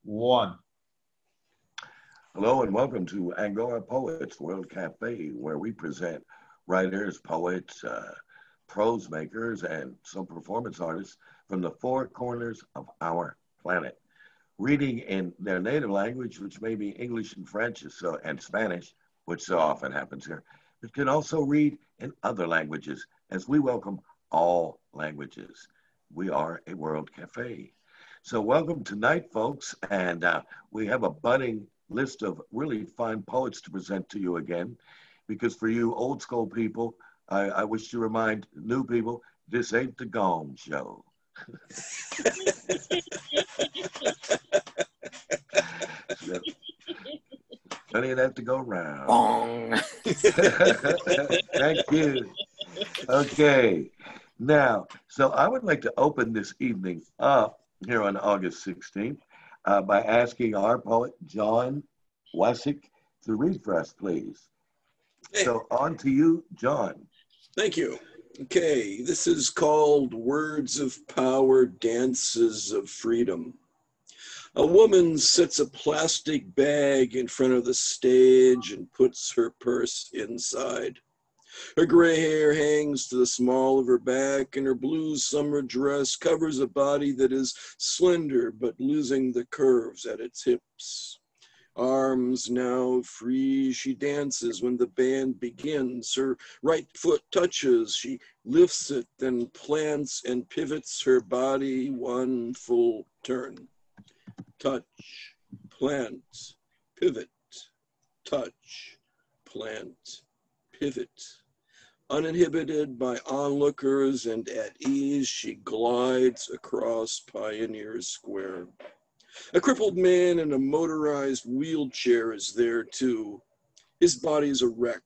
One. Hello and welcome to Angora Poets World Cafe, where we present writers, poets, prose makers, and some performance artists from the four corners of our planet, reading in their native language, which may be English and French and Spanish, which so often happens here, but can also read in other languages, as we welcome all languages. We are a World Cafe. So welcome tonight, folks, and we have a budding list of really fine poets to present to you again, because for you old school people, I wish to remind new people, this ain't the Gong Show. So, plenty of that to go around. Thank you. Okay. Now, so I would like to open this evening up here on August 16th by asking our poet, John Wasick, to read for us, please. Hey. So on to you, John. Thank you. Okay, this is called Words of Power, Dances of Freedom. A woman sets a plastic bag in front of the stage and puts her purse inside. Her gray hair hangs to the small of her back, and her blue summer dress covers a body that is slender but losing the curves at its hips. Arms now free, she dances when the band begins. Her right foot touches, she lifts it, then plants and pivots her body one full turn. Touch, plant, pivot, touch, plant, pivot. Uninhibited by onlookers and at ease, she glides across Pioneer Square. A crippled man in a motorized wheelchair is there too. His body's a wreck,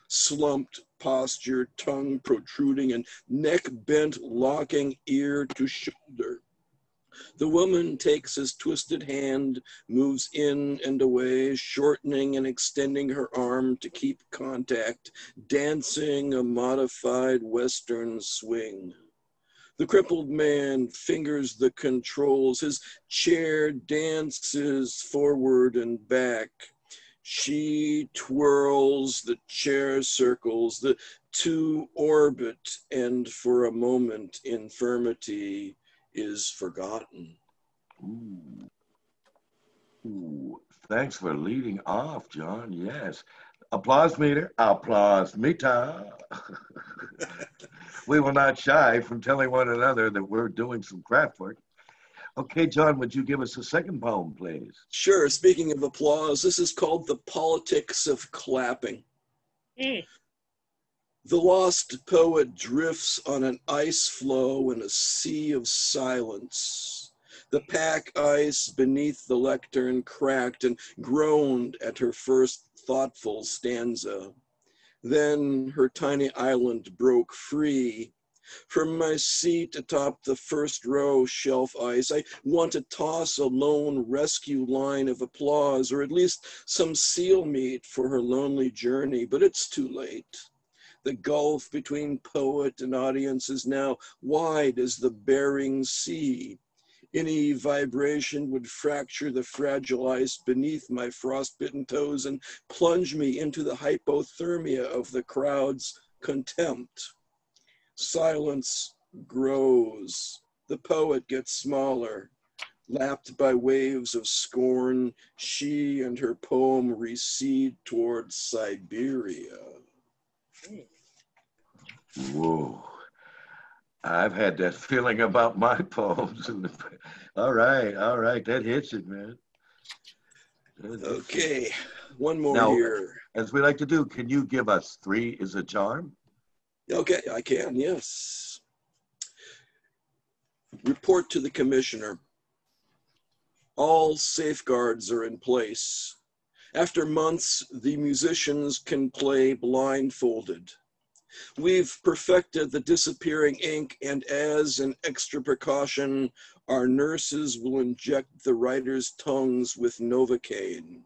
slumped posture, tongue protruding and neck bent, locking ear to shoulder. The woman takes his twisted hand, moves in and away, shortening and extending her arm to keep contact, dancing a modified Western swing. The crippled man fingers the controls. His chair dances forward and back. She twirls, the chair circles, the two orbit, and for a moment, infirmity is forgotten. Ooh, thanks for leading off, John. Yes. Applause meter, applause meter. We will not shy from telling one another that we're doing some craft work. Okay, John, would you give us a second poem, please? Sure. Speaking of applause, this is called The Politics of Clapping. The lost poet drifts on an ice floe in a sea of silence. The pack ice beneath the lectern cracked and groaned at her first thoughtful stanza. Then her tiny island broke free. From my seat atop the first row shelf ice, I want to toss a lone rescue line of applause, or at least some seal meat for her lonely journey, but it's too late. The gulf between poet and audience is now wide as the Bering Sea. Any vibration would fracture the fragile ice beneath my frostbitten toes and plunge me into the hypothermia of the crowd's contempt. Silence grows. The poet gets smaller. Lapped by waves of scorn, she and her poem recede towards Siberia. Whoa. I've had that feeling about my poems. All right. That hits it, man. Okay, one more now, here. As we like to do, can you give us three is a charm? Okay, I can, yes. Report to the commissioner. All safeguards are in place. After months, the musicians can play blindfolded. We've perfected the disappearing ink, and as an extra precaution, our nurses will inject the writers' tongues with Novocaine.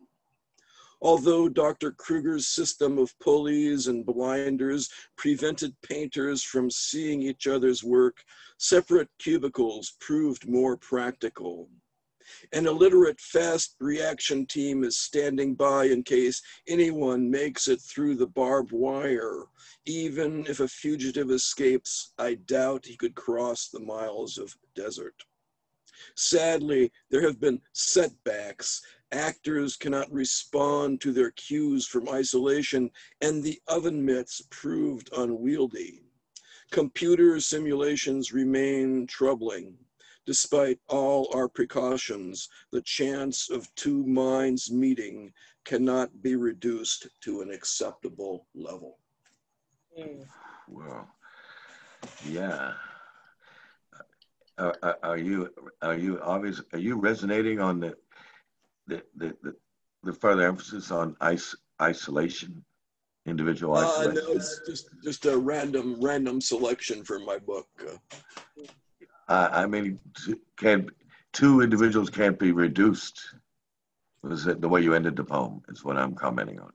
Although Dr. Kruger's system of pulleys and blinders prevented painters from seeing each other's work, separate cubicles proved more practical. An illiterate fast reaction team is standing by in case anyone makes it through the barbed wire. Even if a fugitive escapes, I doubt he could cross the miles of desert. Sadly, there have been setbacks. Actors cannot respond to their cues from isolation, and the oven mitts proved unwieldy. Computer simulations remain troubling. Despite all our precautions, the chance of two minds meeting cannot be reduced to an acceptable level. Well, yeah. Are you resonating on the further emphasis on isolation, individual No, isolation? it's just a random selection for my book. I mean, can two individuals can't be reduced? Was it the way you ended the poem? Is what I'm commenting on.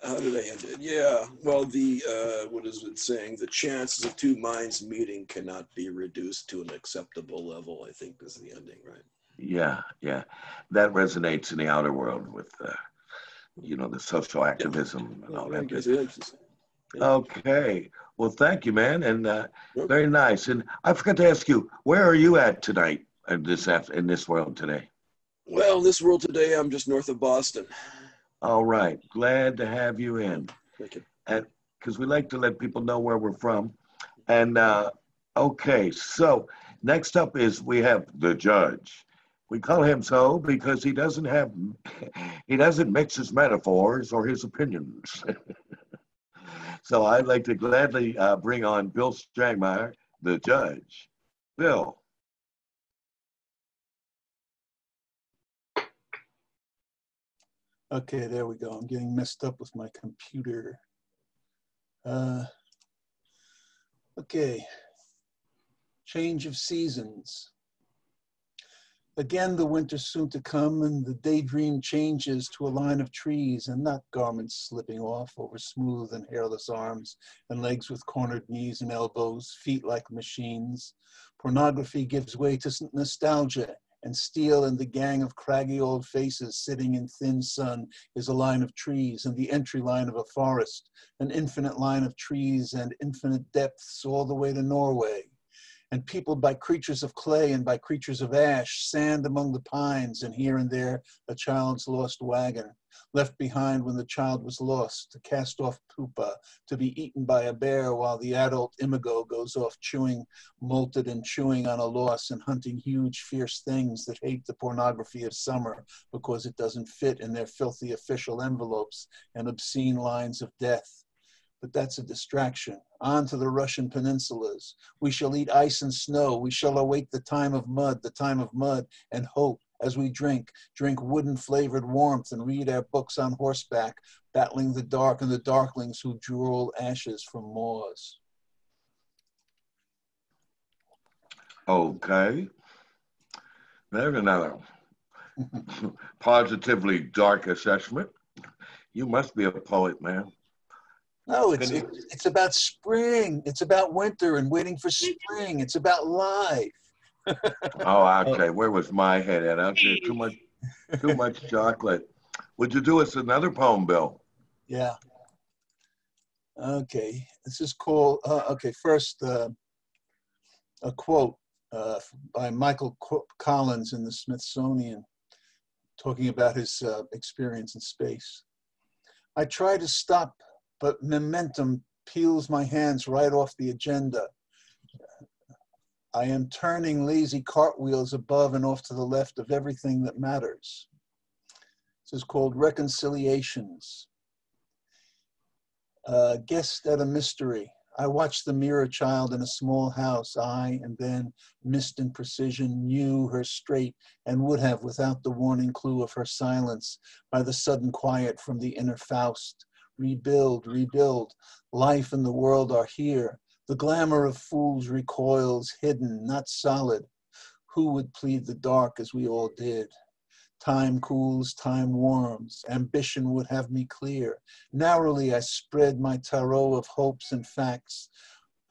How did I end it? Yeah, well, what is it saying? The chances of two minds meeting cannot be reduced to an acceptable level, I think is the ending, right? Yeah, yeah, that resonates in the outer world with the social Yeah. activism and all Very that. good. Yeah. Okay, well, thank you, man, and Yep. very nice. And I forgot to ask you, where are you at tonight in this world today? Well, in this world today, I'm just north of Boston. All right, glad to have you in, Thank you. and because we like to let people know where we're from. And okay, so next up is we have the judge. We call him so because he doesn't mix his metaphors or his opinions. So I'd like to gladly bring on Bill Strangmeyer, the judge. Bill. Okay, there we go. I'm getting messed up with my computer. Okay, change of seasons. Again, the winter's soon to come, and the daydream changes to a line of trees and not garments slipping off over smooth and hairless arms and legs with cornered knees and elbows, feet like machines. Pornography gives way to nostalgia, and steel and the gang of craggy old faces sitting in thin sun is a line of trees and the entry line of a forest, an infinite line of trees and infinite depths all the way to Norway. And peopled by creatures of clay and by creatures of ash, sand among the pines, and here and there a child's lost wagon, left behind when the child was lost, to cast off pupa, to be eaten by a bear while the adult imago goes off chewing, molted and chewing on a loss and hunting huge, fierce things that hate the pornography of summer because it doesn't fit in their filthy official envelopes and obscene lines of death. But that's a distraction. On to the Russian peninsulas. We shall eat ice and snow. We shall await the time of mud, and hope as we drink wooden flavored warmth and read our books on horseback, battling the dark and the darklings who drool ashes from maws. Okay. There's another positively dark assessment. You must be a poet, man. No, it's about spring. It's about winter and waiting for spring. It's about life. Oh, okay. Where was my head at? Okay, too much chocolate. Would you do us another poem, Bill? Yeah. Okay. This is called, first a quote by Michael Collins in the Smithsonian, talking about his experience in space. I try to stop, but momentum peels my hands right off the agenda. I am turning lazy cartwheels above and off to the left of everything that matters. This is called Reconciliations. Guest at a mystery. I watched the mirror child in a small house. I, and then, missed in precision, knew her straight and would have without the warning clue of her silence, by the sudden quiet from the inner Faust. Rebuild, rebuild. Life and the world are here. The glamour of fools recoils, hidden, not solid. Who would plead the dark as we all did? Time cools, time warms. Ambition would have me clear. Narrowly I spread my tarot of hopes and facts.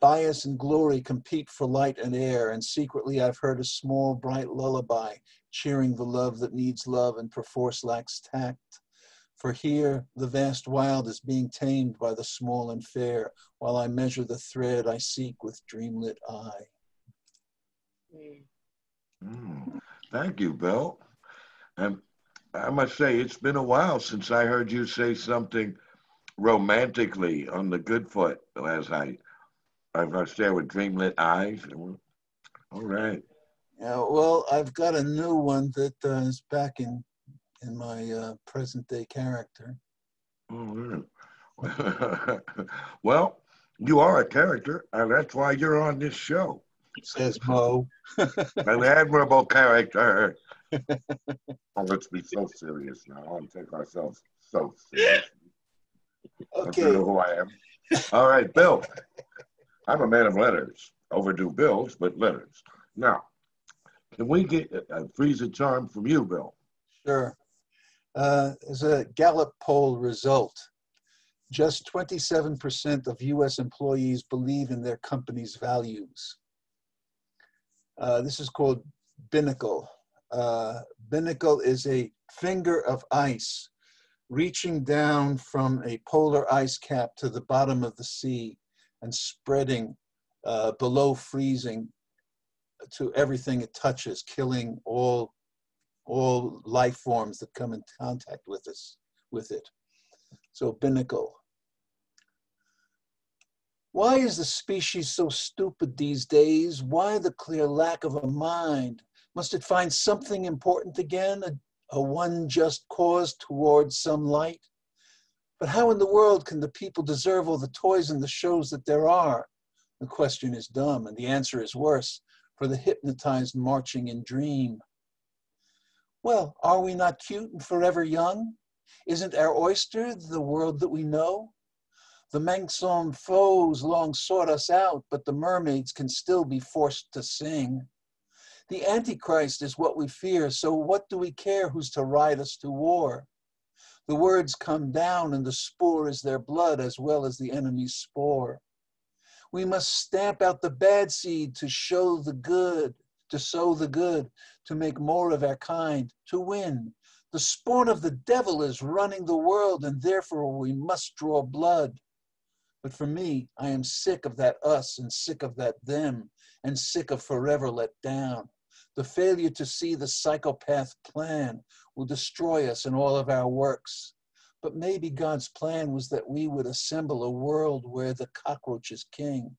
Bias and glory compete for light and air, and secretly I've heard a small, bright lullaby, cheering the love that needs love and perforce lacks tact. For here the vast wild is being tamed by the small and fair, while I measure the thread I seek with dreamlit eye. Thank you, Bill. And I must say, it's been a while since I heard you say something romantically on the good foot last night. I was there with dreamlit eyes. All right. Yeah, well, I've got a new one that is back in my present day character. Oh, yeah. Well, you are a character, and that's why you're on this show. Says Mo. An admirable character. Oh, let's be so serious now and take ourselves so seriously. Okay. Don't you know who I am? All right, Bill. I'm a man of letters. Overdue bills, but letters. Now, can we get a freeze a charm from you, Bill? Sure. As a Gallup poll result, just 27% of U.S. employees believe in their company's values. This is called binnacle. Binnacle is a finger of ice reaching down from a polar ice cap to the bottom of the sea and spreading below freezing to everything it touches, killing all life forms that come in contact with it. So binnacle. Why is the species so stupid these days? Why the clear lack of a mind? Must it find something important again, a one just cause towards some light? But how in the world can the people deserve all the toys and the shows that there are? The question is dumb, and the answer is worse, for the hypnotized marching in dream. Well, are we not cute and forever young? Isn't our oyster the world that we know? The manxome foes long sought us out, but the mermaids can still be forced to sing. The Antichrist is what we fear, so what do we care who's to ride us to war? The words come down and the spore is their blood as well as the enemy's spore. We must stamp out the bad seed to show the good, to sow the good, to make more of our kind, to win. The spawn of the devil is running the world and therefore we must draw blood. But for me, I am sick of that us and sick of that them and sick of forever let down. The failure to see the psychopath plan will destroy us in all of our works. But maybe God's plan was that we would assemble a world where the cockroach is king.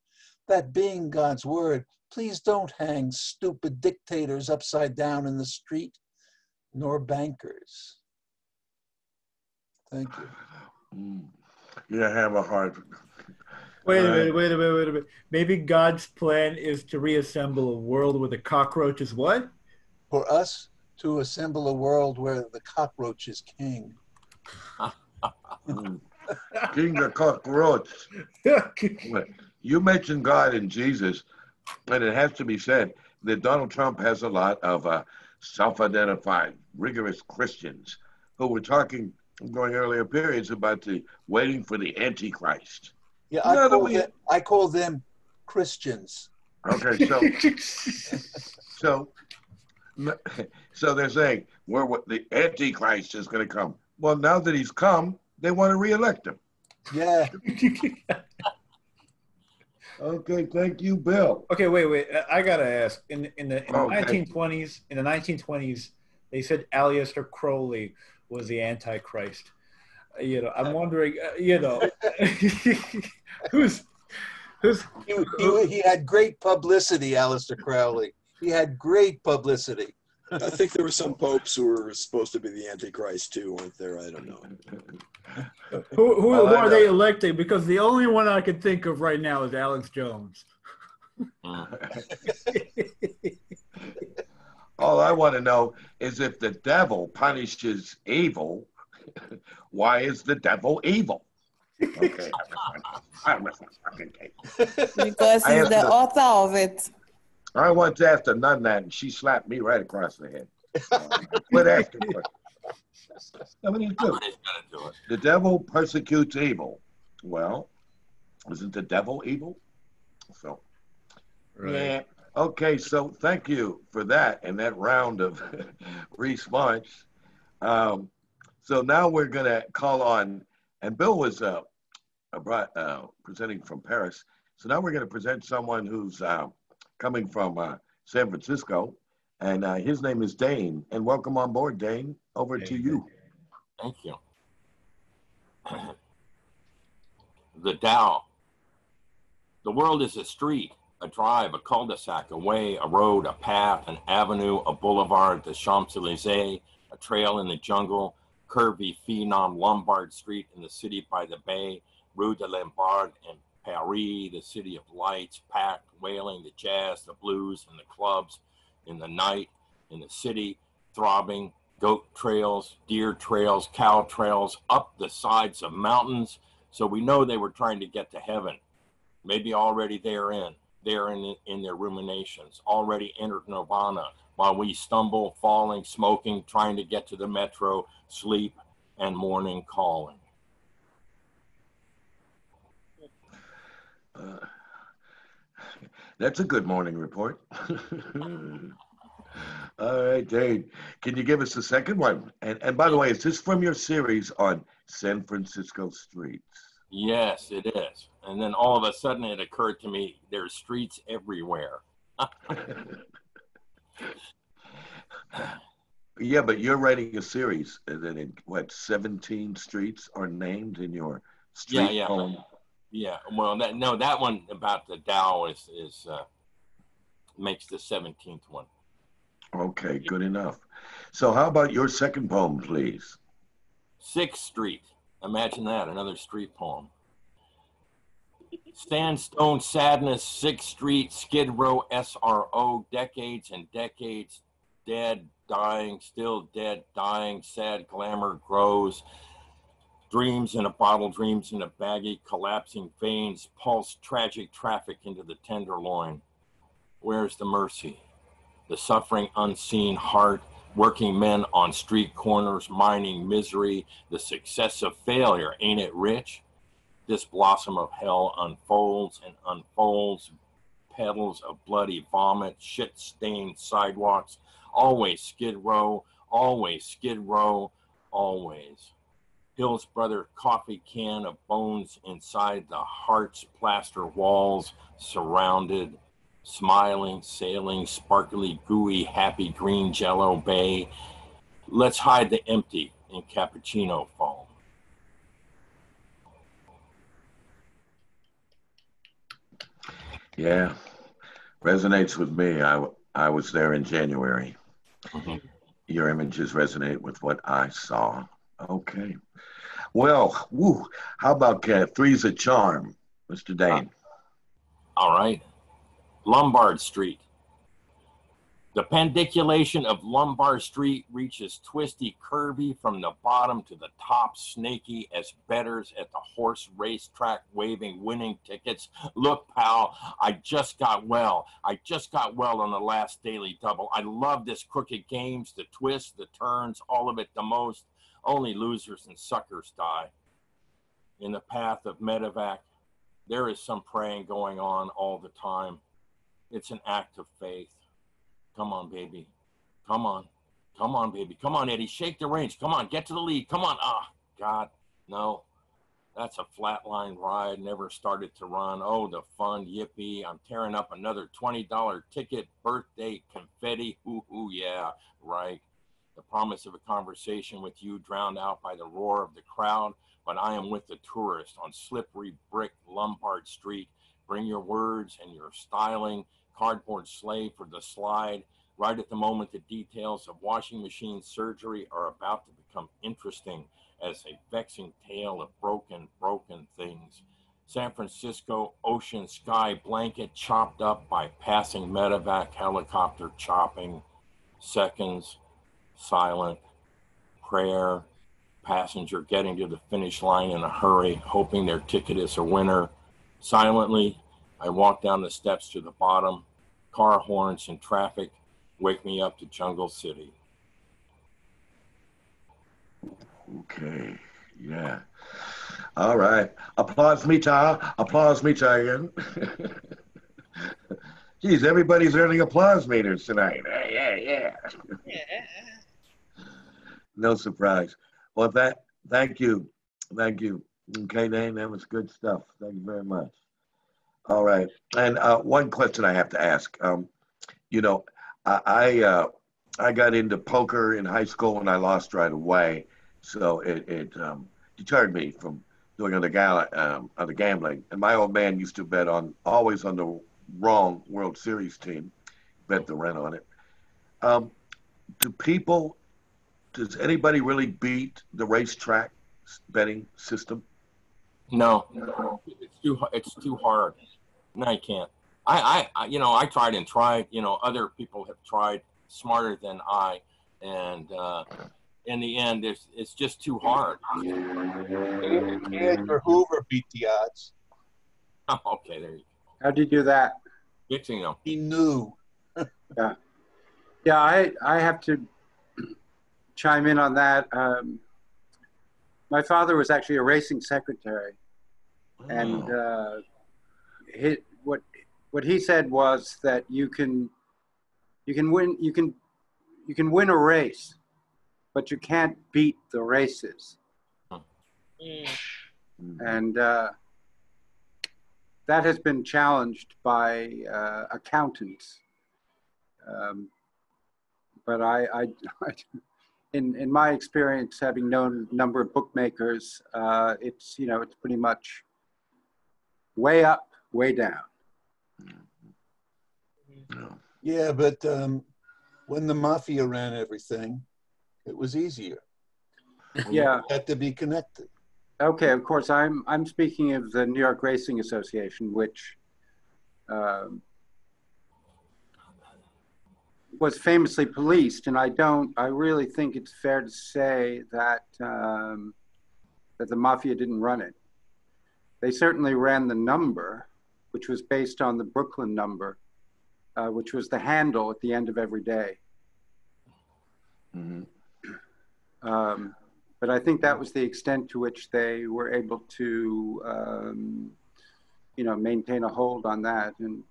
That being God's word, please don't hang stupid dictators upside down in the street, nor bankers. Thank you. You have a heart. Wait a minute. Maybe God's plan is to reassemble a world where the cockroach is what? For us to assemble a world where the cockroach is king. King the cockroach. You mentioned God and Jesus, and it has to be said that Donald Trump has a lot of self-identified, rigorous Christians who were talking during earlier periods about waiting for the Antichrist. Yeah, I call them Christians. Okay, so they're saying the Antichrist is going to come. Well, now that he's come, they want to reelect him. Yeah. Okay, thank you, Bill. Okay, wait. I gotta ask. In the 1920s, they said Aleister Crowley was the Antichrist. I'm wondering. Who's he had great publicity, Aleister Crowley. He had great publicity. I think there were some popes who were supposed to be the Antichrist too, weren't there? I don't know. Who are they electing? Because the only one I can think of right now is Alex Jones. All I want to know is if the devil punishes evil, why is the devil evil? Okay. Because he's the author of it. I once asked a nun that, and she slapped me right across the head. Quit asking questions. What do you do? The devil persecutes evil. Well, isn't the devil evil? So, Right. yeah. Okay, so thank you for that and that round of response. Um, so now we're going to call on, and Bill was presenting from Paris. So now we're going to present someone who's coming from San Francisco, and his name is Dane. And welcome on board, Dane. Over to you. Thank you. The Tao. The world is a street, a drive, a cul-de-sac, a way, a road, a path, an avenue, a boulevard, the Champs-Élysées, a trail in the jungle, curvy phenom Lombard Street in the city by the bay, Rue de Lombard and Paris, the city of lights, packed, wailing, the jazz, the blues, and the clubs in the night, in the city, throbbing, goat trails, deer trails, cow trails, up the sides of mountains. So we know they were trying to get to heaven. Maybe already they're in their ruminations, already entered nirvana, while we stumble, falling, smoking, trying to get to the metro, sleep, and morning calling. That's a good morning report. All right, Dane, can you give us the second one? And by the way, is this from your series on San Francisco streets? Yes, it is. And then all of a sudden it occurred to me, there's streets everywhere. Yeah, but you're writing a series, and then in, what, 17 streets are named in your street poem? Yeah, well, that one about the Tao is makes the 17th one. Okay, good enough. So how about your second poem, please? 6th Street. Imagine that, another street poem. Sandstone sadness, 6th Street, Skid Row, SRO, decades and decades, dead, dying, still dead, dying, sad glamour grows. Dreams in a bottle, dreams in a baggie, collapsing veins, pulse, tragic traffic into the tenderloin. Where's the mercy? The suffering unseen heart, working men on street corners, mining misery, the success of failure, ain't it rich? This blossom of hell unfolds and unfolds, petals of bloody vomit, shit-stained sidewalks, always Skid Row, always Skid Row, always. Hill's brother coffee can of bones inside the heart's plaster walls, surrounded, smiling, sailing, sparkly, gooey, happy green jello bay. Let's hide the empty in cappuccino foam. Yeah, resonates with me. I was there in January. Mm-hmm. Your images resonate with what I saw. Okay. Well, woo, how about three's a charm, Mr. Dane? All right. Lombard Street. The pendiculation of Lombard Street reaches twisty, curvy from the bottom to the top, snaky as bettors at the horse racetrack waving winning tickets. Look, pal, I just got well. I just got well on the last daily double. I love this crooked games, the twists, the turns, all of it the most. Only losers and suckers die. In the path of medevac, there is some praying going on all the time. It's an act of faith. Come on, baby. Come on. Come on, baby. Come on, Eddie. Shake the reins. Come on. Get to the lead. Come on. Ah, God. No. That's a flatline ride. Never started to run. Oh, the fun. Yippee. I'm tearing up another $20 ticket. Birthday confetti. Ooh, yeah. Right. The promise of a conversation with you drowned out by the roar of the crowd. But I am with the tourist on slippery brick Lombard Street. Bring your words and your styling. Cardboard sleigh for the slide. Right at the moment, the details of washing machine surgery are about to become interesting as a vexing tale of broken things. San Francisco ocean sky blanket chopped up by passing medevac helicopter chopping. Seconds, silent, prayer, passenger getting to the finish line in a hurry, hoping their ticket is a winner. Silently, I walk down the steps to the bottom. Car horns and traffic wake me up to Jungle City. Okay, yeah. All right. Applause, Mita. Applause, Mita again. Geez, everybody's earning applause meters tonight. Yeah. No surprise. Well, thank you. Thank you. Okay, Dane, that was good stuff. Thank you very much. All right. And one question I have to ask. You know, I got into poker in high school and I lost right away. So it deterred me from doing other gambling. And my old man used to bet always on the wrong World Series team, bet the rent on it. Does anybody really beat the racetrack betting system? No, it's too hard. No, I can't. I I tried and tried. Other people have tried smarter than I, and in the end, it's just too hard. Edgar Hoover beat the odds. Oh, okay, there you go. How'd you do that? He knew. Yeah, I have to chime in on that. My father was actually a racing secretary, and what he said was that you can win a race, but you can't beat the races. And that has been challenged by accountants. But in my experience, having known a number of bookmakers, it's pretty much way up, way down. Yeah, but when the mafia ran everything, it was easier. Yeah, you had to be connected. Okay, of course. I'm speaking of the New York Racing Association, which was famously policed, and I really think it's fair to say that that the mafia didn't run it. They certainly ran the number, which was based on the Brooklyn number, which was the handle at the end of every day. But I think that was the extent to which they were able to, maintain a hold on that. And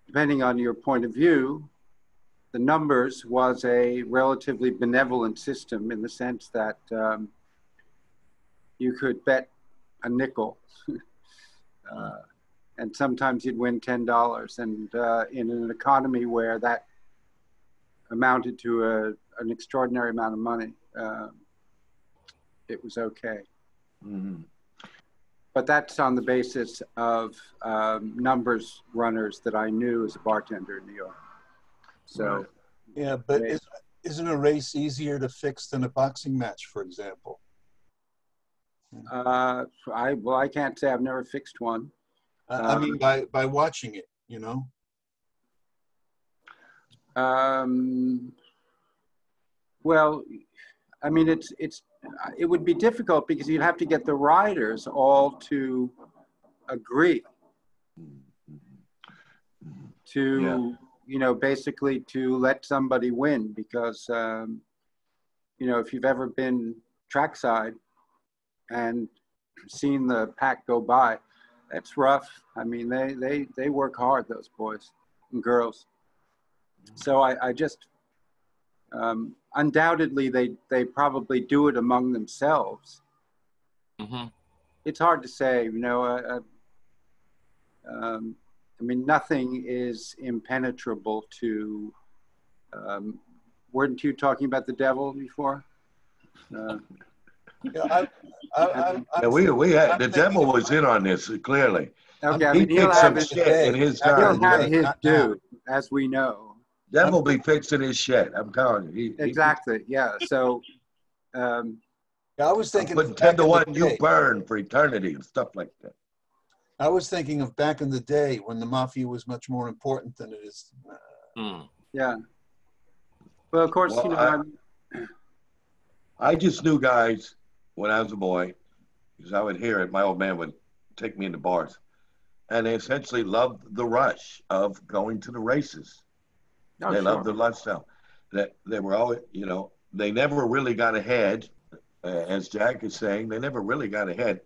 depending on your point of view, the numbers was a relatively benevolent system in the sense that you could bet a nickel, and sometimes you'd win $10. And in an economy where that amounted to an extraordinary amount of money, it was okay. But that's on the basis of numbers runners that I knew as a bartender in New York. So, yeah, but isn't a race easier to fix than a boxing match, for example? I can't say I've never fixed one. I mean, by watching it, Well, I mean, it would be difficult because you'd have to get the riders all to agree to, basically to let somebody win, because, if you've ever been trackside and seen the pack go by, that's rough. I mean, they work hard, those boys and girls. So I just, undoubtedly they probably do it among themselves. It's hard to say, I mean, nothing is impenetrable to, weren't you talking about the devil before? The devil was in on this, clearly. Okay, I he mean, he'll some have shit in his time. He'll have his due, as we know. Devil be fixing his shit, I'm telling you. Exactly, yeah. So, I was thinking put 10 to 1, you burn for eternity and stuff like that. I was thinking of back in the day when the mafia was much more important than it is. Yeah. Well, of course, I just knew guys when I was a boy, because I would hear it. My old man would take me into bars, and they essentially loved the rush of going to the races. They loved the lifestyle. That they were always, they never really got ahead, as Jack is saying. They never really got ahead.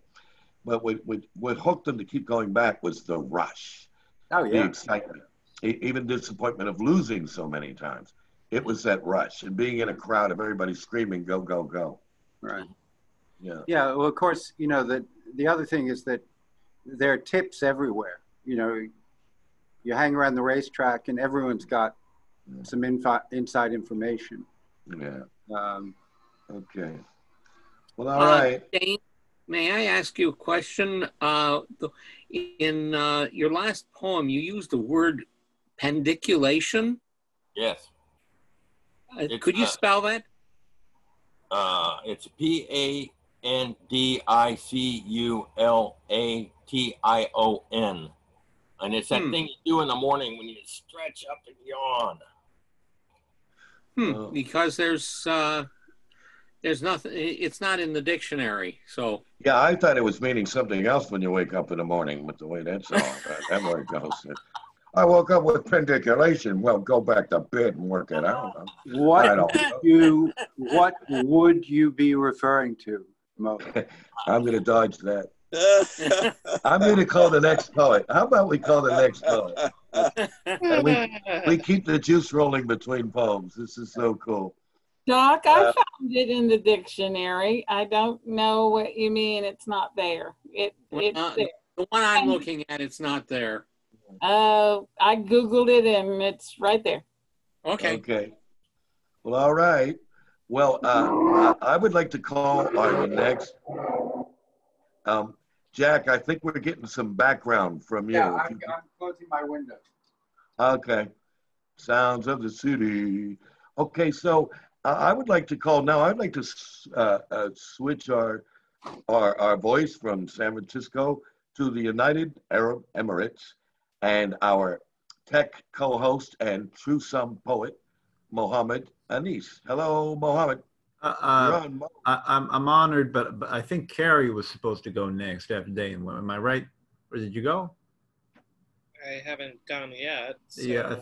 But what hooked them to keep going back was the rush. Oh the yeah. excitement, even disappointment of losing so many times. It was that rush and being in a crowd of everybody screaming, "Go, go, go!" Right. Yeah. Yeah. Well, of course, you know that the other thing is that there are tips everywhere. You know, you hang around the racetrack and everyone's got some inside information. Yeah. Um, Okay. Well, all right. Dane, may I ask you a question? In your last poem, you used the word pendiculation. Yes. Could you spell that? It's PANDICULATION. And it's that thing you do in the morning when you stretch up and yawn. Because there's nothing, it's not in the dictionary. So Yeah, I thought it was meaning something else when you wake up in the morning, but the way that's all, that where it goes. I woke up with pendiculation. Well, go back to bed and work it out. what would you be referring to, Mo? I'm going to dodge that. I'm going to call the next poet. How about we call the next poet? And we keep the juice rolling between poems. This is so cool. Doc, I found it in the dictionary. I don't know what you mean. It's not there. It's there. The one I'm looking at, it's not there. I Googled it and it's right there. Okay. Okay. Well, all right. Well, I would like to call our next. Jack, I think we're getting some background from you. Yeah, I'm closing my window. Okay. Sounds of the city. Okay, so I would like to call now. I'd like to switch our voice from San Francisco to the United Arab Emirates, and our tech co-host and true sum poet, Mohammed Anis. Hello, Mohammed. I'm honored, but I think Carrie was supposed to go next after Dane. Am I right? Or did you go? I haven't gone yet. So. Yeah.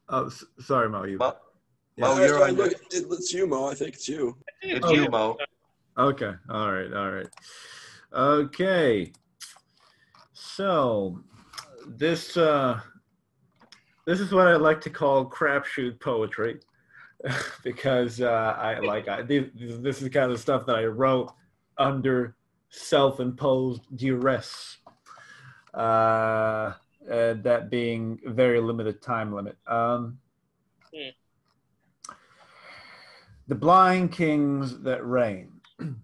Oh, sorry, Mo. Mo, you're on. It's you, Mo. I think it's you. It's you, Mo. Okay. All right. Okay. So this is what I like to call crapshoot poetry. Because this is the kind of stuff that I wrote under self-imposed duress, that being a very limited time limit. The blind kings that reign. In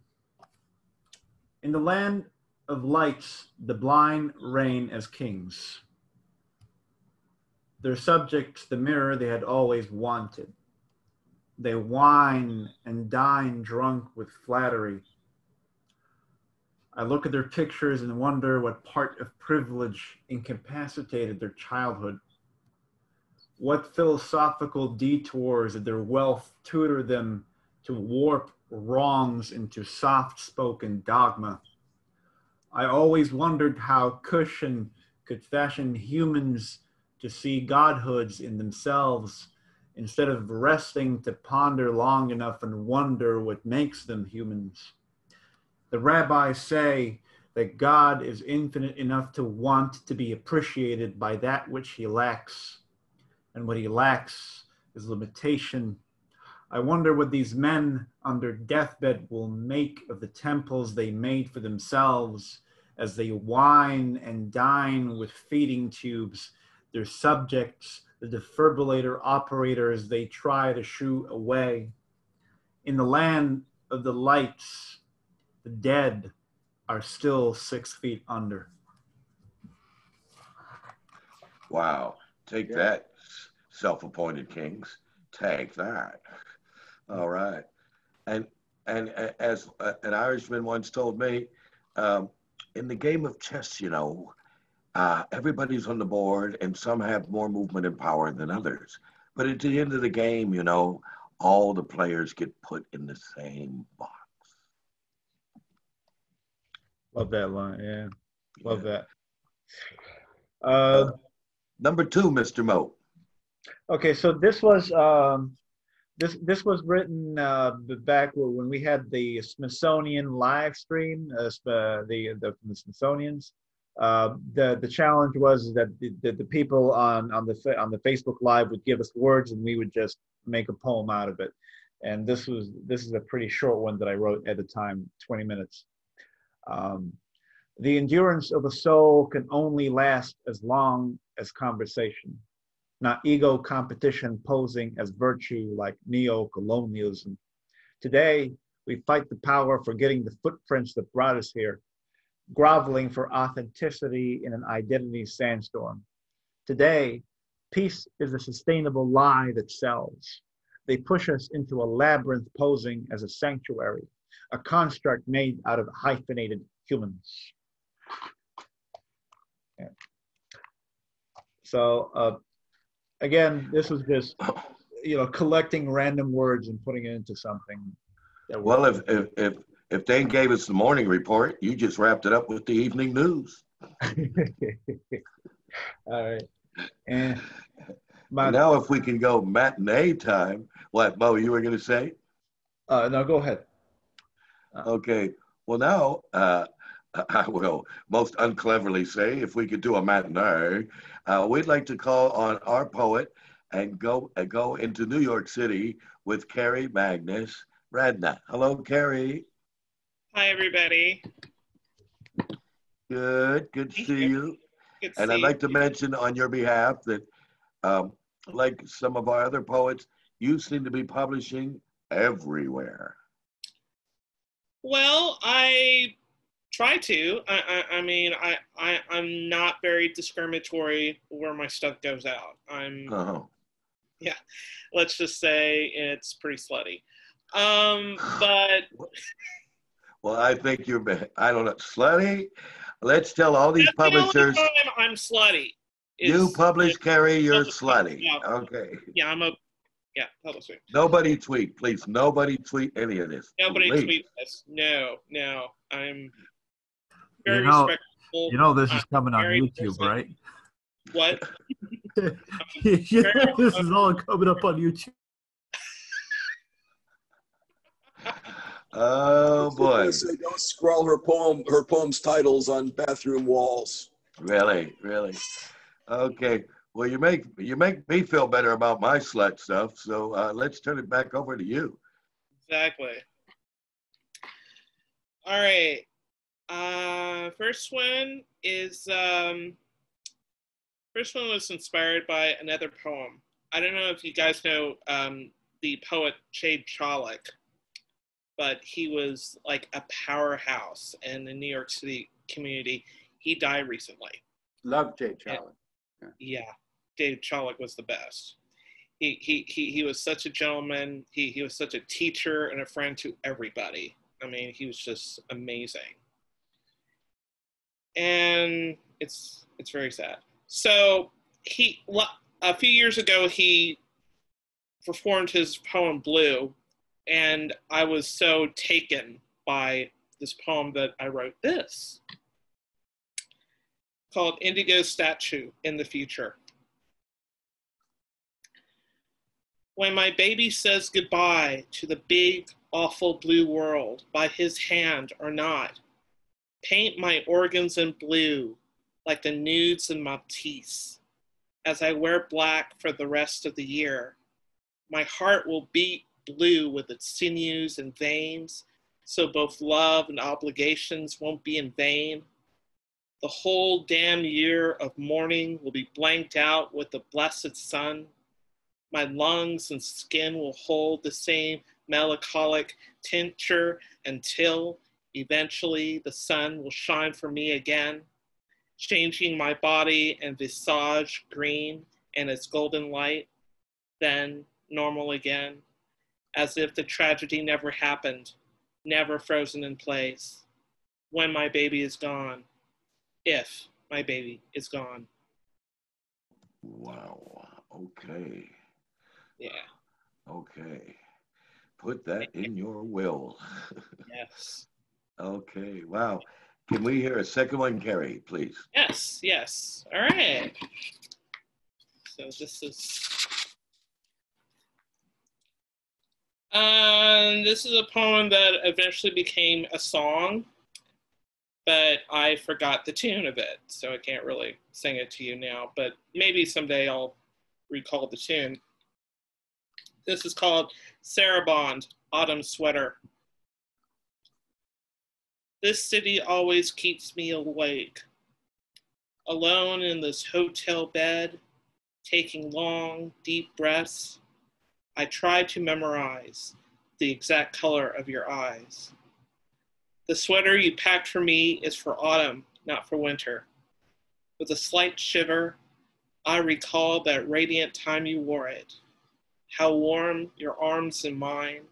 the land of lights, the blind reign as kings. Their subjects the mirror they had always wanted. They wine and dine drunk with flattery. I look at their pictures and wonder what part of privilege incapacitated their childhood. What philosophical detours did their wealth tutor them to warp wrongs into soft-spoken dogma? I always wondered how cushion could fashion humans to see godhoods in themselves, instead of resting to ponder long enough and wonder what makes them humans. The rabbis say that God is infinite enough to want to be appreciated by that which he lacks, and what he lacks is limitation. I wonder what these men under deathbed will make of the temples they made for themselves as they wine and dine with feeding tubes, their subjects, the defibrillator operators they try to shoo away. In the land of the lights, the dead are still 6 feet under. Wow. Take that, self-appointed kings. Take that. All right. And as an Irishman once told me, in the game of chess, you know, everybody's on the board and some have more movement and power than others. But at the end of the game, you know, all the players get put in the same box. Love that line, yeah. Love that. Number 2, Mr. Mo. Okay, so this was this was written back when we had the Smithsonian live stream, the Smithsonian's The challenge was that the people on the Facebook Live would give us words, and we would just make a poem out of it. And this is a pretty short one that I wrote at the time, 20 minutes. The endurance of a soul can only last as long as conversation, not ego competition posing as virtue like neo-colonialism. Today, we fight the power for getting the footprints that brought us here, groveling for authenticity in an identity sandstorm. Today, peace is a sustainable lie that sells. They push us into a labyrinth posing as a sanctuary, a construct made out of hyphenated humans. Yeah. So again, this was just, collecting random words and putting it into something. Well, if Dane gave us the morning report, you just wrapped it up with the evening news. All right. And now if we can go matinee time. What, Mo, you were going to say? No, go ahead. Okay. Well, now I will most uncleverly say, if we could do a matinee, we'd like to call on our poet and go into New York City with Carrie Magnus Radna. Hello, Carrie. Hi, everybody. Good to see you. Good to And see I'd like to you. mention on your behalf that, like some of our other poets, you seem to be publishing everywhere. Well, I try to. I'm not very discriminatory where my stuff goes out. Yeah, let's just say it's pretty slutty. But well, I think I don't know, slutty. Let's tell all these publishers. The only time I'm slutty. You publish, Carrie, you're slutty. Okay. Yeah, publishing. Nobody tweet, please. Nobody tweet any of this. Nobody please. tweet this. No. I'm very respectful. This is coming on YouTube, person. Right? What? This is all coming up on YouTube. Oh boy! Say, don't scrawl her poem's titles on bathroom walls. Really? Okay. Well, you make me feel better about my slut stuff. So let's turn it back over to you. Exactly. All right. First one was inspired by another poem. I don't know if you guys know the poet Jade Chalik, but he was like a powerhouse in the New York City community. He died recently. Love Jade Chalik. Yeah, Jade Chalik was the best. He was such a gentleman. He was such a teacher and a friend to everybody. I mean, he was just amazing. And it's very sad. So a few years ago, he performed his poem Blue, and I was so taken by this poem that I wrote this, called Indigo Statue in the Future. When my baby says goodbye to the big, awful blue world by his hand or not, paint my organs in blue like the nudes in Matisse. As I wear black for the rest of the year, my heart will beat blue with its sinews and veins, so both love and obligations won't be in vain. The whole damn year of mourning will be blanked out with the blessed sun. My lungs and skin will hold the same melancholic tincture until eventually the sun will shine for me again, changing my body and visage green and its golden light, then normal again, as if the tragedy never happened, never frozen in place. When my baby is gone, if my baby is gone. Wow. Okay. Yeah. Okay. Put that in your will. Yes. Okay. Wow. Can we hear a second one, Carrie, please? Yes. All right. So this is a poem that eventually became a song. but I forgot the tune of it, so I can't really sing it to you now, but maybe someday I'll recall the tune. This is called Saraband, Autumn Sweater. This city always keeps me awake, alone in this hotel bed, taking long, deep breaths. I try to memorize the exact color of your eyes. The sweater you packed for me is for autumn, not for winter. With a slight shiver, I recall that radiant time you wore it. How warm your arms and mine,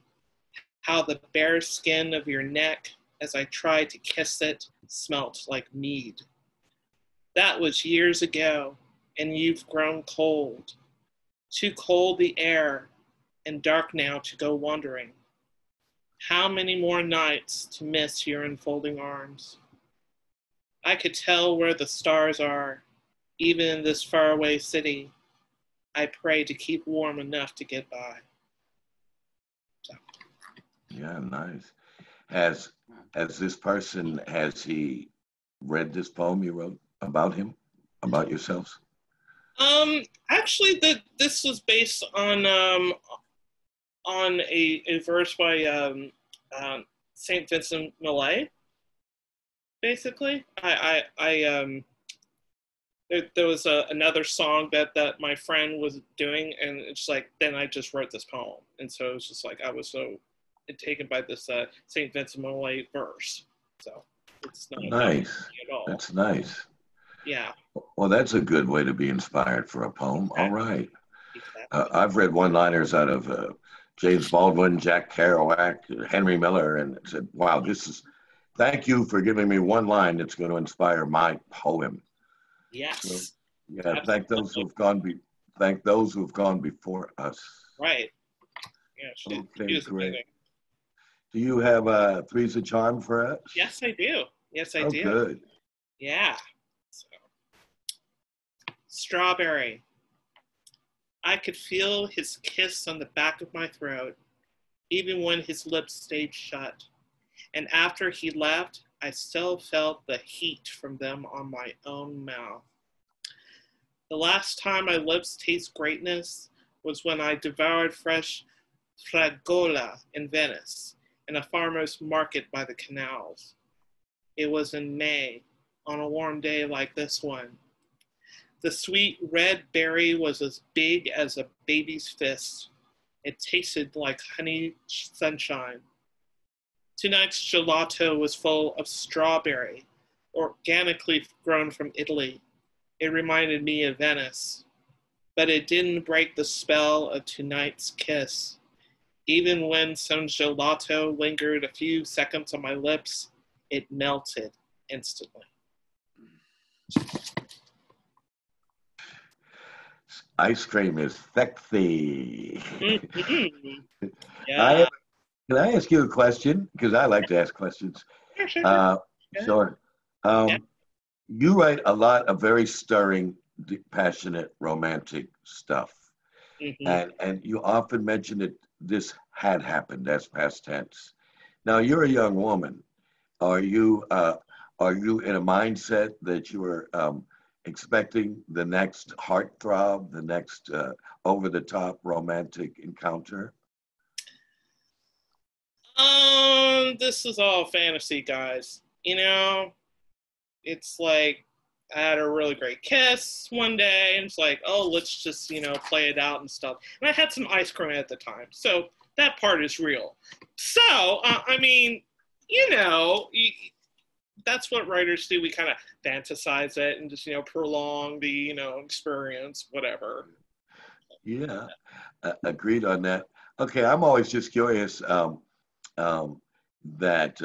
how the bare skin of your neck, as I tried to kiss it, smelt like mead. That was years ago, and you've grown cold. Too cold the air, and dark now to go wandering. How many more nights to miss your enfolding arms? I could tell where the stars are, even in this faraway city. I pray to keep warm enough to get by. So. Yeah, nice. Has this person, has he read this poem you wrote about him, about yourselves? Actually, this was based on a verse by Saint Vincent Millay. Basically, there was another song that my friend was doing, and it's like then I just wrote this poem, and so it was just like I was so taken by this Saint Vincent Millay verse. So it's not nice at all. That's nice. Yeah. Well, that's a good way to be inspired for a poem. Exactly. All right. Exactly. I've read one-liners out of James Baldwin, Jack Kerouac, Henry Miller, and said, wow, thank you for giving me one line that's going to inspire my poem. Yes. So, yeah, absolutely. Thank those who've gone before us. Right. Yeah, okay, great. Amazing. Do you have threes of charm for us? Yes, I do. Yes, I do. Good. Yeah. So. Strawberry. I could feel his kiss on the back of my throat, even when his lips stayed shut. And after he left, I still felt the heat from them on my own mouth. The last time my lips taste greatness was when I devoured fresh fragola in Venice, in a farmer's market by the canals. It was in May, on a warm day like this one. The sweet red berry was as big as a baby's fist. It tasted like honey sunshine. Tonight's gelato was full of strawberry, organically grown from Italy. It reminded me of Venice, but it didn't break the spell of tonight's kiss. Even when some gelato lingered a few seconds on my lips, it melted instantly. Ice cream is sexy. Mm-hmm. Yeah. Can I ask you a question? Because I like to ask questions. Sure. Sure. You write a lot of very stirring, passionate, romantic stuff. Mm-hmm. And you often mention that this had happened, that's past tense. Now, you're a young woman. Are you in a mindset that you are expecting the next heartthrob, the next over-the-top romantic encounter? This is all fantasy, guys. You know, it's like I had a really great kiss one day, and it's like, oh, let's just, play it out and stuff. And I had some ice cream at the time, so that part is real. So, I mean, that's what writers do. We kind of fantasize it and just, prolong the, experience, whatever. Yeah, agreed on that. Okay, I'm always just curious that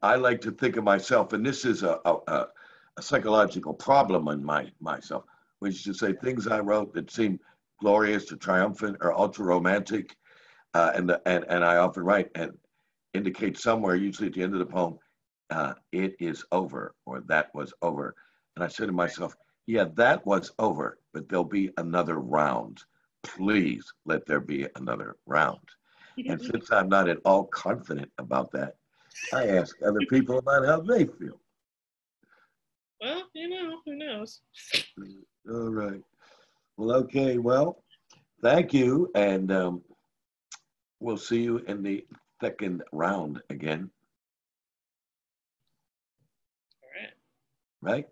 I like to think of myself, and this is a psychological problem in myself, which is to say things I wrote that seem glorious or triumphant or ultra romantic, and I often write and indicate somewhere, usually at the end of the poem, it is over, or that was over. And I say to myself, yeah, that was over, but there'll be another round. Please let there be another round. And since I'm not at all confident about that, I ask other people about how they feel. Well, who knows? All right. Well, okay. Well, thank you. And we'll see you in the second round again. All right. Right?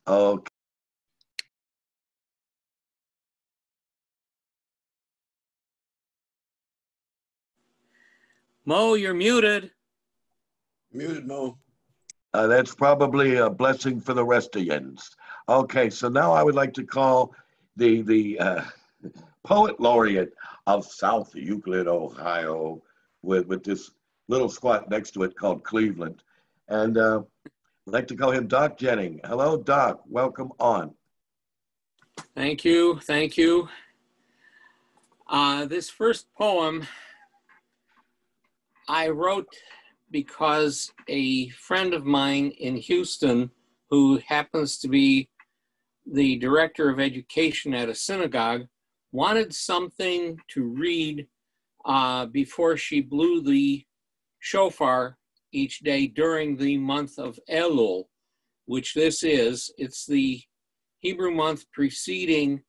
Okay. Mo, you're muted. Muted, Mo. That's probably a blessing for the rest of yins. Okay, so now I would like to call the poet laureate of South Euclid, Ohio, with this little squat next to it called Cleveland. And I'd like to call him Doc Jennings. Hello, Doc. Welcome on. Thank you. Thank you. This first poem I wrote because a friend of mine in Houston, who happens to be the director of education at a synagogue, wanted something to read before she blew the shofar each day during the month of Elul, which this is. It's the Hebrew month preceding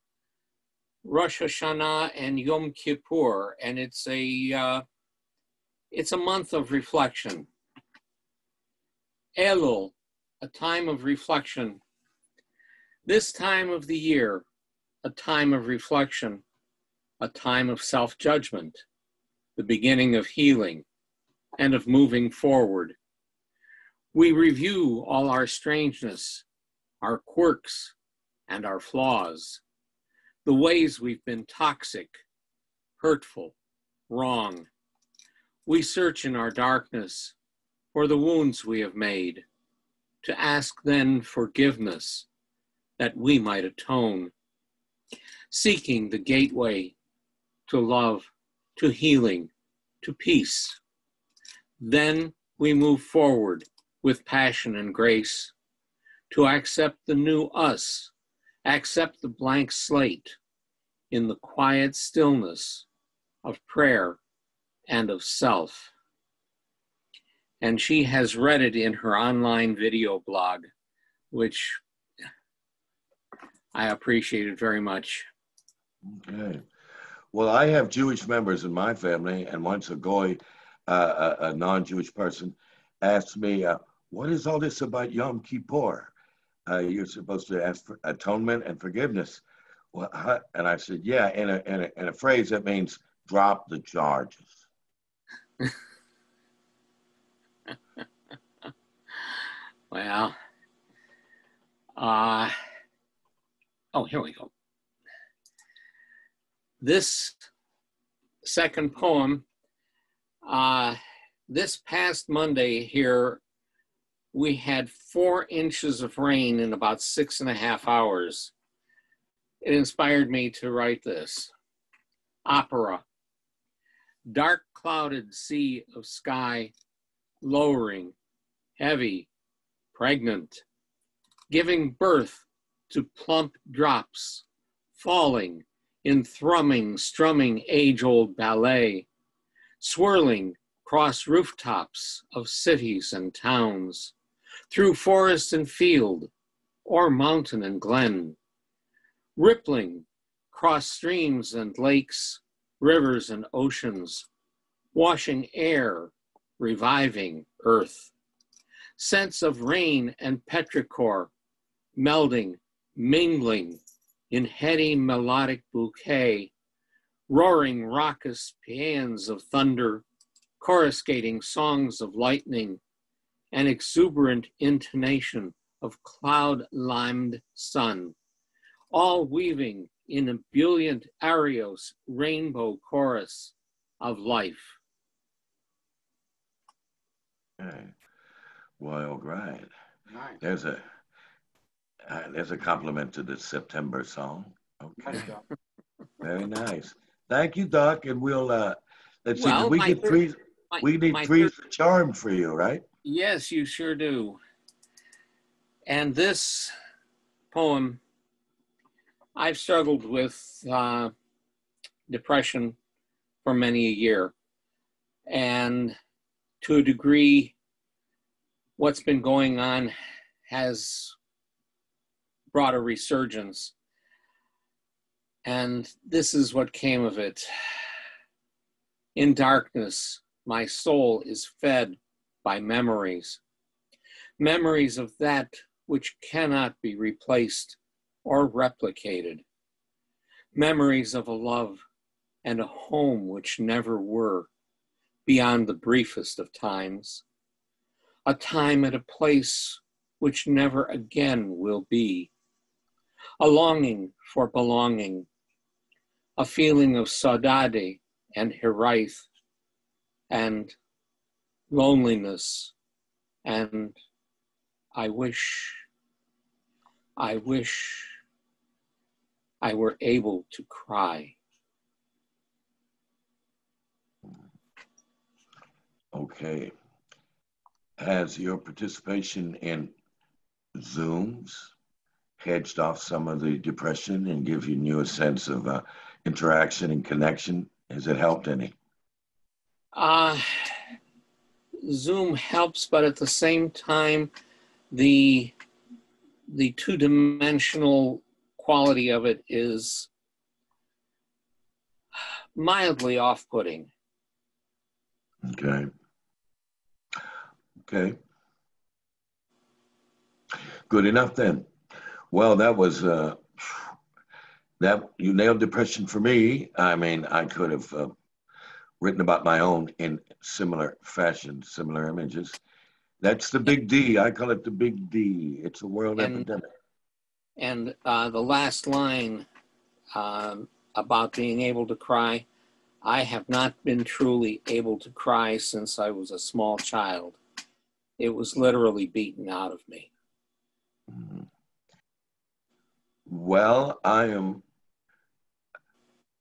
Rosh Hashanah and Yom Kippur, and it's a month of reflection. Elul, a time of reflection. This time of the year, a time of reflection, a time of self-judgment, the beginning of healing and of moving forward. We review all our strangeness, our quirks, and our flaws, the ways we've been toxic, hurtful, wrong. We search in our darkness for the wounds we have made, to ask then forgiveness that we might atone, seeking the gateway to love, to healing, to peace. Then we move forward with passion and grace to accept the new us, accept the blank slate in the quiet stillness of prayer and of self. And she has read it in her online video blog, which I appreciated very much. Okay. Well, I have Jewish members in my family, and once a goy, a non-Jewish person, asked me, what is all this about Yom Kippur? You're supposed to ask for atonement and forgiveness. Well, and I said, yeah, in a phrase that means drop the charges. Well, here we go. This second poem, this past Monday here, we had 4 inches of rain in about 6.5 hours. It inspired me to write this. Opera. Dark clouded sea of sky, lowering, heavy, pregnant, giving birth to plump drops, falling in thrumming, strumming age-old ballet, swirling across rooftops of cities and towns, through forest and field, or mountain and glen, rippling across streams and lakes, rivers and oceans, washing air, reviving earth. Scents of rain and petrichor, melding, mingling in heady melodic bouquet, roaring raucous paeans of thunder, coruscating songs of lightning, an exuberant intonation of cloud-limed sun, all weaving in a brilliant Arios rainbow chorus of life. Okay. Well, right. Nice. There's a compliment to the September song. Okay. Nice, Doc. Very nice. Thank you, Doc. And we'll let's see. Well, Did we get three? We need three charmed for you, right? Yes, you sure do. And this poem, I've struggled with depression for many a year. And to a degree, what's been going on has brought a resurgence. And this is what came of it. In darkness, my soul is fed by memories. Memories of that which cannot be replaced or replicated. Memories of a love and a home which never were, beyond the briefest of times. A time and a place which never again will be. A longing for belonging. A feeling of saudade and hiraeth and loneliness, and I wish I were able to cry. Okay. Has your participation in Zooms hedged off some of the depression and give you new a sense of interaction and connection? Has it helped any? Zoom helps, but at the same time, the two-dimensional quality of it is mildly off-putting. Okay. Okay. Good enough then. Well, that was that you nailed depression for me. I mean, I could have written about my own in similar fashion, similar images. That's the big D. I call it the big D. It's a world epidemic. And the last line about being able to cry, I have not been truly able to cry since I was a small child. It was literally beaten out of me. Mm-hmm. Well, I am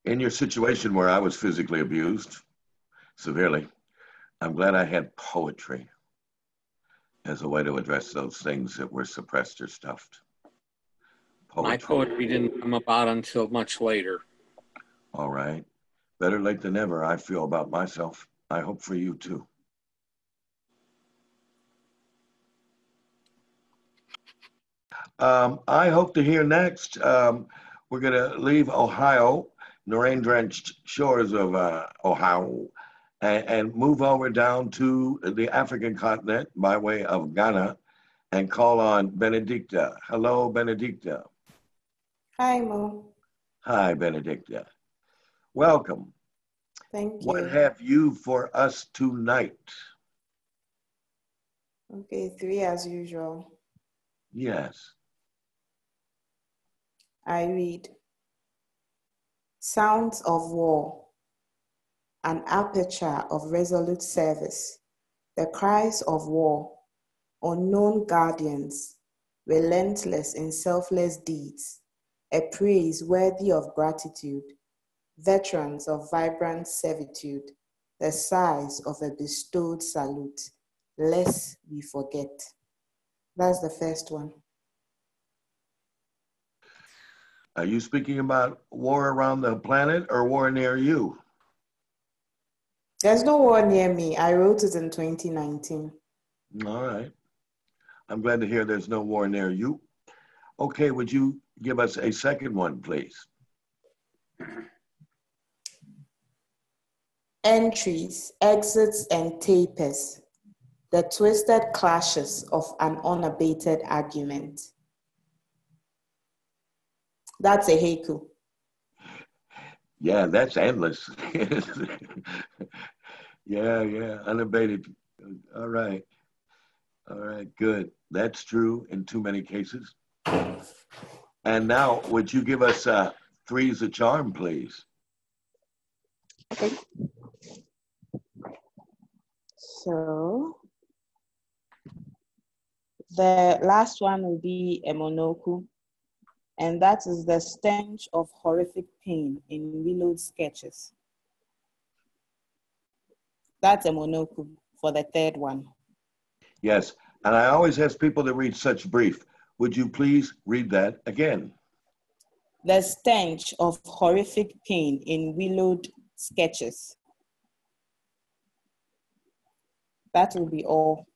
in your situation where I was physically abused severely. I'm glad I had poetry as a way to address those things that were suppressed or stuffed. My poetry didn't come about until much later. All right. Better late than never, I feel about myself. I hope for you too. I hope to hear next. We're going to leave Ohio, the rain-drenched shores of Ohio, and move over down to the African continent by way of Ghana and call on Benedicta. Hello, Benedicta. Hi, Mo. Hi, Benedicta. Welcome. Thank you. What have you for us tonight? Okay, 3 as usual. Yes. I read. Sounds of war, an aperture of resolute service, the cries of war, unknown guardians, relentless in selfless deeds, a praise worthy of gratitude, veterans of vibrant servitude, the sighs of a bestowed salute, lest we forget. That's the first one. Are you speaking about war around the planet or war near you? There's no war near me. I wrote it in 2019. All right. I'm glad to hear there's no war near you. Okay, would you give us a second one, please? Entries, exits, and tapers. The twisted clashes of an unabated argument. That's a haiku. Yeah, that's endless. Yeah, unabated. All right, good. That's true in too many cases. And now, would you give us three's a charm, please? Okay. So, the last one will be a monoku, and that is the stench of horrific pain in willowed sketches. That's a monoku for the third one. Yes, and I always ask people to read such brief. Would you please read that again? The stench of horrific pain in willowed sketches. That will be all.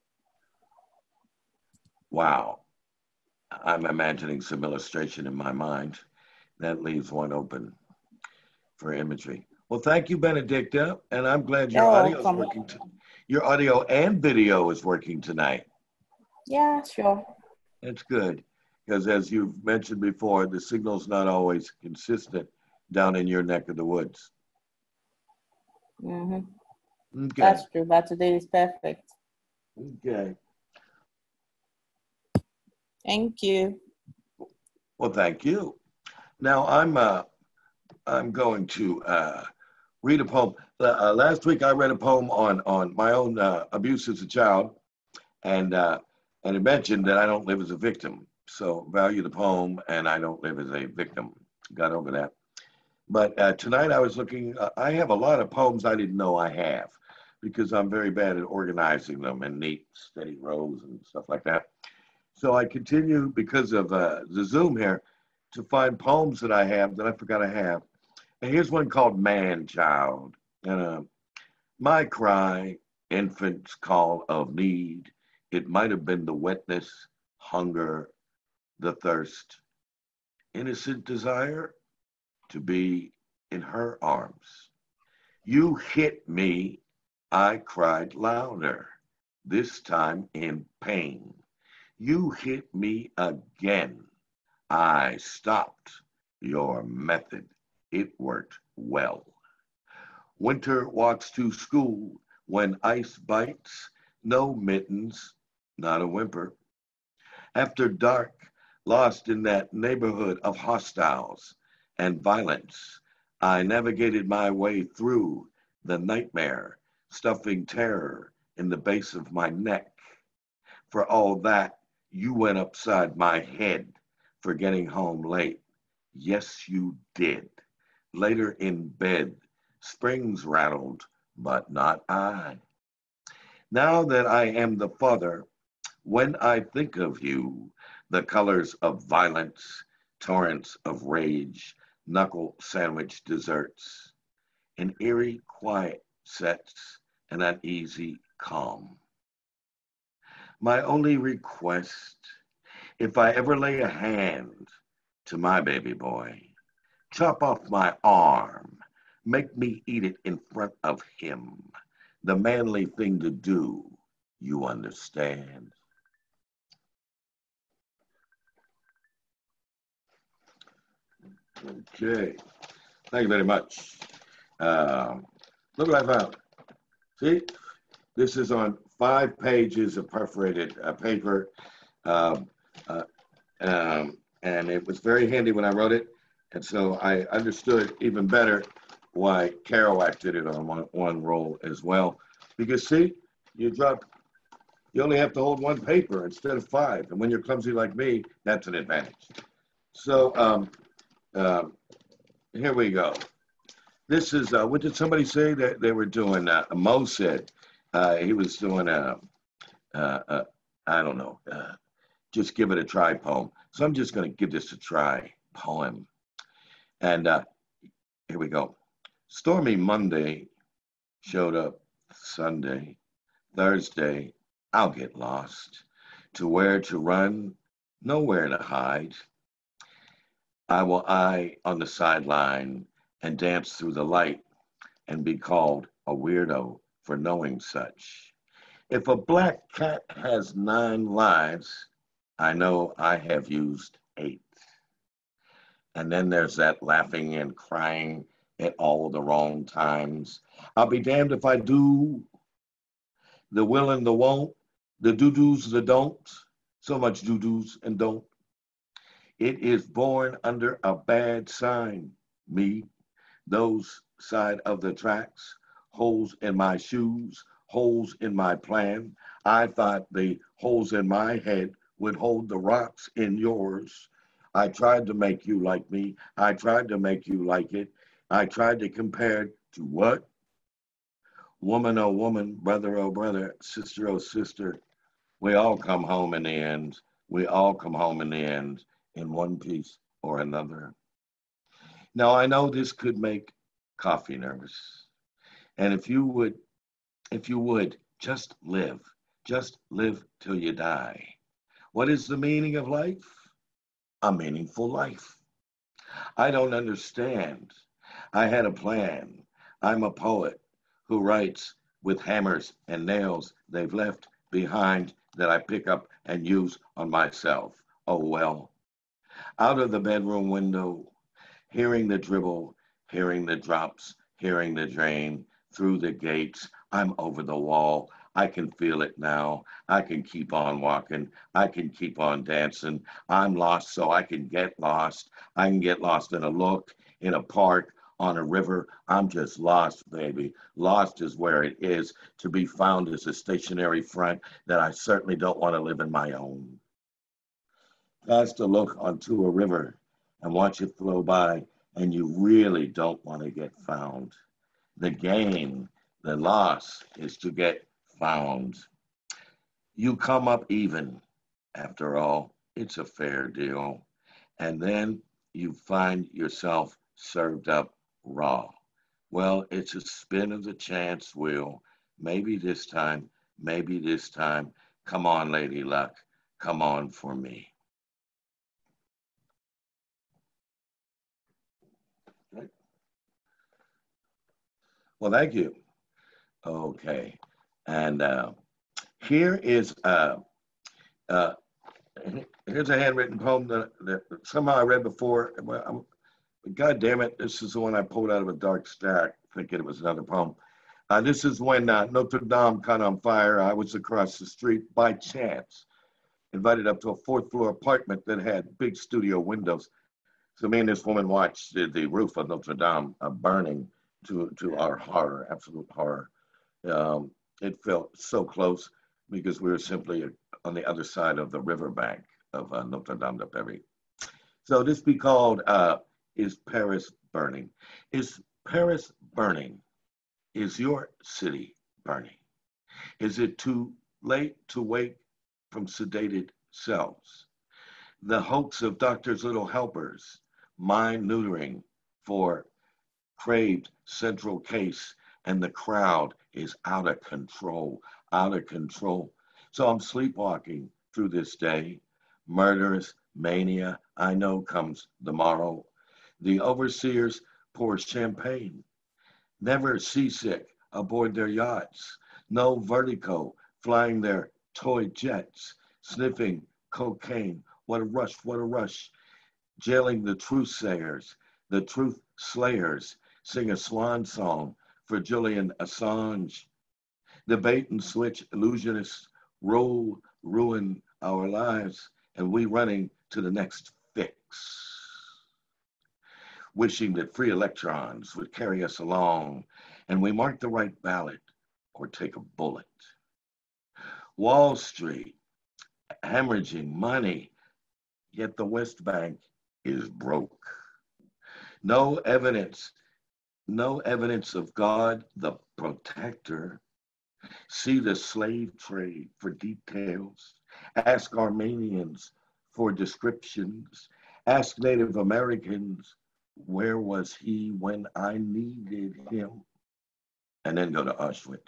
Wow. I'm imagining some illustration in my mind. That leaves one open for imagery. Well, thank you, Benedicta, and I'm glad your You're audio is welcome. working. Your audio and video is working tonight. Yeah, sure. That's good, because as you've mentioned before, the signal's not always consistent down in your neck of the woods. Mm-hmm. Okay. That's true, but today is perfect. Okay. Thank you. Well, thank you. Now I'm going to read a poem. Last week I read a poem on my own abuse as a child, and it mentioned that I don't live as a victim. So value the poem, and I don't live as a victim. Got over that. But tonight I was looking. I have a lot of poems I didn't know I have, because I'm very bad at organizing them in neat, steady rows and stuff like that. So I continue, because of the Zoom here, to find poems that I have that I forgot I have. And here's one called Man Child. And my cry, infant's call of need. It might have been the wetness, hunger, the thirst. Innocent desire to be in her arms. You hit me, I cried louder, this time in pain. You hit me again. I stopped your method. It worked well. Winter walks to school when ice bites. No mittens, not a whimper. After dark, lost in that neighborhood of hostiles and violence, I navigated my way through the nightmare, stuffing terror in the base of my neck. For all that, you went upside my head for getting home late. Yes, you did. Later in bed, springs rattled, but not I. Now that I am the father, when I think of you, the colors of violence, torrents of rage, knuckle sandwich desserts, an eerie quiet sets an uneasy calm. My only request, if I ever lay a hand to my baby boy, chop off my arm, make me eat it in front of him. The manly thing to do, you understand. Okay, thank you very much. Look what I found. See, this is on 5 pages of perforated paper. Um, uh, and it was very handy when I wrote it. And so I understood even better why Kerouac did it on one roll as well. Because see, you only have to hold 1 paper instead of 5. And when you're clumsy like me, that's an advantage. So here we go. This is, what did somebody say that they were doing? Mo said he was doing I don't know, just give it a try poem. So I'm just going to give this a try poem. And here we go. Stormy Monday showed up Sunday. Thursday, I'll get lost. To where to run, nowhere to hide. I will eye on the sideline and dance through the light and be called a weirdo for knowing such. If a black cat has 9 lives, I know I have used 8. And then there's that laughing and crying at all the wrong times. I'll be damned if I do. The will and the won't, the do-dos, the don'ts. So much do-dos and don't. It is born under a bad sign, me. Those side of the tracks, holes in my shoes, holes in my plan. I thought the holes in my head would hold the rocks in yours. I tried to make you like me. I tried to make you like it. I tried to compare it to what? Woman, oh woman, brother, oh brother, sister, oh sister. We all come home in the end. We all come home in the end in one piece or another. Now, I know this could make Coffee nervous. And if you would, just live till you die. What is the meaning of life? A meaningful life. I don't understand. I had a plan. I'm a poet who writes with hammers and nails they've left behind that I pick up and use on myself. Oh well. Out of the bedroom window, hearing the dribble, hearing the drops, hearing the drain, through the gates, I'm over the wall. I can feel it now. I can keep on walking. I can keep on dancing. I'm lost, so I can get lost. I can get lost in a look, in a park, on a river. I'm just lost, baby. Lost is where it is. To be found is a stationary front that I certainly don't want to live in my own. That's to look onto a river and watch it flow by, and you really don't want to get found. The gain, the loss is to get found. You come up even. After all, it's a fair deal. And then you find yourself served up raw. Well, it's a spin of the chance wheel. Maybe this time, maybe this time. Come on, Lady Luck. Come on for me. Well, thank you. Okay. And here is here's a handwritten poem that somehow I read before. Well, God damn it, this is the one I pulled out of a dark stack, thinking it was another poem. This is when Notre Dame caught on fire. I was across the street by chance, invited up to a fourth floor apartment that had big studio windows. So me and this woman watched the roof of Notre Dame burning to our horror, absolute horror. It felt so close because we were simply on the other side of the riverbank of Notre Dame de Paris. So this be called Is Paris Burning? Is Paris burning? Is your city burning? Is it too late to wake from sedated cells? The hoax of doctors' little helpers, mind neutering for craved central case, and the crowd is out of control, out of control. So I'm sleepwalking through this day. Murderous mania, I know, comes the morrow. The overseers pour champagne, never seasick aboard their yachts, no vertigo, flying their toy jets, sniffing cocaine. What a rush, what a rush. Jailing the truth sayers, the truth slayers, sing a swan song for Julian Assange. The bait and switch illusionists ruin our lives, and we running to the next fix, wishing that free electrons would carry us along, and we mark the right ballot or take a bullet. Wall Street, hemorrhaging money, yet the West Bank is broke. No evidence of God the protector. See the slave trade for details. Ask Armenians for descriptions. Ask Native Americans, where was he when I needed him? And then go to Auschwitz.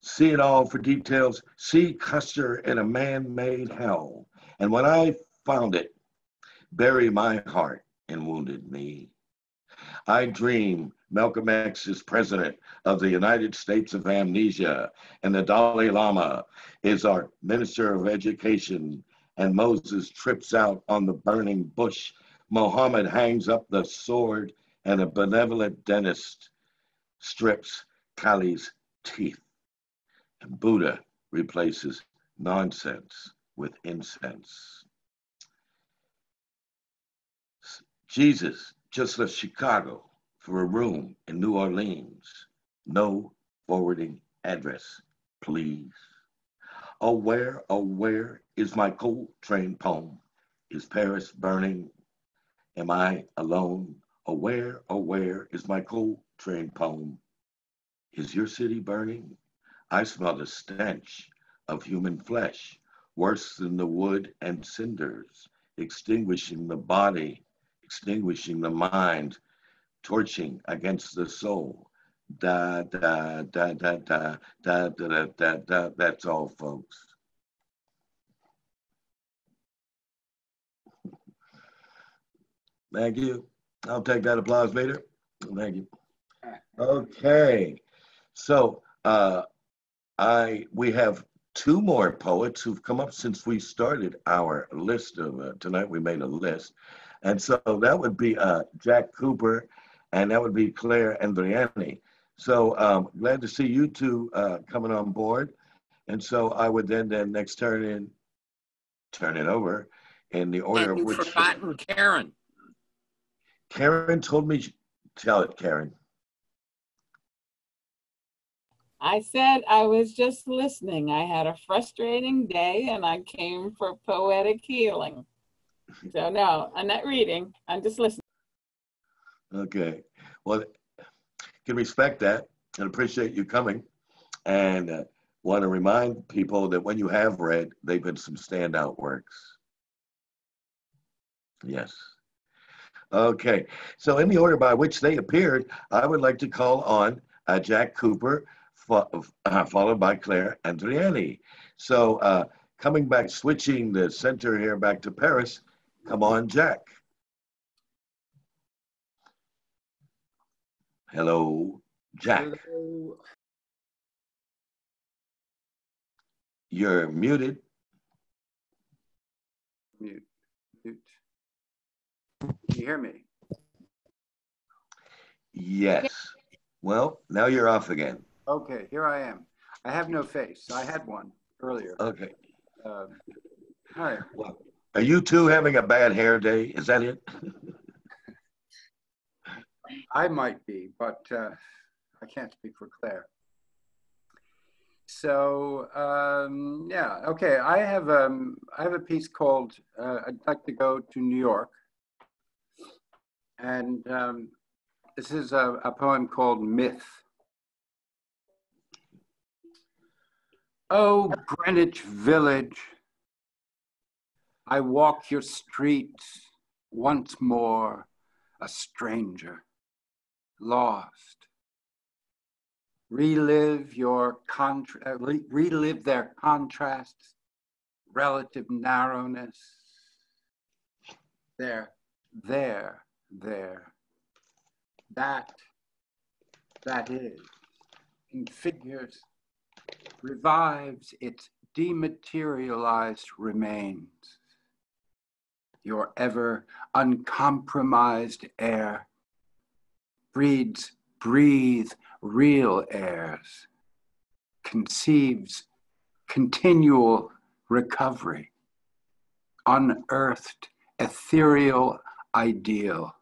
See it all for details. See Custer in a man-made hell. And when I found it, bury my heart in wounded knee. I dream Malcolm X is president of the United States of Amnesia, and the Dalai Lama is our minister of education, and Moses trips out on the burning bush. Muhammad hangs up the sword, and a benevolent dentist strips Kali's teeth. And Buddha replaces nonsense with incense. Jesus just left Chicago for a room in New Orleans. No forwarding address, please. Oh, where is my Coltrane poem? Is Paris burning? Am I alone? Oh, where is my Coltrane poem? Is your city burning? I smell the stench of human flesh, worse than the wood and cinders, extinguishing the body, extinguishing the mind, torching against the soul. Da, da, da, da, da, da, da, da, da, da. That's all, folks. Thank you. I'll take that applause later. Thank you. Okay. So we have two more poets who've come up since we started our list of tonight. We made a list. And so that would be Jack Cooper, and that would be Claire Andriani. So glad to see you two coming on board. And so I would then next turn it over in the order And of which. you've forgotten Karen. Karen told me, tell it, Karen. I said I was just listening. I had a frustrating day and I came for poetic healing. So no, I'm not reading. I'm just listening. Okay. Well, can respect that and appreciate you coming. And want to remind people that when you have read, they've been some standout works. Yes. Okay. So in the order by which they appeared, I would like to call on Jack Cooper, followed by Claire Andriani. So coming back, switching the center here back to Paris. Come on, Jack. Hello, Jack. Hello. You're muted. Mute. Can you hear me? Yes. Well, now you're off again. Okay, here I am. I have no face. I had one earlier. Okay. All right. Well, are you two having a bad hair day? Is that it? I might be, but I can't speak for Claire. So yeah, okay. I have a piece called "I'd Like to Go to New York," and this is a poem called "Myth." Oh, Greenwich Village, I walk your streets once more, a stranger, lost. Relive their contrasts, relative narrowness. There. That is, in figures, revives its dematerialized remains. Your ever uncompromised air breathe real airs, conceives continual recovery, unearthed ethereal ideal.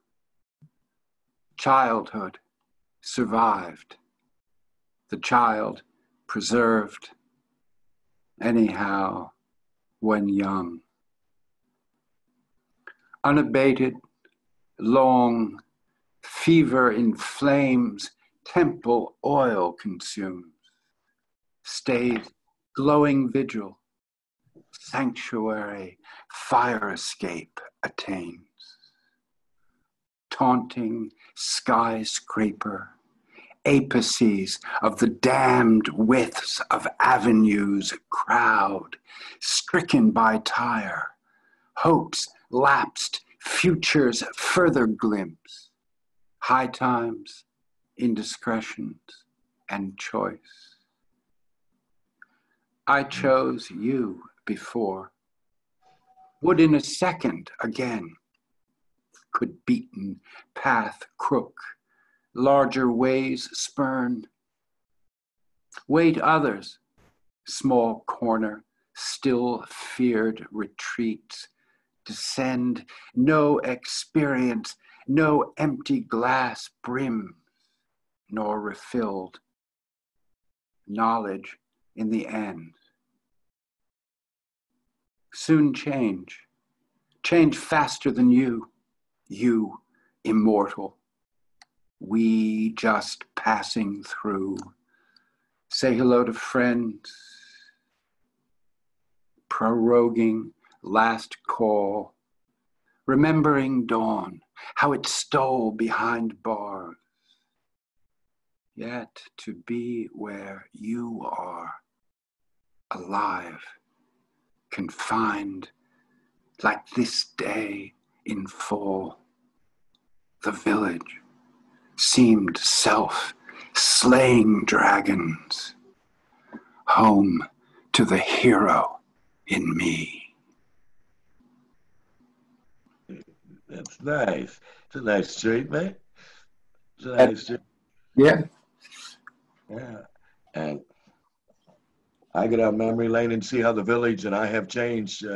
Childhood survived, the child preserved, anyhow, when young. Unabated, long, fever inflames, temple oil consumes, stays glowing vigil, sanctuary, fire escape attains. Taunting skyscraper, apices of the damned widths of avenues crowd, stricken by tire, hopes lapsed, futures further glimpse, high times, indiscretions, and choice. I chose you before, would in a second again, could beaten path crook, larger ways spurn. Wait others, small corner, still feared retreats, descend, no experience, no empty glass brims, nor refilled. Knowledge in the end. Soon change faster than you immortal. We just passing through. Say hello to friends. Proroguing last call. Remembering dawn, how it stole behind bars. Yet to be where you are, alive, confined, like this day in fall. the village seemed self-slaying dragons, home to the hero in me. That's nice. It's a nice street, man. It's a nice street. Yeah. Yeah. And I get out memory lane and see how the village, and I have changed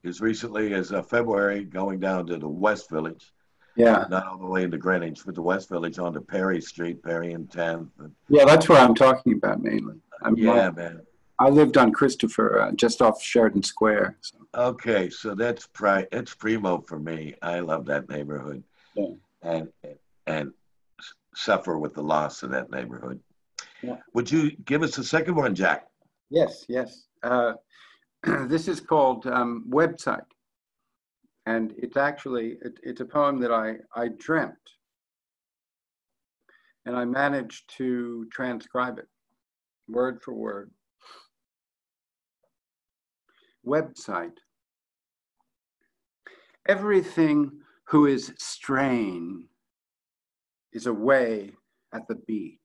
as recently as February, going down to the West Village. Yeah. Not all the way into Greenwich, but the West Village onto Perry Street, Perry and 10th. Yeah, that's where I'm talking about mainly. Yeah, man. I lived on Christopher, just off Sheridan Square. So. Okay, so that's primo for me. I love that neighborhood, yeah. and suffer with the loss of that neighborhood. Yeah. Would you give us a second one, Jack? Yes, yes. This is called Website, and it's actually it's a poem that I dreamt, and I managed to transcribe it word for word. Website. Everything who is strain is away at the beach.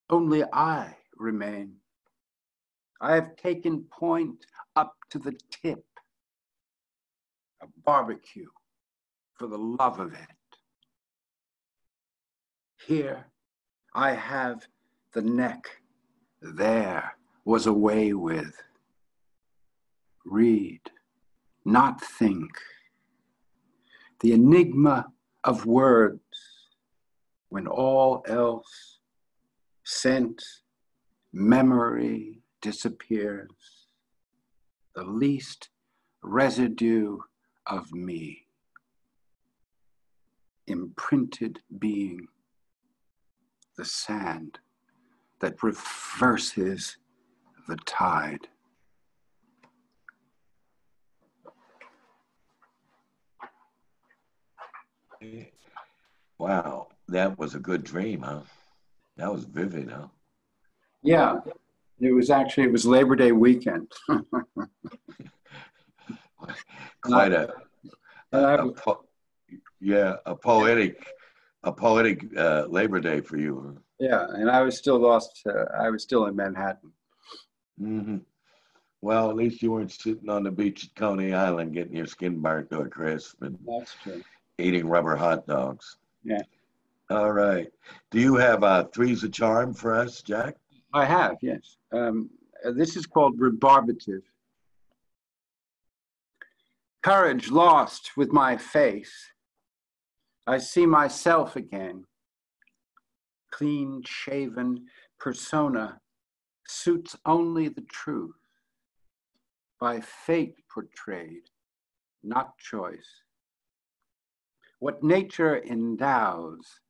Only I remain. I have taken point up to the tip. A barbecue for the love of it. Here I have the neck. There was a way with. Read, not think. The enigma of words when all else, sense, memory disappears. The least residue of me. Imprinted being. The sand that reverses the tide. Wow, that was a good dream, huh? That was vivid, huh? Yeah, it was Labor Day weekend. Quite a poetic Labor Day for you. Huh? Yeah, and I was still lost. I was still in Manhattan. Mm-hmm. Well, at least you weren't sitting on the beach at Coney Island getting your skin burnt to a crisp and That's true. Eating rubber hot dogs. Yeah. All right. Do you have three's a charm for us, Jack? I have, yes. This is called rebarbative. Courage lost with my face. I see myself again. Clean shaven persona suits only the truth. By fate portrayed, not choice. What nature endows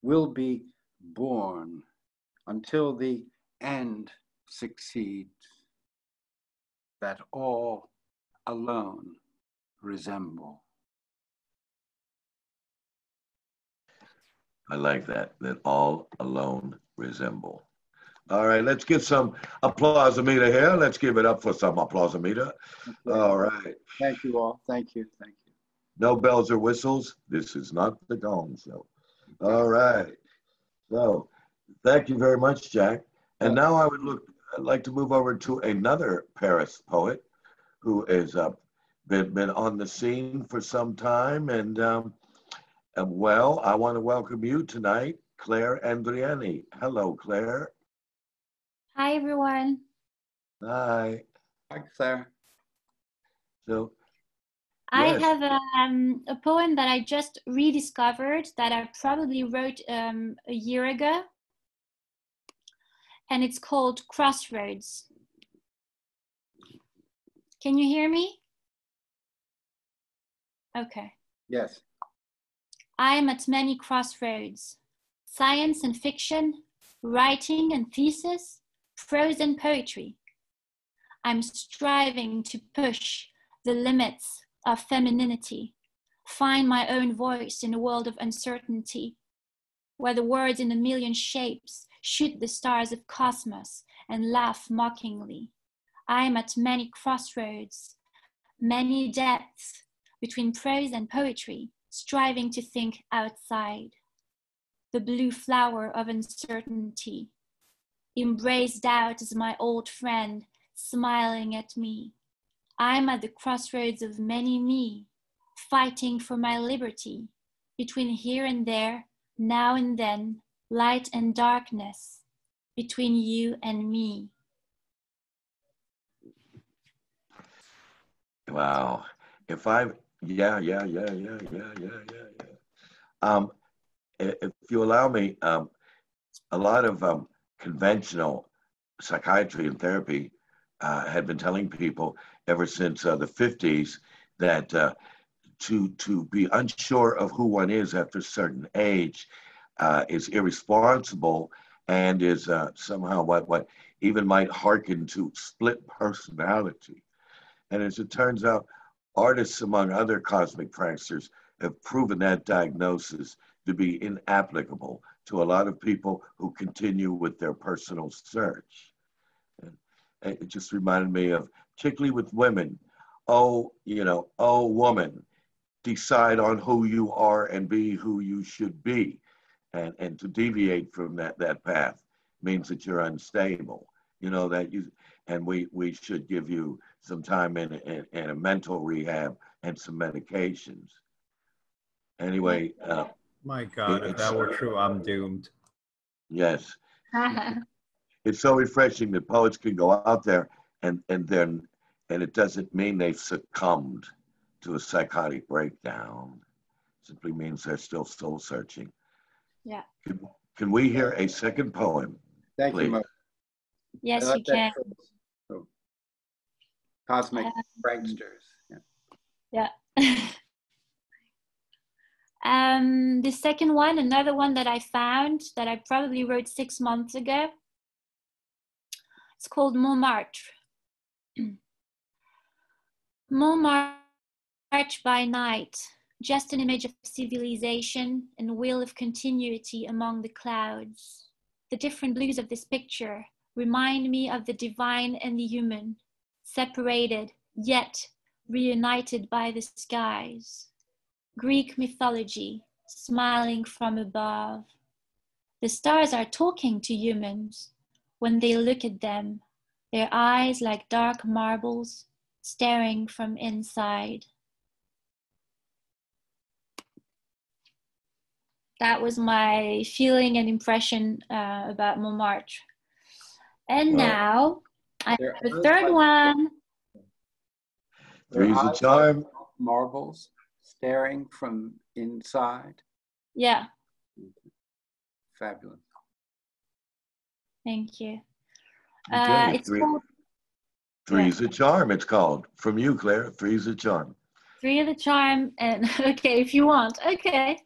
will be born until the end succeeds, that all alone resemble. I like that all alone resemble. All right, let's get some applause-o-meter here. Let's give it up for some applause-o-meter. All right. Thank you all. Thank you. Thank you. No bells or whistles. This is not the Gong Show. All right. So thank you very much, Jack. And now I'd like to move over to another Paris poet who has been on the scene for some time. And well, I want to welcome you tonight, Claire Andriani. Hello, Claire. Hi, everyone. Hi. Hi, Claire. So, I yes. have a poem that I just rediscovered that I probably wrote a year ago. And it's called Crossroads. Can you hear me? Okay. Yes. I am at many crossroads. Science and fiction, writing and thesis, prose and poetry. I'm striving to push the limits of femininity, find my own voice in a world of uncertainty, where the words in a million shapes shoot the stars of cosmos and laugh mockingly. I am at many crossroads, many depths between prose and poetry, striving to think outside. The blue flower of uncertainty, embraced out as my old friend, smiling at me. I'm at the crossroads of many me, fighting for my liberty, between here and there, now and then, light and darkness, between you and me. Wow. If I, yeah. If you allow me, a lot of conventional psychiatry and therapy had been telling people ever since the 50s that to be unsure of who one is after a certain age is irresponsible and is somehow what even might hearken to split personality. And as it turns out, artists, among other cosmic pranksters, have proven that diagnosis to be inapplicable to a lot of people who continue with their personal search. And it just reminded me of, particularly with women, oh, woman, decide on who you are and be who you should be. And to deviate from that path means that you're unstable. And we should give you some time in a mental rehab and some medications. Anyway. My God, if that were true, I'm doomed. Yes. It's so refreshing that poets can go out there and it doesn't mean they've succumbed to a psychotic breakdown. It simply means they're still soul searching. Yeah. Can we hear a second poem? Thank please? you, Mo. Yes, you can. So, cosmic pranksters. Yeah. The second one, another one that I found that I probably wrote 6 months ago. It's called Montmartre. Montmartre by night, just an image of civilization and will of continuity among the clouds. The different blues of this picture remind me of the divine and the human, separated yet reunited by the skies. Greek mythology, smiling from above. The stars are talking to humans when they look at them, their eyes like dark marbles staring from inside. That was my feeling and impression about Montmartre. And now I have a third one. Three's a charm. Marbles staring from inside. Yeah. Fabulous. Thank you. Okay, It's called Three's a charm, it's called. From you, Claire, Three's a charm. Three of the Charm, and okay, if you want, okay.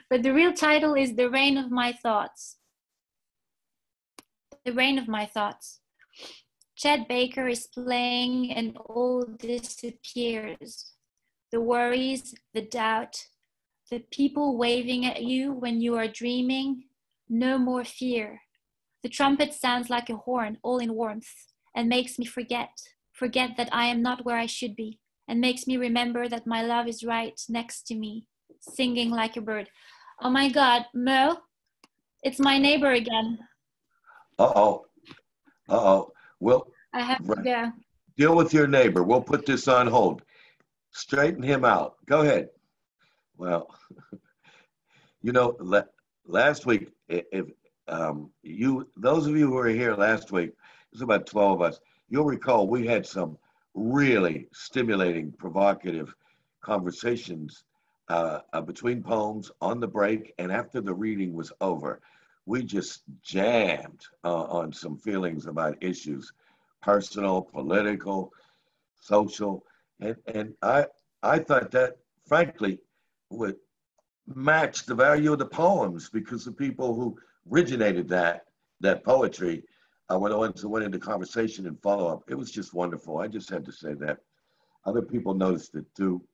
But the real title is The Reign of My Thoughts. The Reign of My Thoughts. Chet Baker is playing and all disappears. The worries, the doubt, the people waving at you when you are dreaming, no more fear. The trumpet sounds like a horn, all in warmth, and makes me forget that I am not where I should be, and makes me remember that my love is right next to me, singing like a bird. Oh my God, Mo, it's my neighbor again. Uh-oh. Well, I have to go. Deal with your neighbor. We'll put this on hold. Straighten him out. Go ahead. Well, last week, those of you who were here last week, there's about 12 of us, you'll recall we had some really stimulating, provocative conversations between poems on the break and after the reading was over. We just jammed on some feelings about issues, personal, political, social, and I thought that, frankly, would match the value of the poems, because the people who originated that poetry were the ones who went into conversation and follow-up. It was just wonderful. I just had to say that. Other people noticed it too.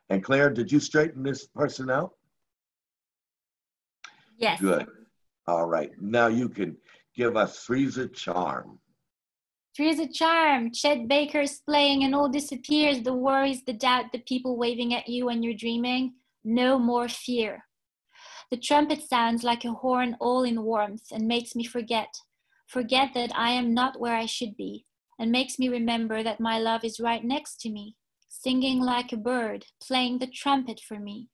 And Claire, did you straighten this person out? Yes. Good. All right. Now you can give us Three's a Charm. Three's a Charm. Chet Baker's playing and all disappears. The worries, the doubt, the people waving at you when you're dreaming. no more fear. The trumpet sounds like a horn all in warmth and makes me forget that I am not where I should be, and makes me remember that my love is right next to me, singing like a bird, playing the trumpet for me.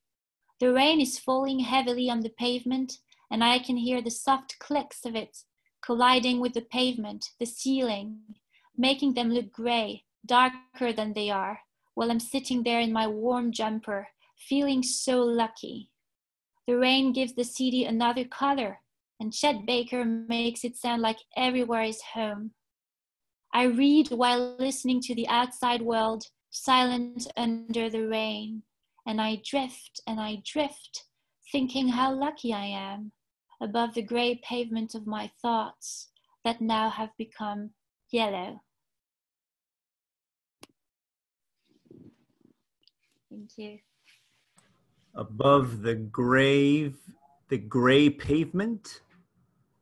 The rain is falling heavily on the pavement, and I can hear the soft clicks of it colliding with the pavement, the ceiling, making them look gray, darker than they are, while I'm sitting there in my warm jumper, feeling so lucky. The rain gives the city another color, and Chet Baker makes it sound like everywhere is home. I read while listening to the outside world, silent under the rain, and I drift, thinking how lucky I am, above the gray pavement of my thoughts that now have become yellow. Thank you. Above the gray pavement?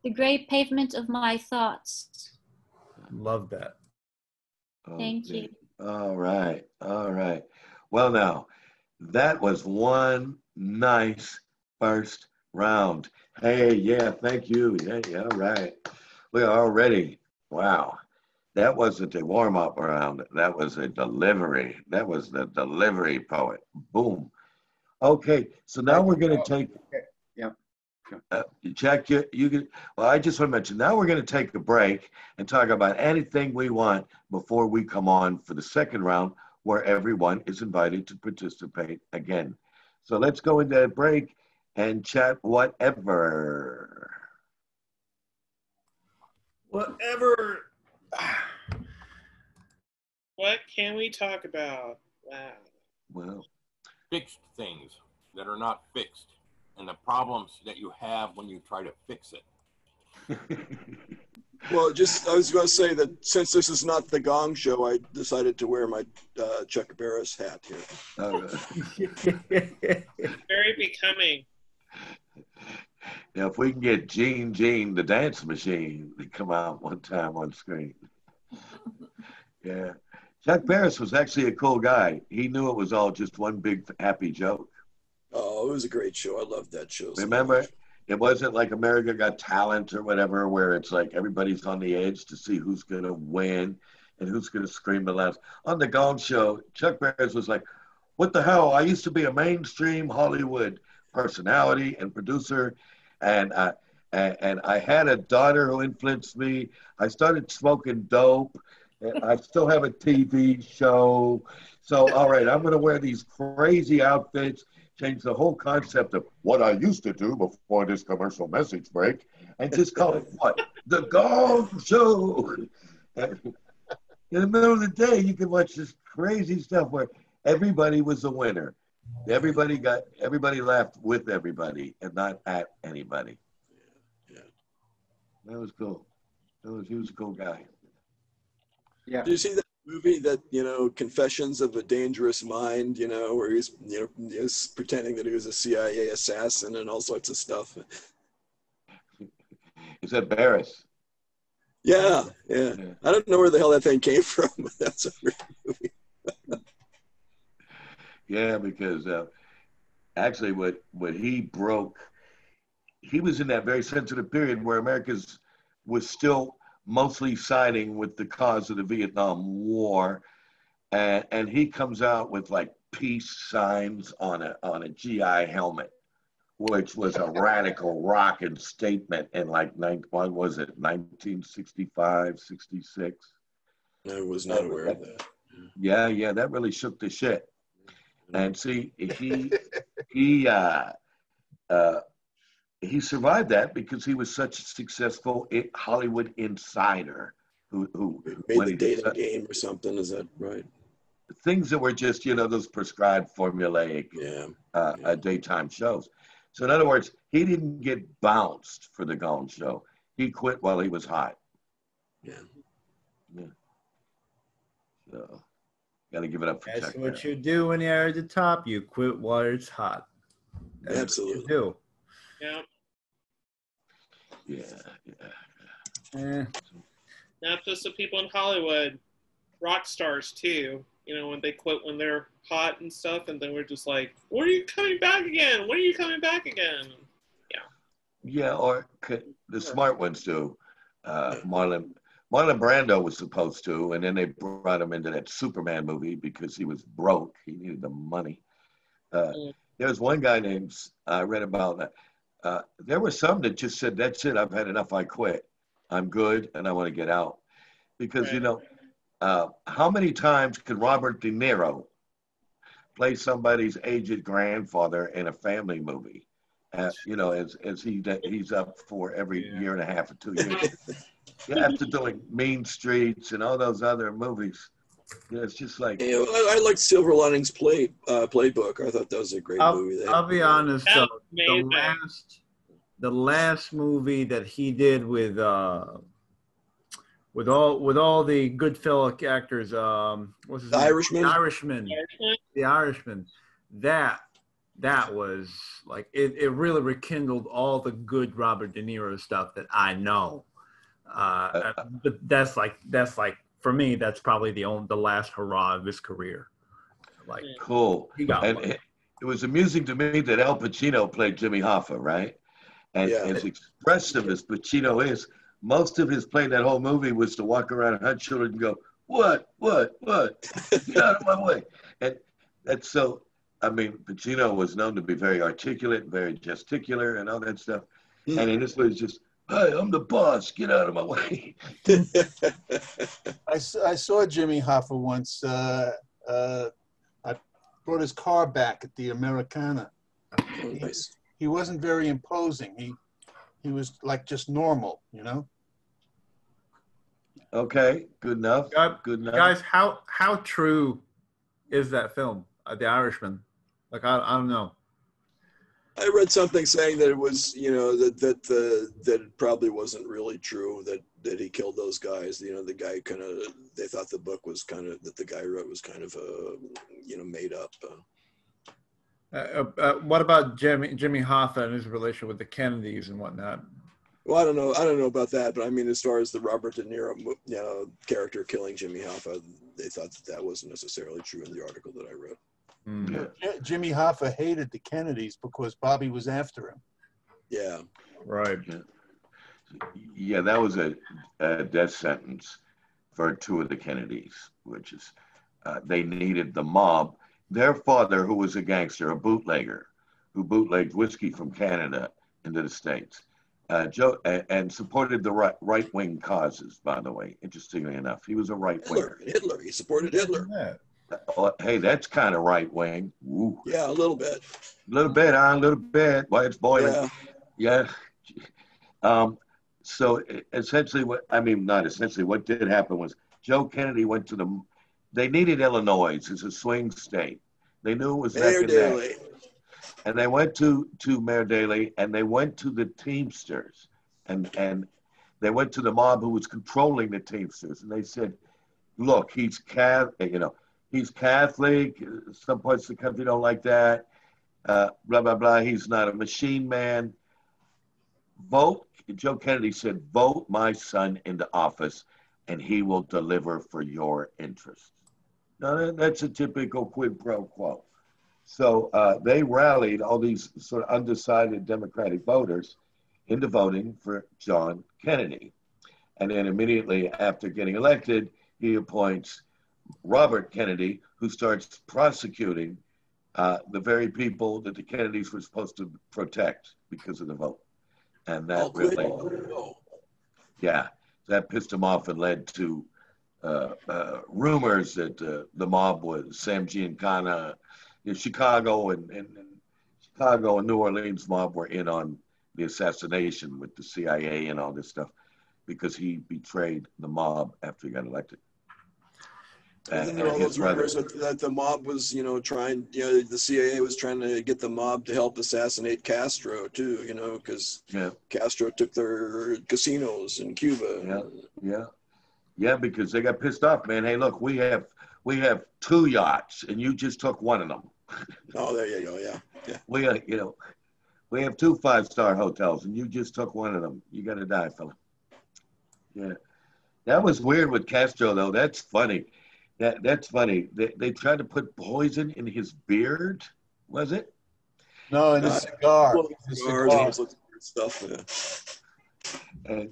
The gray pavement of my thoughts. Love that. Thank you. All right. All right. Well, now, that was one nice first round. Hey, yeah, thank you. Yeah, all right. We are already, wow. That wasn't a warm-up round. That was a delivery. That was the delivery poet. Boom. Okay, so now we're going to take. Yeah. Jack, you can. Well, I just want to mention. Now we're going to take a break and talk about anything we want before we come on for the second round, where everyone is invited to participate again. So let's go into that break and chat whatever. Whatever. What can we talk about? Wow. Well, fixed things that are not fixed, and the problems that you have when you try to fix it. Well, I was going to say that since this is not the Gong Show, I decided to wear my Chuck Barris hat here. Very becoming. Now, if we can get Gene the Dance Machine to come out one time on screen. Yeah. Chuck Barris was actually a cool guy. He knew it was all just one big happy joke. Oh, it was a great show. I loved that show. Remember, it wasn't like America Got Talent or whatever, where it's like everybody's on the edge to see who's going to win and who's going to scream the loudest. On the Gong Show, Chuck Barris was like, what the hell? I used to be a mainstream Hollywood personality and producer, and I had a daughter who influenced me. I started smoking dope. I still have a TV show. So, all right, I'm going to wear these crazy outfits, change the whole concept of what I used to do before this commercial message break, and just call it what? The Gong Show. In the middle of the day, you can watch this crazy stuff where everybody was a winner. Everybody laughed with everybody and not at anybody. Yeah. That was cool. He was a cool guy. Yeah. Did you see that movie that, Confessions of a Dangerous Mind, where he's, he's pretending that he was a CIA assassin and all sorts of stuff? Is that Barris? Yeah. I don't know where the hell that thing came from, but that's a great movie. Yeah, because actually what he broke, he was in that very sensitive period where America was still mostly siding with the cause of the Vietnam War, and he comes out with like peace signs on a GI helmet, which was a radical rockin' statement in like 1965, 66. I was not aware of that. Yeah, that really shook the shit. And see, he survived that because he was such a successful Hollywood insider who made the dating game or something. Is that right? Things that were just, those prescribed formulaic daytime shows. So in other words, he didn't get bounced for the Gong Show. He quit while he was hot. Yeah. So got to give it up for Chuck. That's what you do when you're at the top. You quit while it's hot. That's absolutely. What you do. Yeah. Not just the people in Hollywood, rock stars too. You know, when they quit when they're hot and stuff, and then we're just like, "When are you coming back again? When are you coming back again?" Yeah. Yeah, or the smart ones do. Marlon Brando was supposed to, and then they brought him into that Superman movie because he was broke. He needed the money. There's one guy named, I read about, there were some that just said, that's it, I've had enough, I quit. I'm good, and I want to get out. Because, Right. you know, how many times can Robert De Niro play somebody's aged grandfather in a family movie? You know, as he's up for every year and a half or 2 years. After doing Mean Streets and all those other movies, yeah, it's just like. You know, I liked Silver Linings Playbook. I thought that was a great movie. I'll be honest. That's The last movie that he did with all the Goodfellow actors, what's his name? Irishman? The Irishman. That was like it really rekindled all the good Robert De Niro stuff that I know. But that's like for me, that's probably the last hurrah of his career. Like cool. It was amusing to me that Al Pacino played Jimmy Hoffa, right? And as expressive as Pacino is, most of his play that whole movie was to walk around and hunch shoulder and go, what? Get out of my way. And that's so, I mean, Pacino was known to be very articulate, very gesticular and all that stuff. And in this was just, hey, I'm the boss, get out of my way. I saw Jimmy Hoffa once. I brought his car back at the Americana. Nice. He wasn't very imposing. He was like just normal, you know? Okay, good enough. Good enough. Guys, how true is that film, The Irishman? Like, I don't know. I read something saying that it was, you know, that it probably wasn't really true that he killed those guys. You know, the guy kind of, they thought the book was kind of, that the guy wrote was kind of, you know, made up. What about Jimmy Hoffa and his relation with the Kennedys and whatnot? Well, I don't know about that, but I mean, as far as the Robert De Niro, you know, character killing Jimmy Hoffa, they thought that wasn't necessarily true in the article that I read. Yeah, Jimmy Hoffa hated the Kennedys because Bobby was after him. Yeah. Right. Yeah, that was a death sentence for two of the Kennedys, which is they needed the mob. Their father, who was a gangster, a bootlegger, who bootlegged whiskey from Canada into the States, and supported the right-wing causes, by the way, interestingly enough. He was a right-winger. Hitler. He supported Hitler. Hey, that's kind of right-wing. Ooh. Yeah, a little bit. A little bit. Why it's boiling. Yeah. So essentially, not essentially, what did happen was Joe Kennedy went to they needed Illinois as a swing state. They knew it was neck and neck. And they went to Mayor Daley, and they went to the Teamsters, and they went to the mob who was controlling the Teamsters, and they said, "Look, he's Catholic. You know, he's Catholic. Some parts of the country don't like that. Blah blah blah. He's not a machine man. Vote." Joe Kennedy said, "Vote my son into office, and he will deliver for your interests." Now that's a typical quid pro quo. So they rallied all these sort of undecided Democratic voters into voting for John Kennedy. And then immediately after getting elected, he appoints Robert Kennedy, who starts prosecuting the very people that the Kennedys were supposed to protect because of the vote. And that that pissed him off and led to rumors that the mob was Sam Giancana, Chicago and New Orleans mob were in on the assassination with the CIA and all this stuff because he betrayed the mob after he got elected. And then there were all those rumors that the mob was, the CIA was trying to get the mob to help assassinate Castro too, because Castro took their casinos in Cuba. Yeah, because they got pissed off, man. Hey, look, we have 2 yachts, and you just took one of them. Oh, there you go. Yeah. We have 2 5-star hotels, and you just took one of them. You got to die, fella. Yeah, that was weird with Castro, though. That's funny. That's funny. They tried to put poison in his beard, was it? No, in a cigar. Well, The cigars, cigar. all sorts of weird stuff. Yeah. And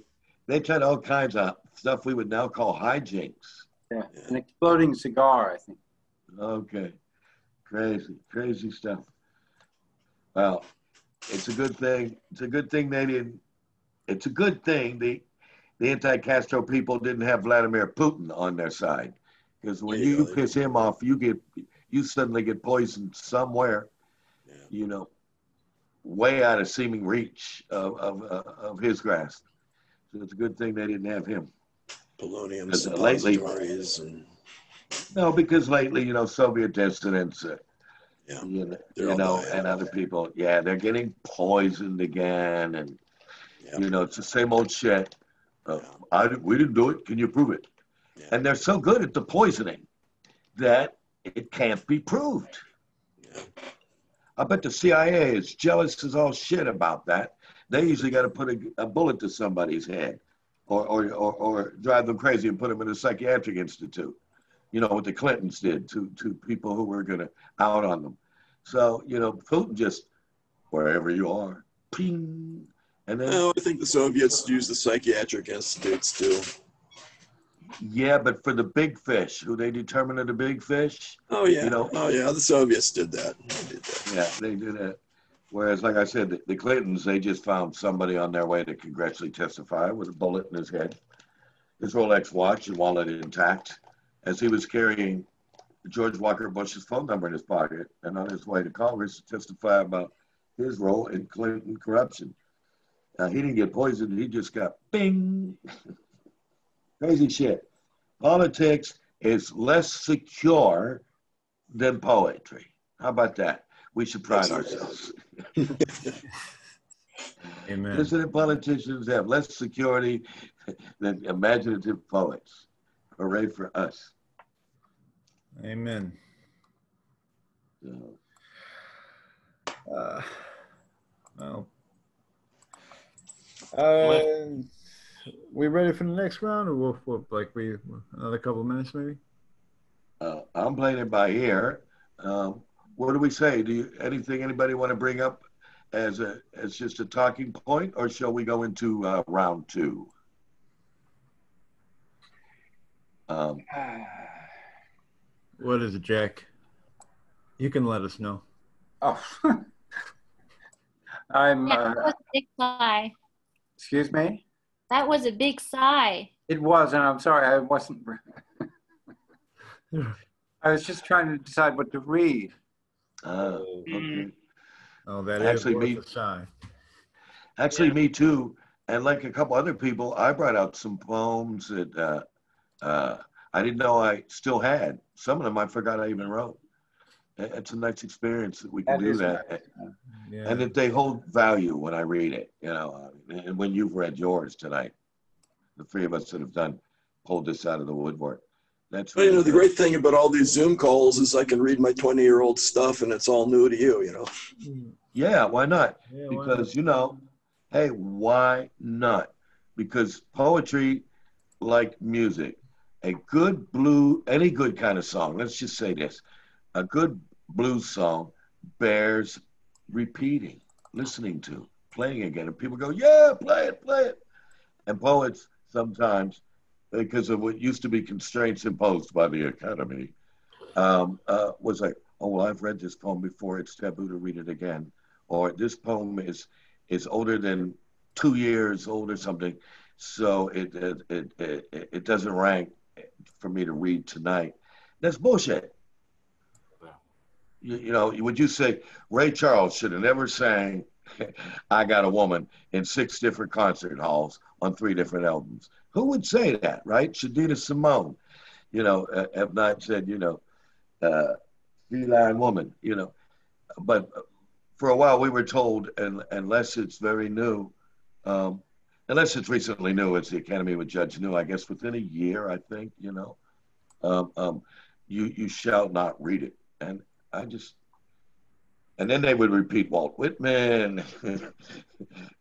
they tried all kinds of stuff we would now call hijinks. Yeah, an exploding cigar, I think. Okay. Crazy stuff. Well, it's a good thing. It's a good thing they didn't. It's a good thing the anti-Castro people didn't have Vladimir Putin on their side, because when you piss him off, you suddenly get poisoned somewhere, you know, way out of seeming reach of his grasp. So it's a good thing they didn't have him. Polonium Lately, suppositories and no, because lately, you know, Soviet dissidents, yeah, you know, and other people, yeah, they're getting poisoned again, and you know, it's the same old shit. We didn't do it. Can you prove it? Yeah. And they're so good at the poisoning that it can't be proved. Yeah. I bet the CIA is jealous as all shit about that. They usually got to put a bullet to somebody's head, or drive them crazy and put them in a psychiatric institute. You know what the Clintons did to people who were going to out on them. So you know, Putin just wherever you are, ping. And then, I think the Soviets used the psychiatric institutes too. Yeah, but for the big fish, who they determine are the big fish. Oh yeah, you know, the Soviets did that. Yeah, they did that. Whereas, like I said, the Clintons, they just found somebody on their way to congressionally testify with a bullet in his head, his Rolex watch and wallet intact, as he was carrying George Walker Bush's phone number in his pocket and on his way to Congress to testify about his role in Clinton corruption. He didn't get poisoned. He just got bing. Crazy shit. Politics is less secure than poetry. How about that? We should pride ourselves. Amen. Dissident politicians have less security than imaginative poets. Hooray for us. Amen. So, Well, we ready for the next round, or we'll another couple of minutes maybe? I'm playing it by ear. What do we say? Anybody want to bring up as just a talking point, or shall we go into round two? What is it, Jack? You can let us know. Oh, That was a big sigh. Excuse me? That was a big sigh. It was, and I'm sorry, I wasn't. I was just trying to decide what to read. Okay. Oh, that actually is me. a sigh. Actually, me too. And like a couple other people, I brought out some poems that I didn't know I still had. Some of them I forgot I even wrote. It's a nice experience that we can do that. Nice. Yeah. And that they hold value when I read it, you know, and when you've read yours tonight, the three of us that have pulled this out of the woodwork. That's Well, you know, the great thing about all these Zoom calls is I can read my 20-year-old stuff and it's all new to you, you know. Yeah, why not? Yeah, because, you know, hey, why not? Because poetry, like music, any good kind of song, let's just say this, a good blues song bears repeating, listening to, playing again. And people go, yeah, play it. And poets sometimes, because of what used to be constraints imposed by the Academy, was like, oh, well, I've read this poem before. It's taboo to read it again. Or this poem is older than 2 years old or something. So it doesn't rank for me to read tonight. That's bullshit. You know, would you say Ray Charles should have never sang I Got a Woman in 6 different concert halls on 3 different albums? Who would say that, right? Shadida Simone, you know, have not said, you know, feline woman, you know. But for a while we were told, unless it's very new, unless it's recently new, as the Academy would judge new, I guess within a year, I think, you know, you shall not read it. And then they would repeat Walt Whitman, and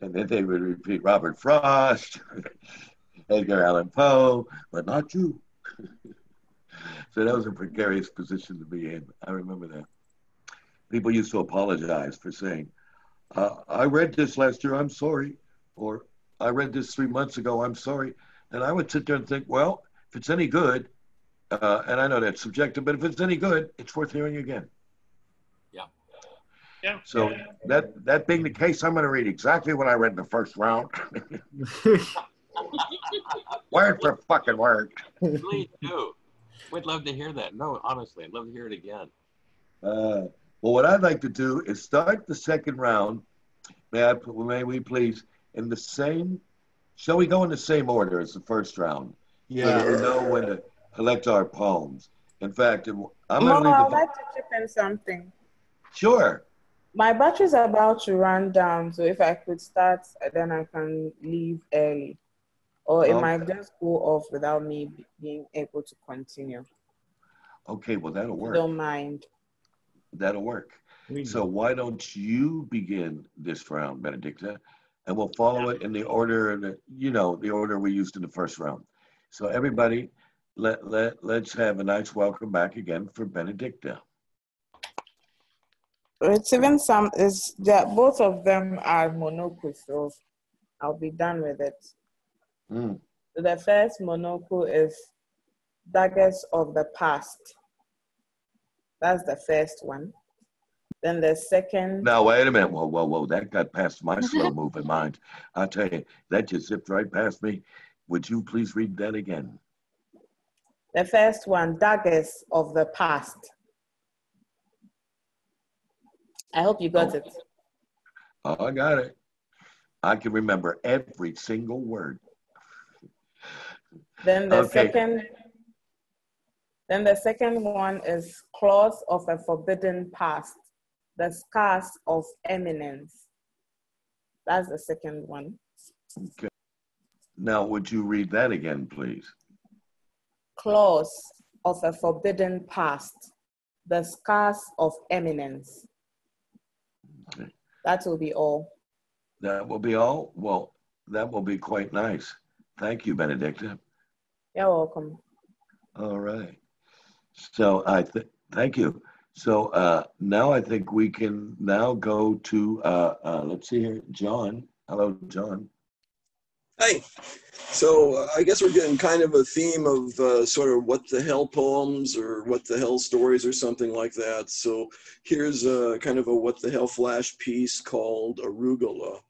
then they would repeat Robert Frost, Edgar Allan Poe, but not you. So that was a precarious position to be in. I remember that. People used to apologize for saying, I read this last year, I'm sorry. Or I read this 3 months ago, I'm sorry. And I would sit there and think, well, if it's any good, and I know that's subjective, but if it's any good, it's worth hearing again. Yeah. Yeah. So that being the case, I'm going to read exactly what I read in the first round. Word for fucking word. Please do. We'd love to hear that. No, honestly, I'd love to hear it again. Well, what I'd like to do is start the second round. May we please, in the same, shall we go in the same order as the first round? Yeah. So that we know when to collect our poems. In fact, I'm going to Mo, leave I the... would like to chip in something. Sure. My battery's about to run down, so if I could start, then I can leave early. Or it might just go off without me being able to continue. Okay, well, that'll work. Don't mind. That'll work. So why don't you begin this round, Benedicta, and we'll follow it in the order that, the order we used in the first round. So everybody, let's have a nice welcome back again for Benedicta. It's even some is that both of them are monocle, so I'll be done with it. So the first monocle is Daggers of the Past. That's the first one. Then the second. Now, wait a minute. Whoa. That got past my slow moving mind. I'll tell you, that just zipped right past me. Would you please read that again? The first one, Daggers of the Past. I hope you got it. Oh, I got it. I can remember every single word. Then the second one is Claws of a Forbidden Past, the Scars of Eminence. That's the second one. Okay. Now, would you read that again, please? Claws of a Forbidden Past, the Scars of Eminence. Okay. That will be all. That will be all? Well, that will be quite nice. Thank you, Benedicta. You're welcome. All right. So thank you. So now I think we can now go to, let's see here, John. Hello, John. Hi. So I guess we're getting kind of a theme of sort of what the hell poems or what the hell stories or something like that. So here's kind of a what the hell flash piece called Arugula.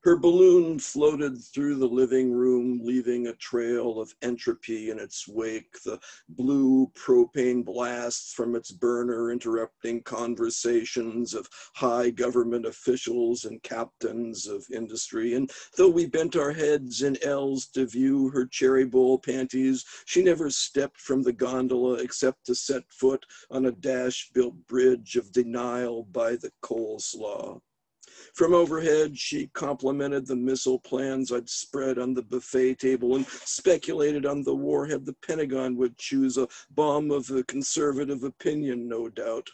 Her balloon floated through the living room, leaving a trail of entropy in its wake, the blue propane blasts from its burner interrupting conversations of high government officials and captains of industry. And though we bent our heads in L's to view her cherry bowl panties, she never stepped from the gondola except to set foot on a dash-built bridge of denial by the coleslaw. From overhead, she complimented the missile plans I'd spread on the buffet table and speculated on the warhead the Pentagon would choose, a bomb of a conservative opinion, no doubt.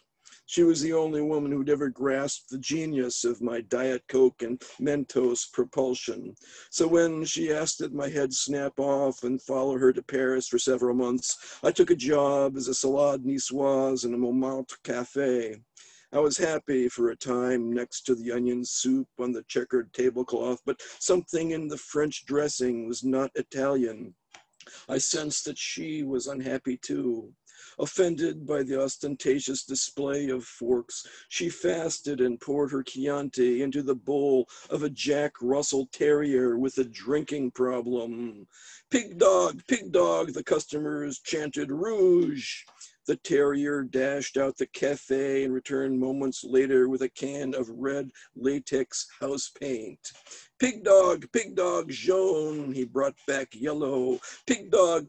She was the only woman who'd ever grasped the genius of my Diet Coke and Mentos propulsion. So when she asked that my head snap off and follow her to Paris for several months, I took a job as a salade niçoise in a Montmartre cafe. I was happy for a time next to the onion soup on the checkered tablecloth, but something in the French dressing was not Italian. I sensed that she was unhappy too. Offended by the ostentatious display of forks, she fasted and poured her Chianti into the bowl of a Jack Russell Terrier with a drinking problem. Pig dog, the customers chanted, rouge. The terrier dashed out the Caffe and returned moments later with a can of red latex house paint. Pig dog, jaune, he brought back yellow. Pig dog,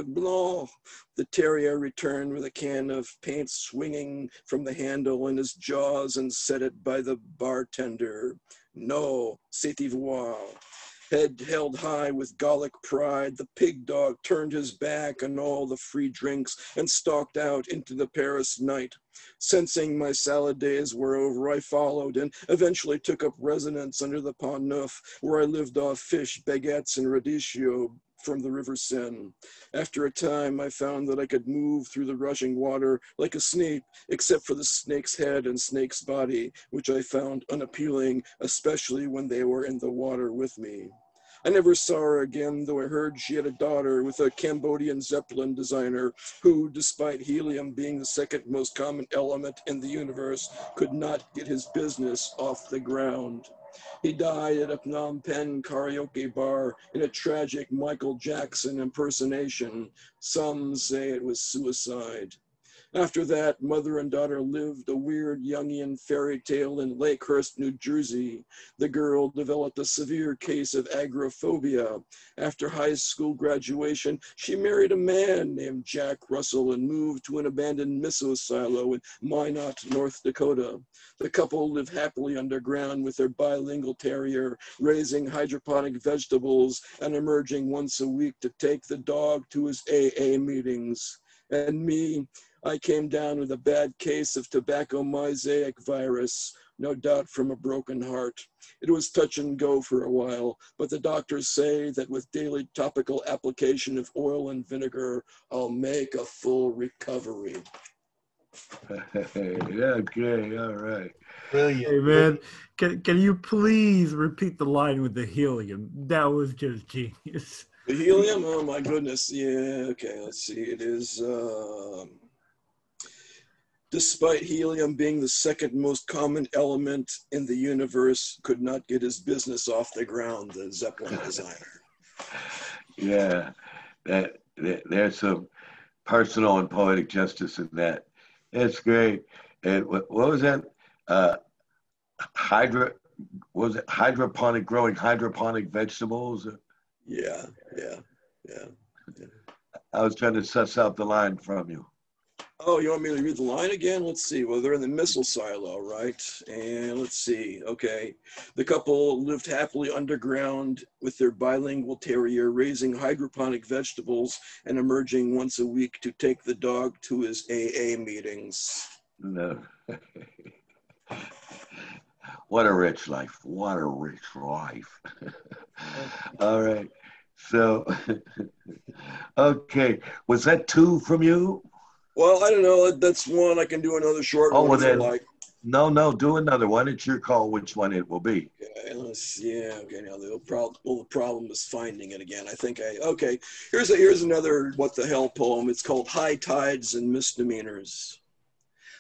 blanc. The terrier returned with a can of paint swinging from the handle in his jaws and set it by the bartender. No, c'est ivoire. Head held high with Gallic pride, the pig dog turned his back on all the free drinks and stalked out into the Paris night. Sensing my salad days were over, I followed and eventually took up residence under the Pont Neuf, where I lived off fish, baguettes, and radicchio. from the river Seine. After a time, I found that I could move through the rushing water like a snake, except for the snake's head and snake's body, which I found unappealing, especially when they were in the water with me. I never saw her again, though I heard she had a daughter with a Cambodian Zeppelin designer who, despite helium being the second most common element in the universe, could not get his business off the ground. He died at a Phnom Penh karaoke bar in a tragic Michael Jackson impersonation. Some say it was suicide. After that, mother and daughter lived a weird Jungian fairy tale in Lakehurst, New Jersey. The girl developed a severe case of agoraphobia. After high school graduation, she married a man named Jack Russell and moved to an abandoned missile silo in Minot, North Dakota. The couple lived happily underground with their bilingual terrier, raising hydroponic vegetables and emerging once a week to take the dog to his AA meetings. And me, I came down with a bad case of tobacco mosaic virus, no doubt from a broken heart. It was touch and go for a while, but the doctors say that with daily topical application of oil and vinegar, I'll make a full recovery. Okay, all right. Brilliant. Hey man, can you please repeat the line with the helium? That was just genius. The helium? Oh my goodness. Yeah, okay, let's see. It is, despite helium being the second most common element in the universe, could not get his business off the ground, the Zeppelin designer. Yeah, there's some personal and poetic justice in that. It's great. And what was that? Hydroponic, growing hydroponic vegetables? Yeah. I was trying to suss out the line from you. Oh, you want me to read the line again? Let's see. Well, they're in the missile silo, right? And let's see. Okay. The couple lived happily underground with their bilingual terrier, raising hydroponic vegetables and emerging once a week to take the dog to his AA meetings. No. What a rich life. What a rich life. All right. So, okay. Was that two from you? Well, I don't know. That's one. I can do another short one if you like. No, do another one. It's your call which one it will be. Okay, let's see. Yeah, okay, now the problem is finding it again. Okay, here's another what the hell poem. It's called High Tides and Misdemeanors.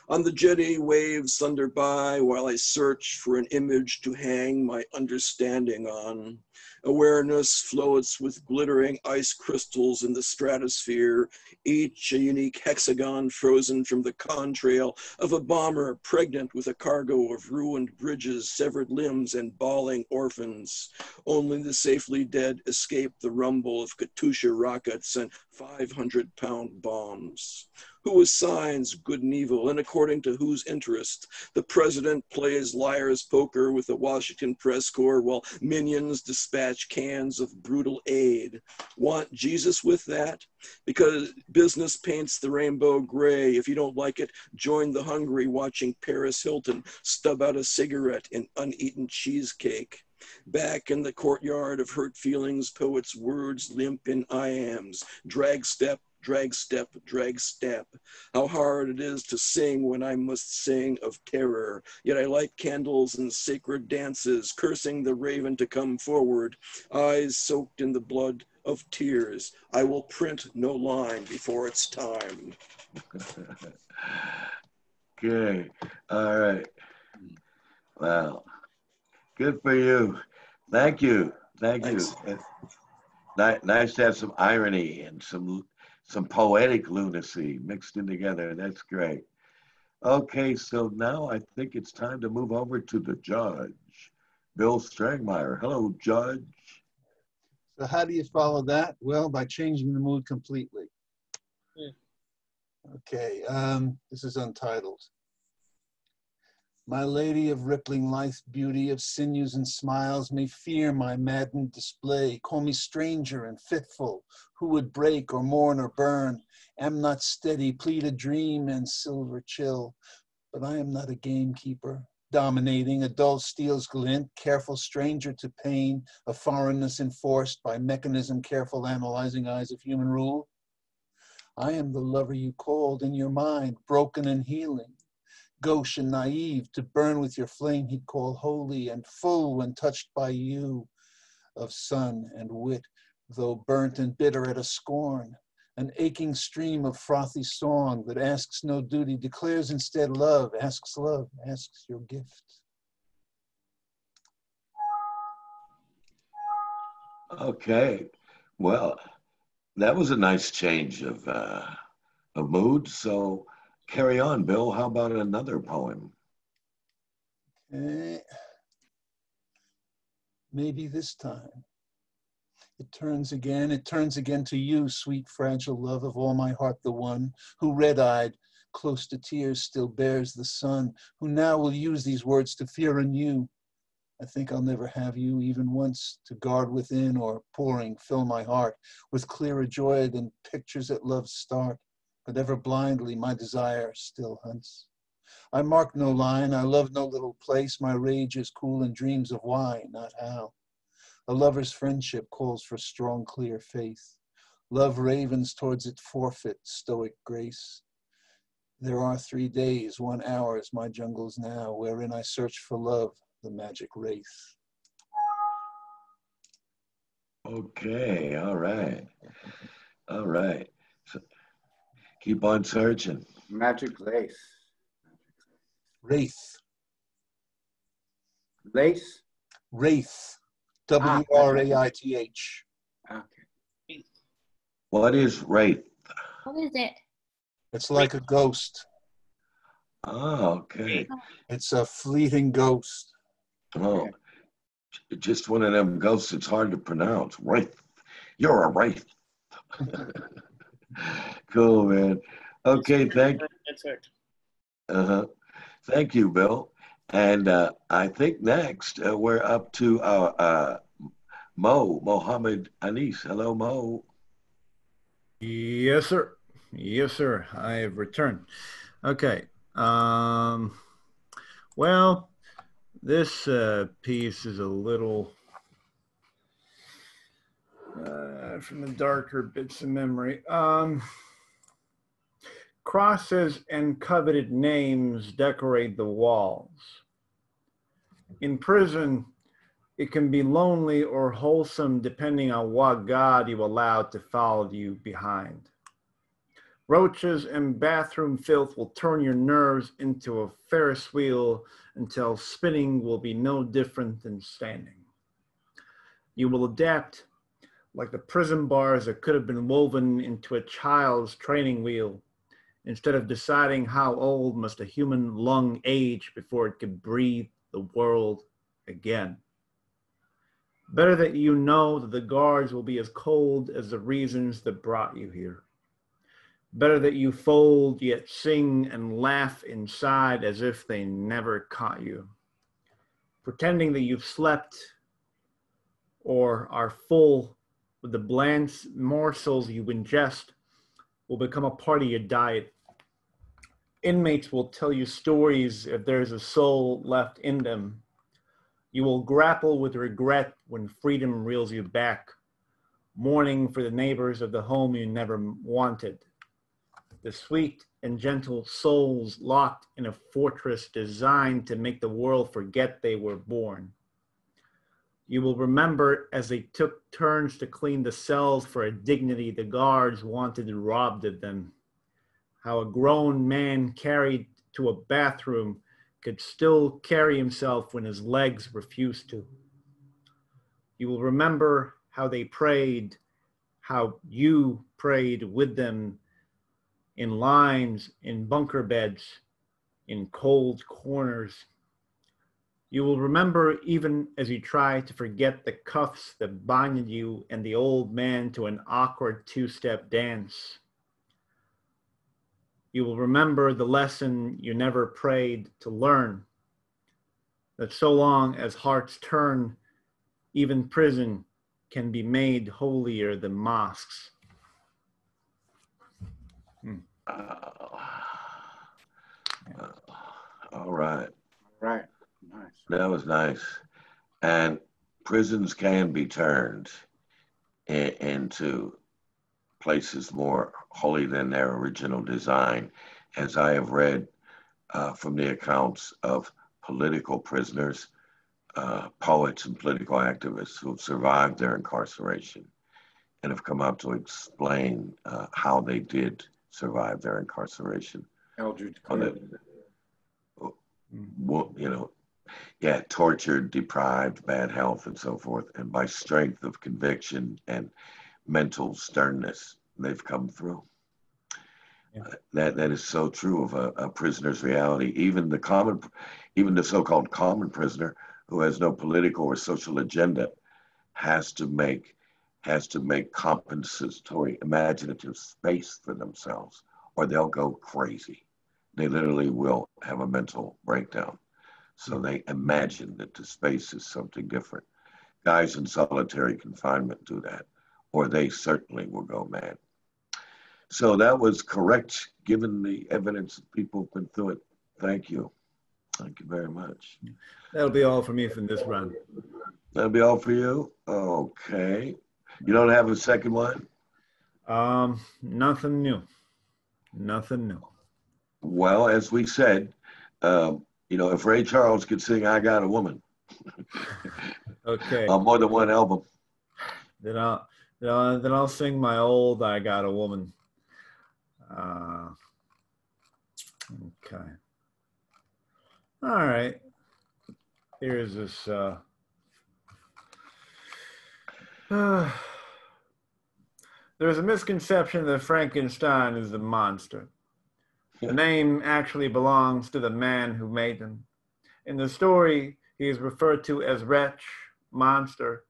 On the jetty, waves thunder by while I search for an image to hang my understanding on. Awareness floats with glittering ice crystals in the stratosphere, each a unique hexagon frozen from the contrail of a bomber pregnant with a cargo of ruined bridges, severed limbs, and bawling orphans. Only the safely dead escape the rumble of Katyusha rockets and 500-pound bombs. Who assigns good and evil, and according to whose interest? The president plays liar's poker with the Washington press corps while minions dispatch cans of brutal aid. Want Jesus with that? Because business paints the rainbow gray. If you don't like it, join the hungry watching Paris Hilton stub out a cigarette in uneaten cheesecake. Back in the courtyard of hurt feelings, poets' words limp in iambs. Drag step, drag step, drag step. How hard it is to sing when I must sing of terror. Yet I light candles and sacred dances, cursing the raven to come forward. Eyes soaked in the blood of tears. I will print no line before it's time. Okay. All right. Wow. Good for you. Thank you. Thank Thanks. you. Nice to have some irony and some poetic lunacy mixed in together. That's great. Okay, so now I think it's time to move over to the judge, Bill Strangmeyer. Hello, Judge. So how do you follow that? Well, by changing the mood completely. Okay, this is untitled. My lady of rippling life, beauty of sinews and smiles, may fear my maddened display. Call me stranger and fitful, who would break or mourn or burn. Am not steady, plead a dream and silver chill. But I am not a gamekeeper. dominating, a dull steel's glint, careful stranger to pain, a foreignness enforced by mechanism, careful analyzing eyes of human rule. I am the lover you called in your mind, broken and healing, gauche and naive, to burn with your flame he'd call holy and full when touched by you, of sun and wit, though burnt and bitter at a scorn, an aching stream of frothy song that asks no duty, declares instead love, asks your gift. Okay, well, that was a nice change of mood. So carry on, Bill. How about another poem? Okay. Maybe this time. It turns again to you, sweet, fragile love of all my heart, the one who red-eyed, close to tears, still bears the sun, who now will use these words to fear anew. I think I'll never have you even once to guard within or pouring fill my heart with clearer joy than pictures at love's start, but ever blindly my desire still hunts. I mark no line, I love no little place, my rage is cool in dreams of why, not how. A lover's friendship calls for strong, clear faith. Love ravens towards its forfeit, stoic grace. There are 3 days, 1 hour is my jungles now, wherein I search for love, the magic wraith. Okay, all right. All right. So keep on searching. Magic lace. Wraith. Lace? Wraith. W-R-A-I-T-H. Okay. What is wraith? What is it? It's like a ghost. Oh, okay. It's a fleeting ghost. Oh, just one of them ghosts it's hard to pronounce. Wraith. You're a wraith. Cool, man. Okay, thank you, Bill. And I think next we're up to our Mohammed Anis. Hello, Mo. Yes, sir. Yes, sir. I have returned. Okay. Well, this piece is a little from the darker bits of memory. Crosses and coveted names decorate the walls. In prison, it can be lonely or wholesome depending on what God you allow to follow you behind. Roaches and bathroom filth will turn your nerves into a Ferris wheel until spinning will be no different than standing. You will adapt like the prison bars that could have been woven into a child's training wheel. Instead of deciding how old must a human lung age before it can breathe the world again. Better that you know that the guards will be as cold as the reasons that brought you here. Better that you fold yet sing and laugh inside as if they never caught you. Pretending that you've slept or are full with the bland morsels you ingest will become a part of your diet. Inmates will tell you stories if there's a soul left in them. You will grapple with regret when freedom reels you back, mourning for the neighbors of the home you never wanted. The sweet and gentle souls locked in a fortress designed to make the world forget they were born. You will remember as they took turns to clean the cells for a dignity the guards wanted robbed of them. How a grown man carried to a bathroom could still carry himself when his legs refused to. You will remember how they prayed, how you prayed with them in lines, in bunker beds, in cold corners. You will remember even as you try to forget the cuffs that binded you and the old man to an awkward two-step dance. You will remember the lesson you never prayed to learn, that so long as hearts turn, even prison can be made holier than mosques. All right. Right. Nice. That was nice. And prisons can be turned into places more holy than their original design, as I have read from the accounts of political prisoners, poets, and political activists who have survived their incarceration and have come out to explain how they did survive their incarceration. Eldridge Tortured, deprived, bad health, and so forth. And by strength of conviction and mental sternness, they've come through. Yeah. That is so true of a prisoner's reality. Even the so-called common prisoner who has no political or social agenda has to make compensatory, imaginative space for themselves, or they'll go crazy. They literally will have a mental breakdown. So they imagine that the space is something different. Guys in solitary confinement do that, or they certainly will go mad. So that was correct, given the evidence that people have been through it. Thank you. Thank you very much. That'll be all for me from this run. That'll be all for you? Okay. You don't have a second one? Nothing new. Nothing new. Well, as we said, if Ray Charles could sing "I Got a Woman," okay, on more than one album, then I'll sing my old "I Got a Woman." Okay. All right. Here's this. There's a misconception that Frankenstein is the monster. The name actually belongs to the man who made them. In the story, he is referred to as wretch, monster,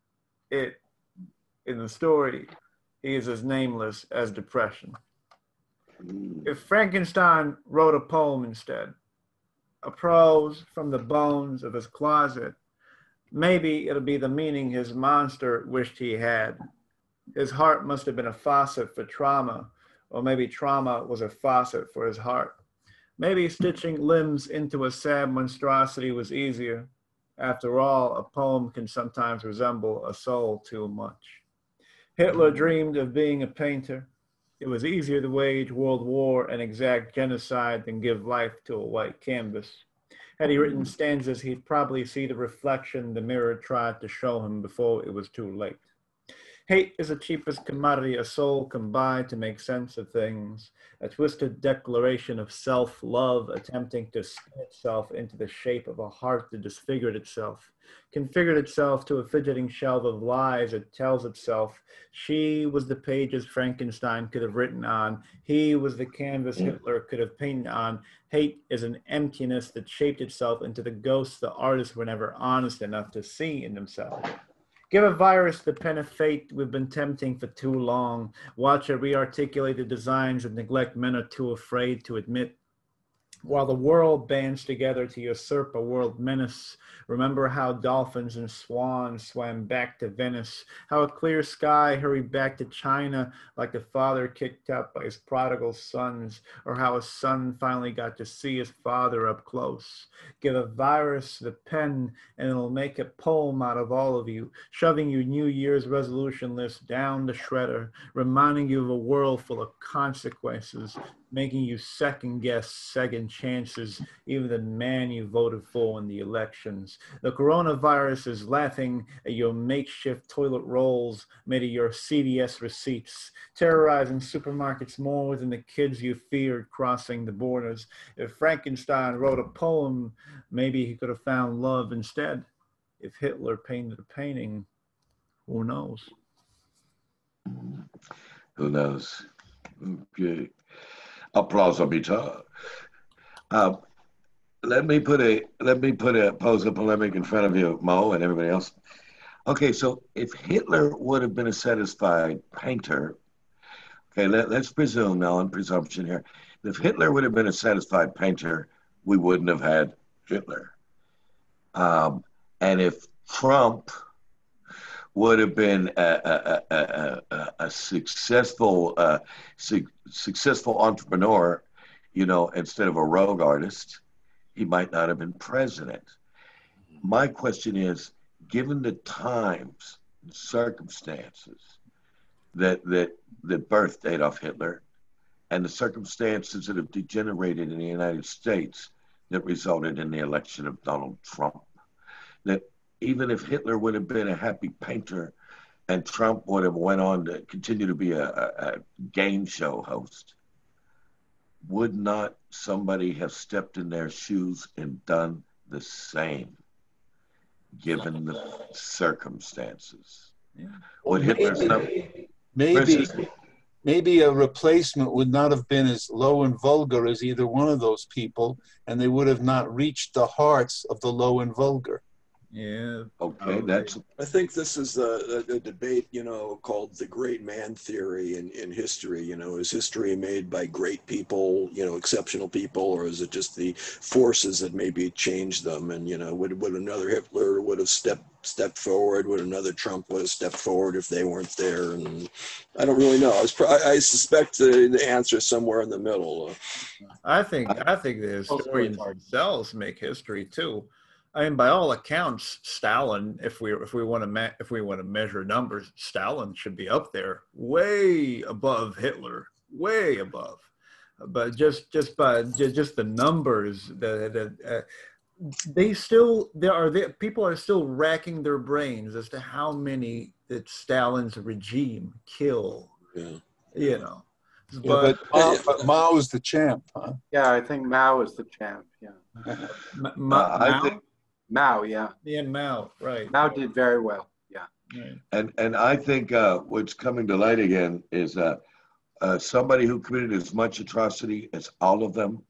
it. In the story, he is as nameless as depression. If Frankenstein wrote a poem instead, a prose from the bones of his closet, maybe it'll be the meaning his monster wished he had. His heart must have been a faucet for trauma, or maybe trauma was a faucet for his heart. Maybe stitching limbs into a sad monstrosity was easier. After all, a poem can sometimes resemble a soul too much. Hitler dreamed of being a painter. It was easier to wage world war and exact genocide than give life to a white canvas. Had he written stanzas, he'd probably see the reflection the mirror tried to show him before it was too late. Hate is the cheapest commodity a soul can buy to make sense of things, a twisted declaration of self-love attempting to spin itself into the shape of a heart that disfigured itself, configured itself to a fidgeting shelf of lies that tells itself she was the pages Frankenstein could have written on, he was the canvas Hitler could have painted on. Hate is an emptiness that shaped itself into the ghosts the artists were never honest enough to see in themselves. Give a virus the pen of fate we've been tempting for too long. Watch it re-articulate the designs that neglect men are too afraid to admit. While the world bands together to usurp a world menace, remember how dolphins and swans swam back to Venice, how a clear sky hurried back to China like the father kicked out by his prodigal sons, or how a son finally got to see his father up close. Give a virus the pen and it'll make a poem out of all of you, shoving your New Year's resolution list down the shredder, reminding you of a world full of consequences, making you second guess second chances, even the man you voted for in the elections. The coronavirus is laughing at your makeshift toilet rolls made of your CVS receipts, terrorizing supermarkets more than the kids you feared crossing the borders. If Frankenstein wrote a poem, maybe he could have found love instead. If Hitler painted a painting, who knows? Who knows? Okay. Applausibita. Let me put a pose of polemic in front of you, Mo, and everybody else. Okay, so if Hitler would have been a satisfied painter, okay, let's presume now on presumption here, if Hitler would have been a satisfied painter, we wouldn't have had Hitler. And if Trump would have been a successful entrepreneur, instead of a rogue artist, he might not have been president. my question is, given the times, circumstances that birthed Adolf Hitler, and the circumstances that have degenerated in the United States that resulted in the election of Donald Trump, that even if Hitler would have been a happy painter and Trump would have went on to continue to be a game show host, would not somebody have stepped in their shoes and done the same, given the circumstances? Yeah. Would Hitler's number... Maybe a replacement would not have been as low and vulgar as either one of those people, and they would have not reached the hearts of the low and vulgar. Yeah. Okay, that's... I think this is a debate, you know, called the great man theory in history. You know, is history made by great people, you know, exceptional people, or is it just the forces that maybe change them? And, you know, would another Hitler would have stepped forward? Would another Trump would have stepped forward if they weren't there? And I don't really know. I suspect the answer is somewhere in the middle. I think the historians themselves make history too. I mean, by all accounts, Stalin, if we want to measure numbers, Stalin should be up there, way above Hitler, way above. But just the numbers, people are still racking their brains as to how many that Stalin's regime kill. Yeah. You know. But Mao is the champ, huh? Yeah, I think Mao is the champ. Yeah. Mao, yeah. Yeah, Mao, right. Mao did very well, yeah. Right. And I think what's coming to light again is somebody who committed as much atrocity as all of them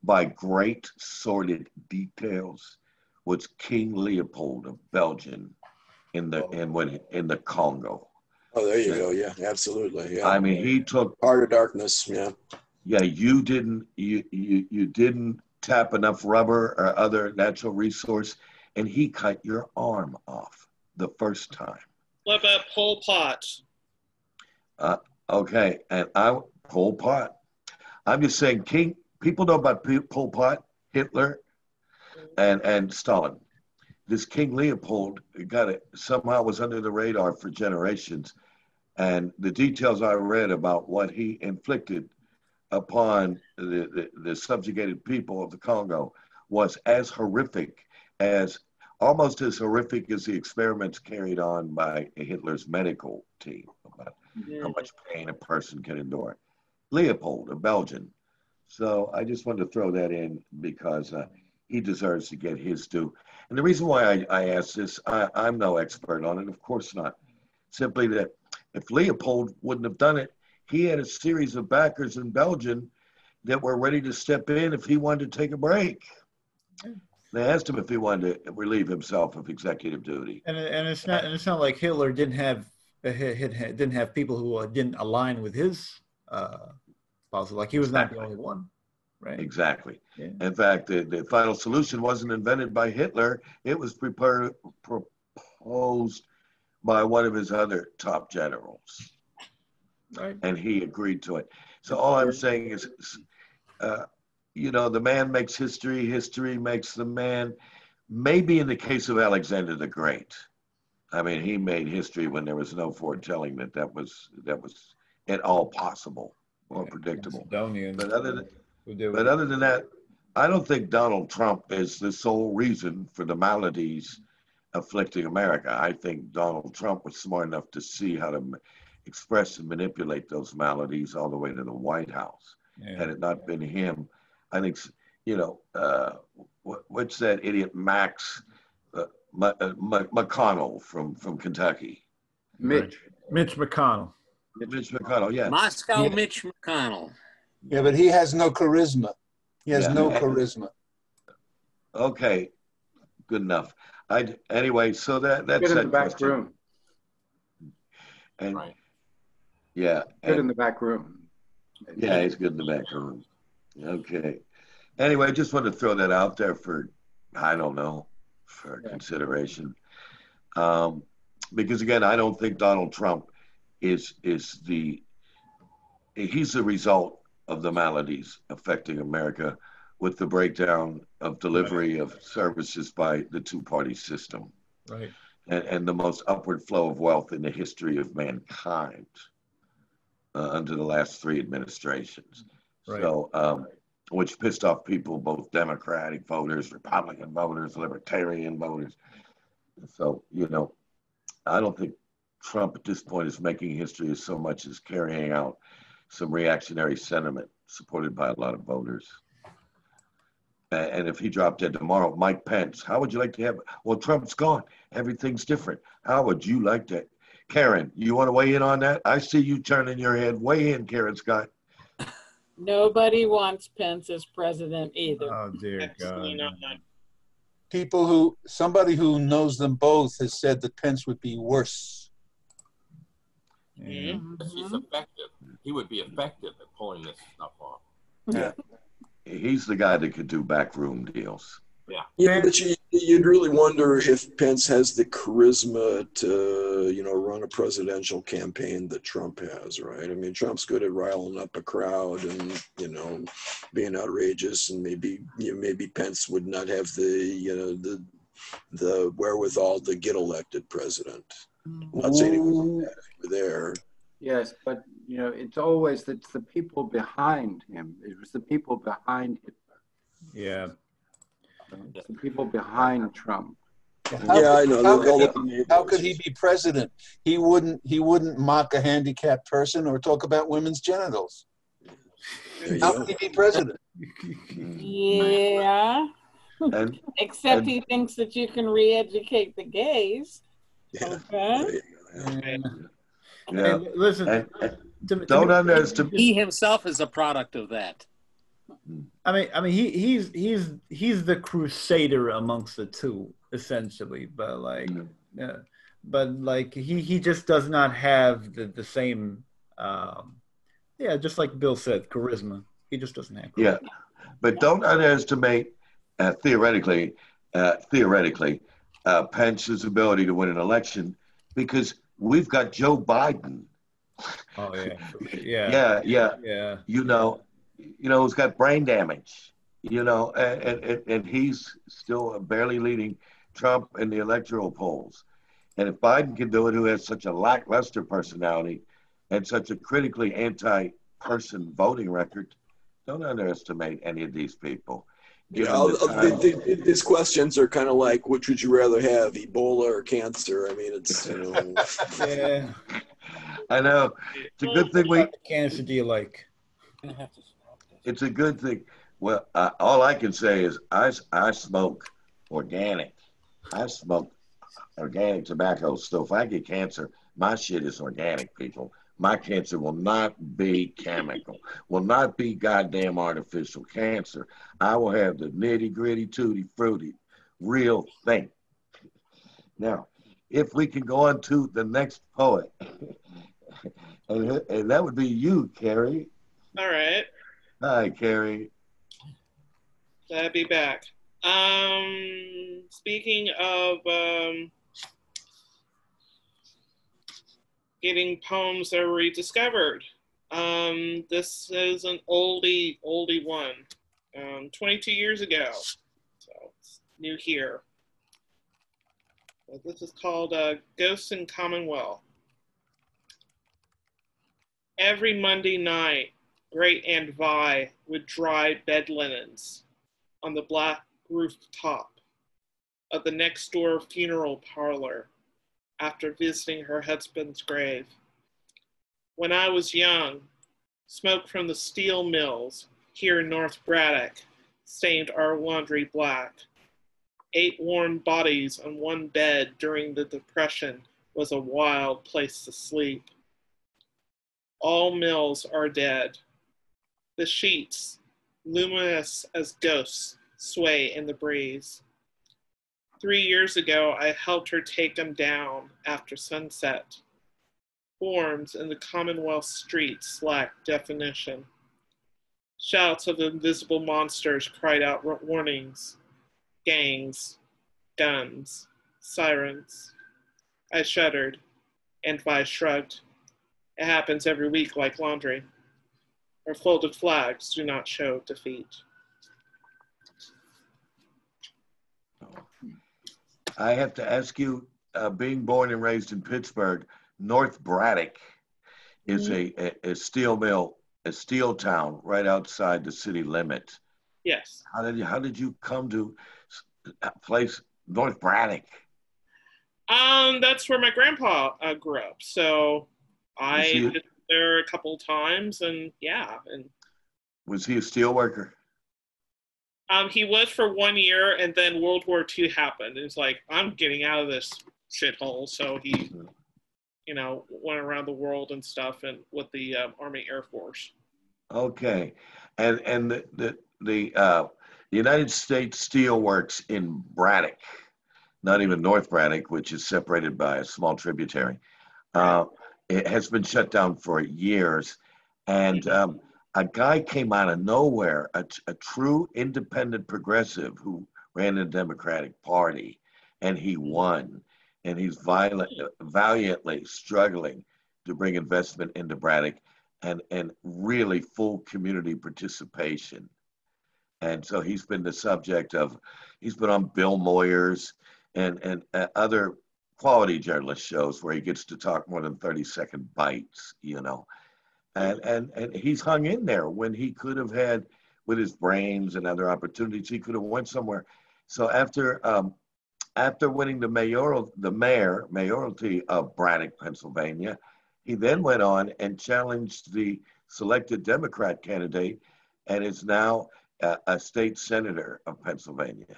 by great sordid details was King Leopold of Belgium in the Congo. Oh, there you go. Yeah, absolutely. Yeah. I mean, he took Heart of Darkness. Yeah. Yeah, you didn't tap enough rubber or other natural resource, and he cut your arm off the first time. What about Pol Pot? Okay, and Pol Pot. I'm just saying, people know about Pol Pot, Hitler, and Stalin. This King Leopold somehow was under the radar for generations, and the details I read about what he inflicted upon the subjugated people of the Congo was almost as horrific as the experiments carried on by Hitler's medical team about how much pain a person can endure. Leopold of Belgium. So I just wanted to throw that in because he deserves to get his due. And the reason why I asked this, I'm no expert on it, of course not. Simply that if Leopold wouldn't have done it, he had a series of backers in Belgium that were ready to step in if he wanted to take a break. They asked him if he wanted to relieve himself of executive duty. And it's not like Hitler didn't have people who didn't align with his policy. Like he was not the only one, right? Exactly. Yeah. In fact, the final solution wasn't invented by Hitler. It was proposed by one of his other top generals. Right. And he agreed to it. So all I'm saying is, the man makes history, history makes the man. Maybe in the case of Alexander the Great, I mean, he made history when there was no foretelling that was at all possible or predictable. But other than that, I don't think Donald Trump is the sole reason for the maladies afflicting America. I think Donald Trump was smart enough to see how to express and manipulate those maladies all the way to the White House. Yeah. Had it not been him, I think, what's that idiot McConnell from Kentucky? Mitch McConnell. Mitch McConnell, yeah. Moscow Mitch McConnell. Yeah, but he has no charisma. He has no charisma. Okay, good enough. Anyway, so that's good in the back room. And right. Yeah. Good in the back room. Yeah, he's good in the back room. Okay. Anyway, I just wanted to throw that out there for consideration. Because again, I don't think Donald Trump he's the result of the maladies affecting America with the breakdown of delivery of services by the two-party system. Right. And the most upward flow of wealth in the history of mankind under the last 3 administrations. Right. So, which pissed off people, both Democratic voters, Republican voters, Libertarian voters. So, you know, I don't think Trump at this point is making history as so much as carrying out some reactionary sentiment supported by a lot of voters. And if he dropped dead tomorrow, Mike Pence, how would you like to have, well, Trump's gone. Everything's different. How would you like to, Karen, you want to weigh in on that? I see you turning your head. Weigh in, Karen Scott. Nobody wants Pence as president either. Oh, dear Absolutely God. not. Somebody who knows them both has said that Pence would be worse. Yeah. He's effective. He would be effective at pulling this stuff off. Yeah. He's the guy that could do backroom deals. Yeah, but you'd really wonder if Pence has the charisma to, you know, run a presidential campaign that Trump has, right? I mean, Trump's good at riling up a crowd and, you know, being outrageous, and maybe Pence would not have the wherewithal to get elected president. I'm not saying he was there. Yes, but you know, it's the people behind him. It was the people behind Hitler. Yeah. It's the people behind Trump. I know. How could he be president? He wouldn't mock a handicapped person or talk about women's genitals. How could he be president? Yeah. Except he thinks that you can re-educate the gays. Okay. Yeah. Listen, don't underestimate. He himself is a product of that. I mean, he's the crusader amongst the two, essentially. But he just does not have the same, just like Bill said, charisma. He just doesn't have charisma. Yeah, but don't underestimate theoretically, Pence's ability to win an election, because we've got Joe Biden. Oh yeah. Yeah. You know, who's got brain damage, you know, and he's still barely leading Trump in the electoral polls. And if Biden can do it, who has such a lackluster personality and such a critically anti-person voting record, don't underestimate any of these people. These questions are kind of like, which would you rather have, Ebola or cancer? I mean, it's, you know. Yeah. I know. It's a good thing What cancer do you like? It's a good thing. Well, all I can say is I smoke organic. I smoke organic tobacco. So if I get cancer, my shit is organic, people. My cancer will not be chemical, will not be goddamn artificial cancer. I will have the nitty gritty, tutti frutti, real thing. Now, if we can go on to the next poet, and that would be you, Carrie. All right. Hi, Carrie. Glad to be back. Speaking of getting poems that were rediscovered, this is an oldie one, 22 years ago, so it's new here. This is called Ghosts in Commonwealth. Every Monday night, Great Aunt Vi would dry bed linens on the black rooftop of the next door funeral parlor after visiting her husband's grave. When I was young, smoke from the steel mills here in North Braddock stained our laundry black. 8 warm bodies on one bed during the Depression was a wild place to sleep. All mills are dead. The sheets, luminous as ghosts, sway in the breeze. 3 years ago, I helped her take them down after sunset. Forms in the Commonwealth streets lack definition. Shouts of invisible monsters cried out warnings. Gangs, guns, sirens. I shuddered, and Vi shrugged. It happens every week like laundry. Our folded flags do not show defeat. I have to ask you, being born and raised in Pittsburgh, North Braddock is a steel mill, a steel town right outside the city limits. Yes. How did you come to a place North Braddock? That's where my grandpa grew up. So I visited there a couple times, and yeah. And was he a steel worker? He was for 1 year, and then World War II happened. It's like, I'm getting out of this shithole. So he, you know, went around the world and stuff, and with the Army Air Force. Okay, and the United States Steel Works in Braddock, not even North Braddock, which is separated by a small tributary. It has been shut down for years, and a guy came out of nowhere, a true independent progressive who ran the Democratic Party, and he won, and he's valiantly struggling to bring investment into Braddock and really full community participation. And so he's been the subject of, he's been on Bill Moyers and other quality journalist shows where he gets to talk more than 30-second bites, you know. And he's hung in there when he could have had, with his brains and other opportunities, he could have went somewhere. So after winning the mayoralty of Braddock, Pennsylvania, he then went on and challenged the selected Democrat candidate and is now a state senator of Pennsylvania.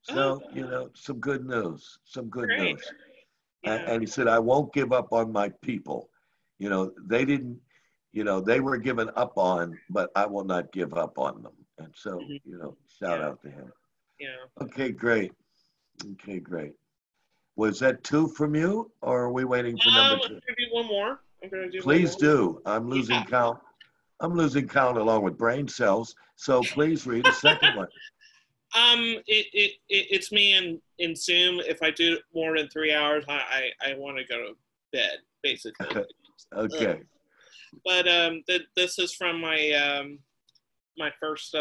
So, you know, some good news, some good news. Yeah. And he said, I won't give up on my people. You know, they didn't, you know, they were given up on, but I will not give up on them. And so, you know, shout out to him. Yeah. Okay, great. Okay, great. Was that 2 from you, or are we waiting for number 2? I'm gonna do one more. Please do. I'm losing count. I'm losing count along with brain cells. So please read a second one. It's me in Zoom. If I do more than 3 hours, I want to go to bed, basically. Okay. But this is from my my first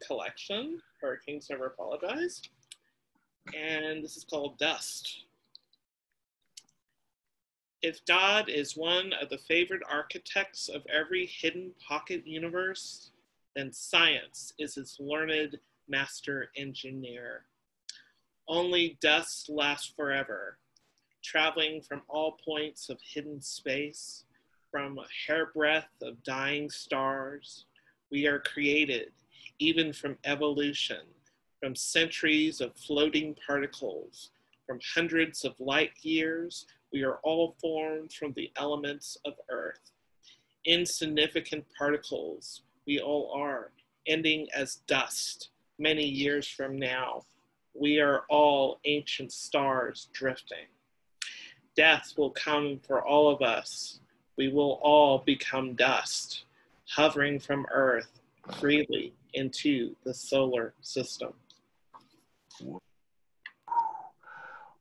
collection, Hurricanes Never Apologize, and this is called Dust. If God is one of the favored architects of every hidden pocket universe, then science is his learned master engineer. Only dust lasts forever, traveling from all points of hidden space, from a hairbreadth of dying stars. We are created, even from evolution, from centuries of floating particles, from hundreds of light years. We are all formed from the elements of Earth. Insignificant particles, we all are, ending as dust many years from now. We are all ancient stars drifting. Death will come for all of us. We will all become dust, hovering from Earth freely into the solar system.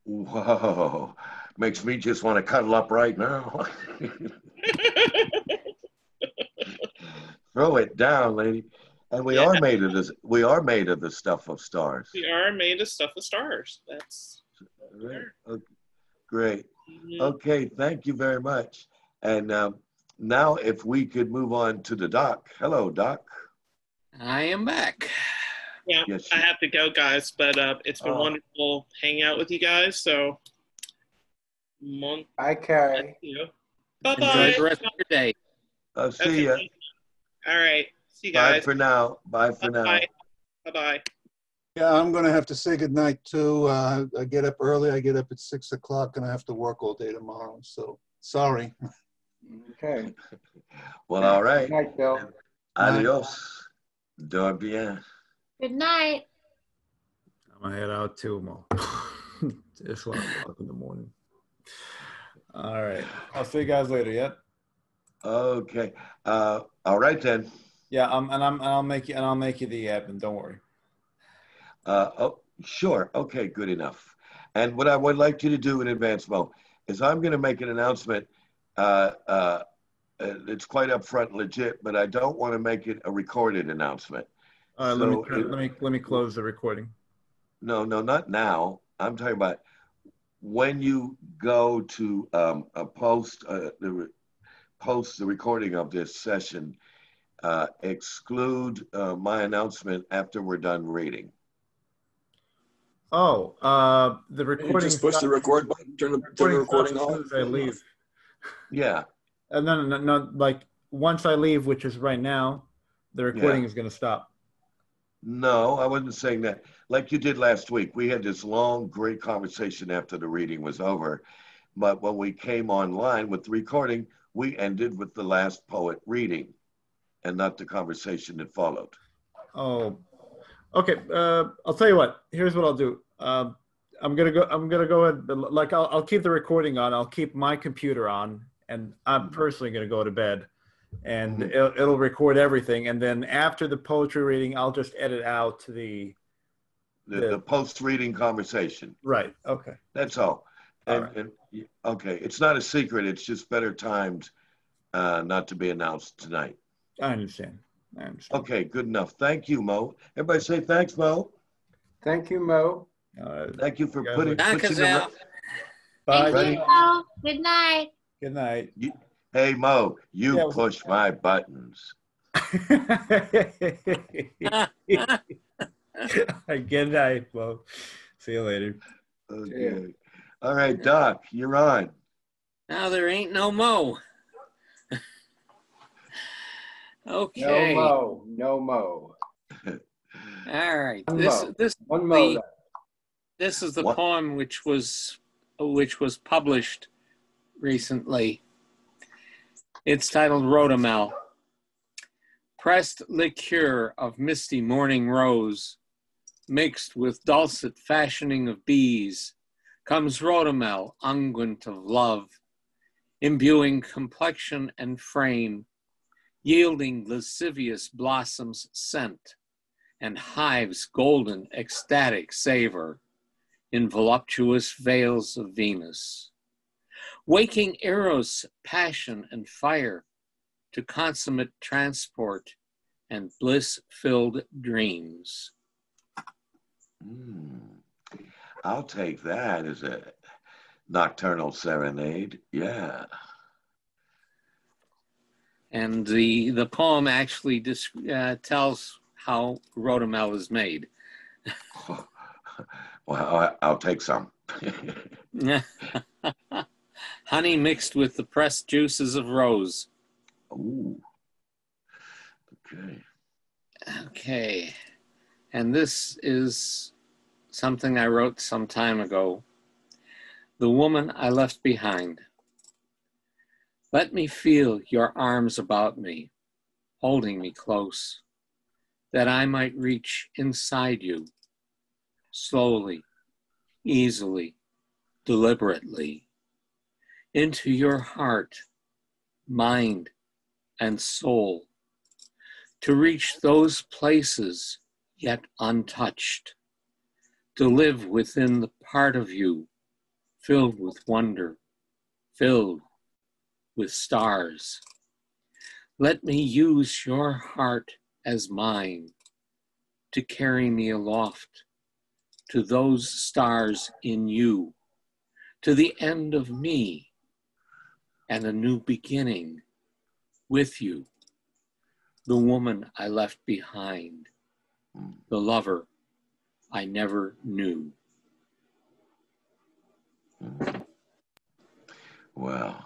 Whoa, makes me just want to cuddle up right now. Throw it down, lady. And we are made of this. We are made of the stuff of stars. We are made of stuff of stars. That's right. Okay. Great. Okay, thank you very much. And now if we could move on to the doc. Hello, Doc. I am back. Yeah, yes, I have to go, guys, but it's been wonderful hanging out with you guys. So, bye, Carrie. Bye-bye. Enjoy the rest of your day. I'll see you. All right. See you guys. Bye for now. Bye for now. Bye-bye. Yeah, I'm going to have to say goodnight, too. I get up early. I get up at 6 o'clock, and I have to work all day tomorrow. So, sorry. Okay. Well, all right. Good night, Bill. Adios. Dormir bien. Good night. I'm going to head out, too, Mo. It's 1 o'clock in the morning. All right. I'll see you guys later, yeah? Okay. All right, then. Yeah, I'll make you the admin. Don't worry. Oh, sure. Okay, good enough. And what I would like you to do in advance, Mo, is I'm going to make an announcement. It's quite upfront, legit, but I don't want to make it a recorded announcement. All right, let me close the recording. No, not now. I'm talking about when you go to post the recording of this session, exclude my announcement after we're done reading. Oh, the recording. You just push the record button, turn the recording off. As soon as I leave. Yeah. No, like once I leave, which is right now, the recording is going to stop. No, I wasn't saying that. Like you did last week, we had this long, great conversation after the reading was over. But when we came online with the recording, we ended with the last poet reading and not the conversation that followed. Oh, okay. I'll tell you what. Here's what I'll do. I'm gonna go ahead. Like I'll keep the recording on. I'll keep my computer on, and I'm personally gonna go to bed, and it'll record everything. And then after the poetry reading, I'll just edit out the post-reading conversation. Right. Okay. That's all. Right. And okay, it's not a secret. It's just better timed, not to be announced tonight. I understand. Okay, good enough. Thank you, Mo. Everybody say thanks, Mo. Thank you, Mo. Thank you for pushing Thank Ready? you, Mo. Good night. Good night. Hey, Mo, you push my buttons. Good night, Mo. See you later. Okay. All right, Doc, you're on. Now there ain't no Mo. Okay. No Mo. All right. One Mo. This is the poem which was published recently. It's titled Rhodomel. Pressed liqueur of misty morning rose, mixed with dulcet fashioning of bees, comes Rhodomel, unguent of love, imbuing complexion and frame, yielding lascivious blossoms scent, and hives golden ecstatic savor in voluptuous veils of Venus, waking Eros passion and fire to consummate transport and bliss-filled dreams. I'll take that as a nocturnal serenade. Yeah. And the poem actually tells how Rhodomel is made. Well, I'll take some. Honey mixed with the pressed juices of rose. Ooh. Okay. Okay. And this is something I wrote some time ago. The woman I left behind. Let me feel your arms about me, holding me close, that I might reach inside you, slowly, easily, deliberately, into your heart, mind, and soul, to reach those places yet untouched, to live within the part of you filled with wonder, filled with stars. Let me use your heart as mine to carry me aloft to those stars in you, to the end of me and a new beginning with you, the woman I left behind, the lover I never knew. Well,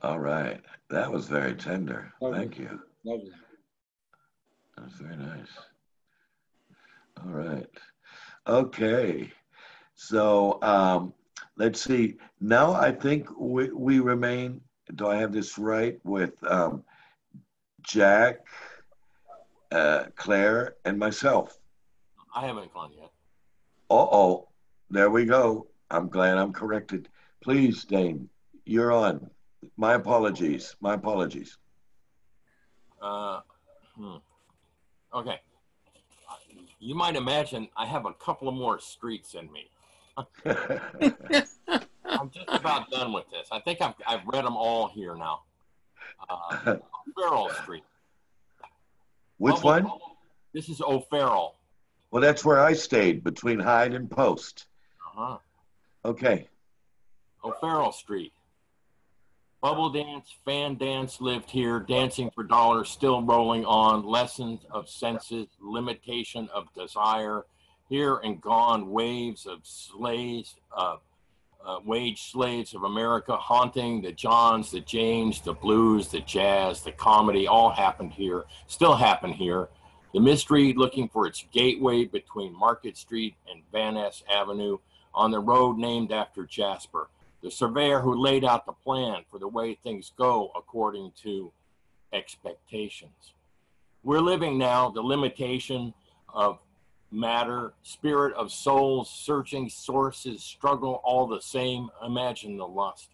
all right. That was very tender. Thank you. Lovely. That was very nice. All right. Okay. So let's see. Now I think we remain, do I have this right, with Jack, Claire, and myself. I haven't gone yet. Uh-oh. There we go. I'm glad I'm corrected. Please, Dane, you're on. My apologies. My apologies. Okay. You might imagine I have a couple of more streets in me. I'm just about done with this. I think I've read them all here now. O'Farrell Street. Which one? This is O'Farrell. Well, that's where I stayed, between Hyde and Post. Uh-huh. Okay. O'Farrell Street. Bubble dance, fan dance lived here, dancing for dollars, still rolling on, lessons of senses, limitation of desire, here and gone, waves of slaves, wage slaves of America, haunting the Johns, the Janes, the blues, the jazz, the comedy, all happened here, still happen here. The mystery looking for its gateway between Market Street and Van Ness Avenue on the road named after Jasper, the surveyor who laid out the plan for the way things go according to expectations. We're living now the limitation of matter, spirit of souls, searching sources, struggle all the same. Imagine the lust.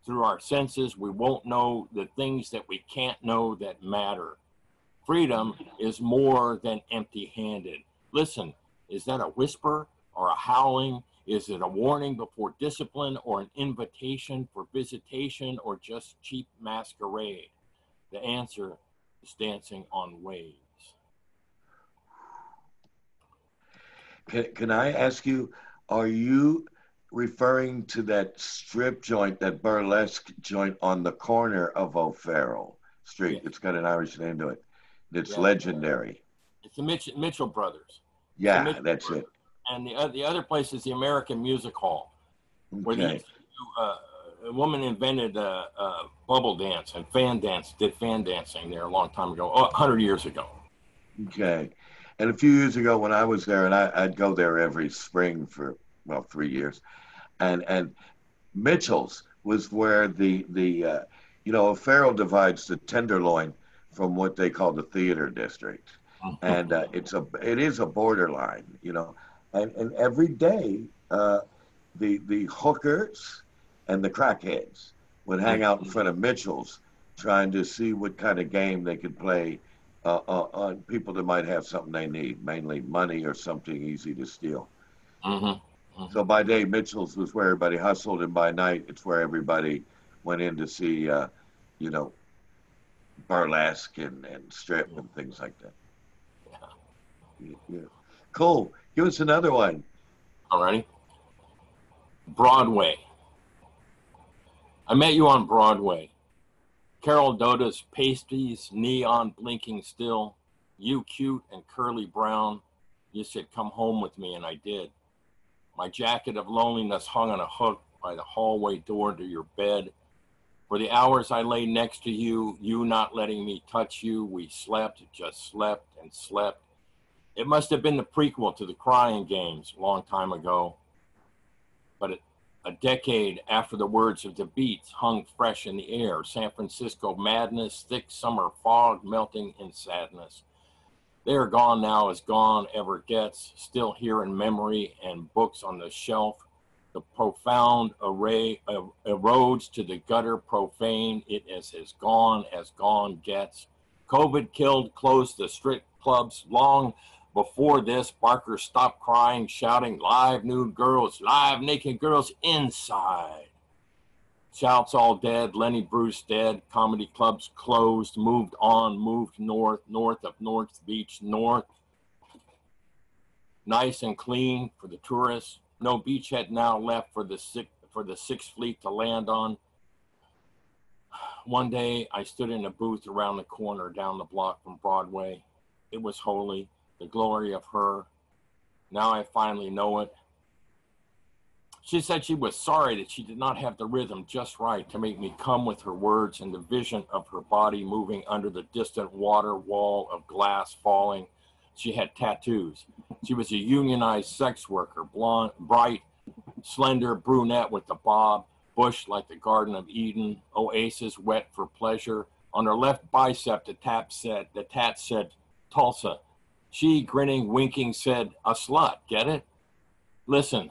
Through our senses, we won't know the things that we can't know that matter. Freedom is more than empty-handed. Listen, is that a whisper or a howling? Is it a warning before discipline or an invitation for visitation or just cheap masquerade? The answer is dancing on waves. Can I ask you, are you referring to that strip joint, that burlesque joint on the corner of O'Farrell Street? Yes. It's got an Irish name to it. It's Yes. Legendary. It's the Mitchell Brothers. Yeah, Mitchell that's Brothers. it. And the other place is the American Music Hall, where they Okay. used to do, a woman invented bubble dance and did fan dancing there a long time ago, 100 years ago. Okay. And a few years ago when I was there, and I'd go there every spring for, 3 years, and Mitchell's was where the O'Farrell divides the Tenderloin from what they call the theater district. And it is a borderline, and every day the hookers and the crackheads would hang out in front of Mitchell's trying to see what kind of game they could play on people that might have something they need, mainly money or something easy to steal. So by day, Mitchell's was where everybody hustled, and by night, it's where everybody went in to see, burlesque and strip and things like that. Yeah. Cool. Give us another one. All righty. Broadway. I met you on Broadway. Carol Doda's pasties, neon blinking still. You cute and curly brown. You said, come home with me, and I did. My jacket of loneliness hung on a hook by the hallway door to your bed. For the hours I lay next to you, you not letting me touch you, we slept, just slept and slept. It must have been the prequel to the Crying Games a long time ago. But a decade after the words of the beats hung fresh in the air, San Francisco madness, thick summer fog melting in sadness. They are gone now as gone ever gets, still here in memory and books on the shelf. The profound array erodes to the gutter profane. It is as gone gets. COVID closed the strip clubs long before this. Barker stopped crying, shouting, live nude girls, live naked girls inside. Shouts all dead, Lenny Bruce dead, comedy clubs closed, moved on, moved north of North Beach, north. Nice and clean for the tourists. No beachhead now left for the Sixth Fleet to land on. One day I stood in a booth around the corner down the block from Broadway. It was holy, the glory of her. Now I finally know it. She said she was sorry that she did not have the rhythm just right to make me come with her words and the vision of her body moving under the distant water wall of glass falling. She had tattoos. She was a unionized sex worker, blonde, bright, slender brunette with the bob, bush like the Garden of Eden, oasis wet for pleasure. On her left bicep, the tat said, Tulsa. She, grinning, winking, said, a slut, get it? Listen,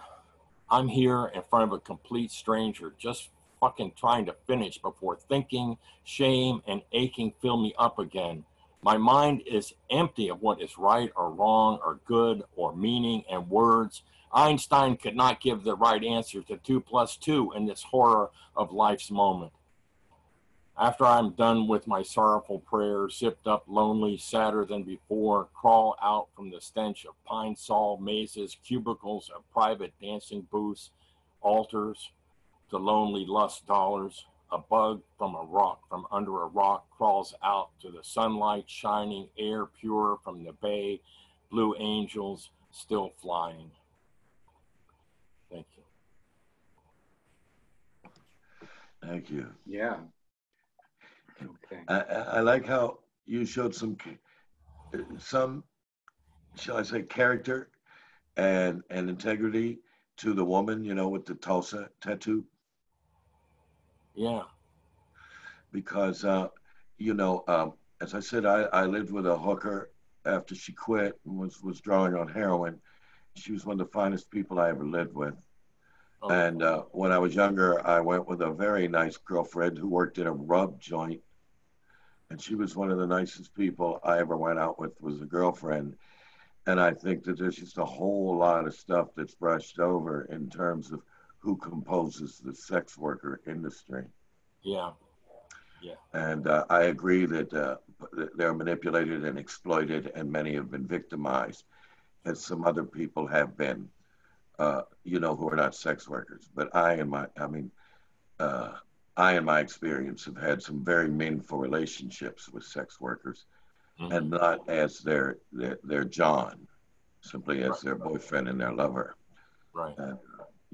I'm here in front of a complete stranger, just fucking trying to finish before thinking, shame, and aching fill me up again. My mind is empty of what is right or wrong or good or meaning and words. Einstein could not give the right answer to 2 + 2 in this horror of life's moment. After I'm done with my sorrowful prayer, zipped up, lonely, sadder than before, crawl out from the stench of pine saw mazes, cubicles of private dancing booths, altars, to lonely lust dollars. A bug from under a rock crawls out to the sunlight shining, air pure from the bay, blue angels still flying. Thank you. Thank you. Yeah. Okay. I like how you showed some, shall I say, character and integrity to the woman, you know, with the Tulsa tattoo. Yeah. Because, you know, as I said, I lived with a hooker after she quit and was drawing on heroin. She was one of the finest people I ever lived with. Oh. And when I was younger, I went with a very nice girlfriend who worked in a rub joint. And she was one of the nicest people I ever went out with, was a girlfriend. And I think that there's just a whole lot of stuff that's brushed over in terms of who composes the sex worker industry. Yeah. Yeah. And I agree that they're manipulated and exploited, and many have been victimized, as some other people have been, you know, who are not sex workers. But I, in my experience, have had some very meaningful relationships with sex workers, and not as their John, simply as their boyfriend and their lover. Right.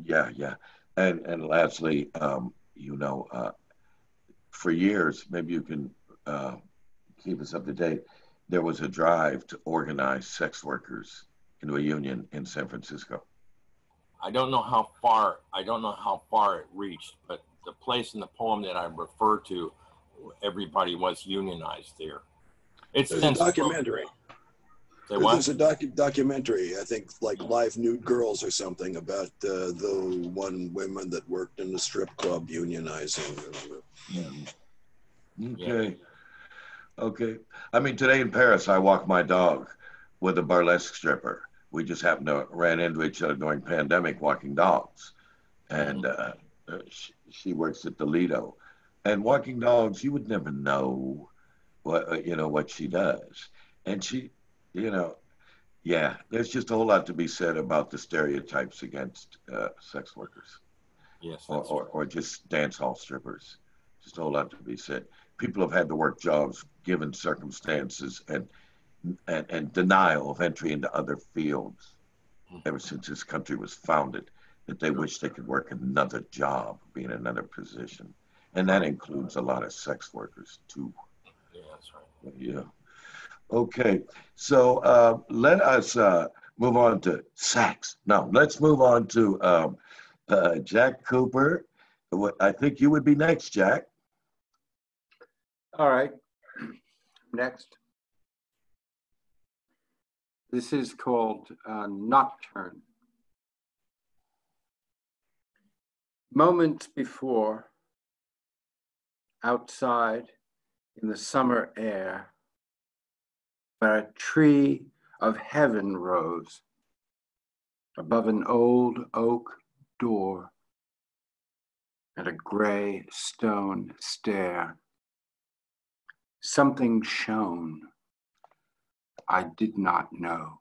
Yeah. And lastly, you know, for years, maybe you can keep us up to date, there was a drive to organize sex workers into a union in San Francisco. I don't know how far it reached, but the place in the poem that I refer to, everybody was unionized there. It's There's a documentary. Say what? There's a documentary, I think, like Live Nude Girls or something, about the women that worked in the strip club unionizing. Okay. I mean, today in Paris, I walk my dog with a burlesque stripper. We just happened to ran into each other during pandemic walking dogs. And she works at the Lido. And walking dogs, you would never know what she does. And she, you know, yeah, there's just a whole lot to be said about the stereotypes against sex workers. Yes. Or just dance hall strippers. Just a whole lot to be said. People have had to work jobs given circumstances and denial of entry into other fields ever since this country was founded, that they wish they could work another job, be in another position. And that includes a lot of sex workers too. Yeah, that's right. Yeah. Okay, so let us move on to sax. No, let's move on to Jack Cooper. I think you would be next, Jack. All right. Next. This is called Nocturne. Moments before, outside in the summer air, where a tree of heaven rose above an old oak door and a gray stone stair. Something shone I did not know.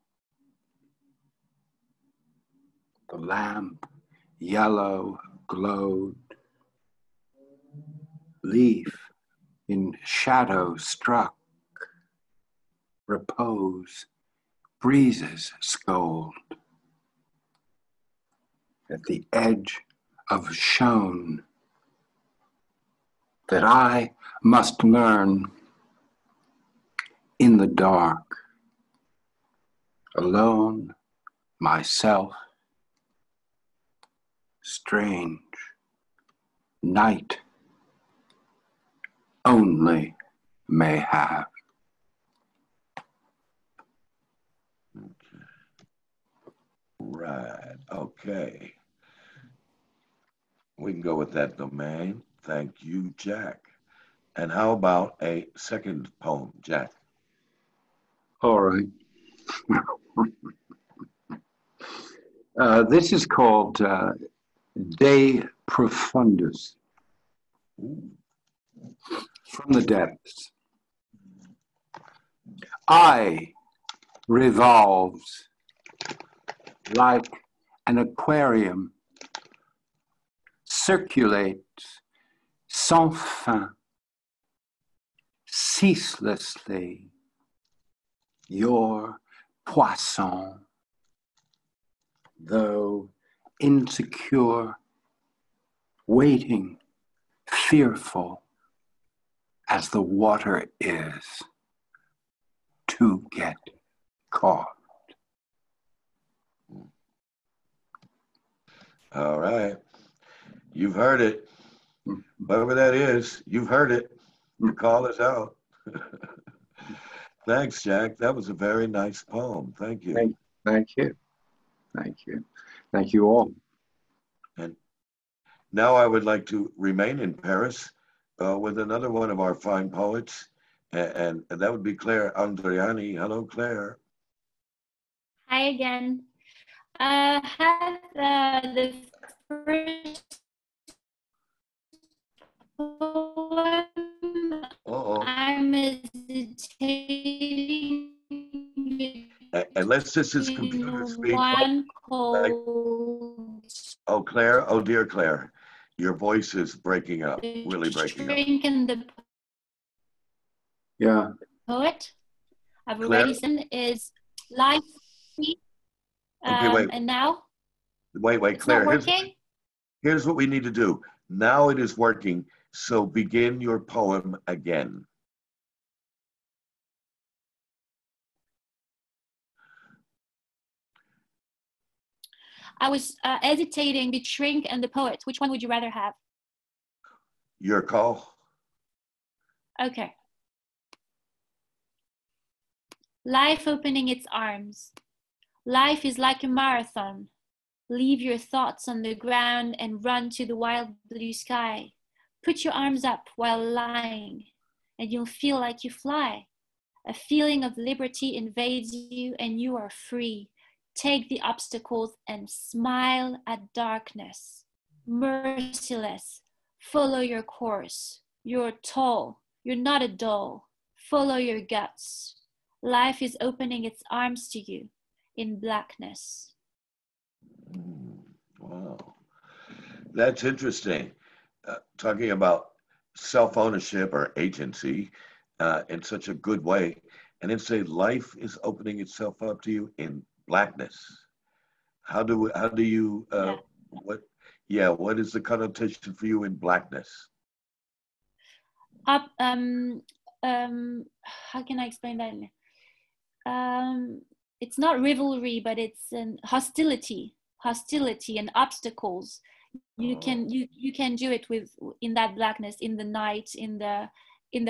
The lamp yellow glowed, leaf in shadow struck, repose, breezes scold. At the edge of shone that I must learn in the dark, alone, myself, strange, night only may have. Right, okay. We can go with that domain. Thank you, Jack. And how about a second poem, Jack? All right. This is called De Profundis. from the depths. I revolves like an aquarium, circulates sans fin, ceaselessly. Your poisson, though insecure, waiting, fearful as the water is to get caught. All right. You've heard it. Whoever that is, you've heard it. The call is out. Thanks, Jack. That was a very nice poem. Thank you. Thank you. Thank you. Thank you all. And now I would like to remain in Paris with another one of our fine poets, and that would be Claire Andriani. Hello, Claire. Hi again. I have the first poem. I'm hesitating. Unless this is computer speak. One called. Oh, Claire. Oh, dear Claire. Your voice is breaking up, really breaking up. And the Yeah. poet I've Claire? already seen is Life. Okay, wait. And now? Wait, It's Claire. not working? Here's what we need to do. Now it is working, so begin your poem again. I was hesitating between Shrink and the Poet. Which one would you rather have? Your call. Okay. Life opening its arms. Life is like a marathon. Leave your thoughts on the ground and run to the wild blue sky. Put your arms up while lying, and you'll feel like you fly. A feeling of liberty invades you, and you are free. Take the obstacles and smile at darkness. Merciless. Follow your course. You're tall. You're not a doll. Follow your guts. Life is opening its arms to you in blackness. Wow. That's interesting. Talking about self-ownership or agency in such a good way. And then say life is opening itself up to you in blackness. How do you what is the connotation for you in blackness? How can I explain that? It's not rivalry, but it's an hostility and obstacles. You can do it in that blackness, in the night, in the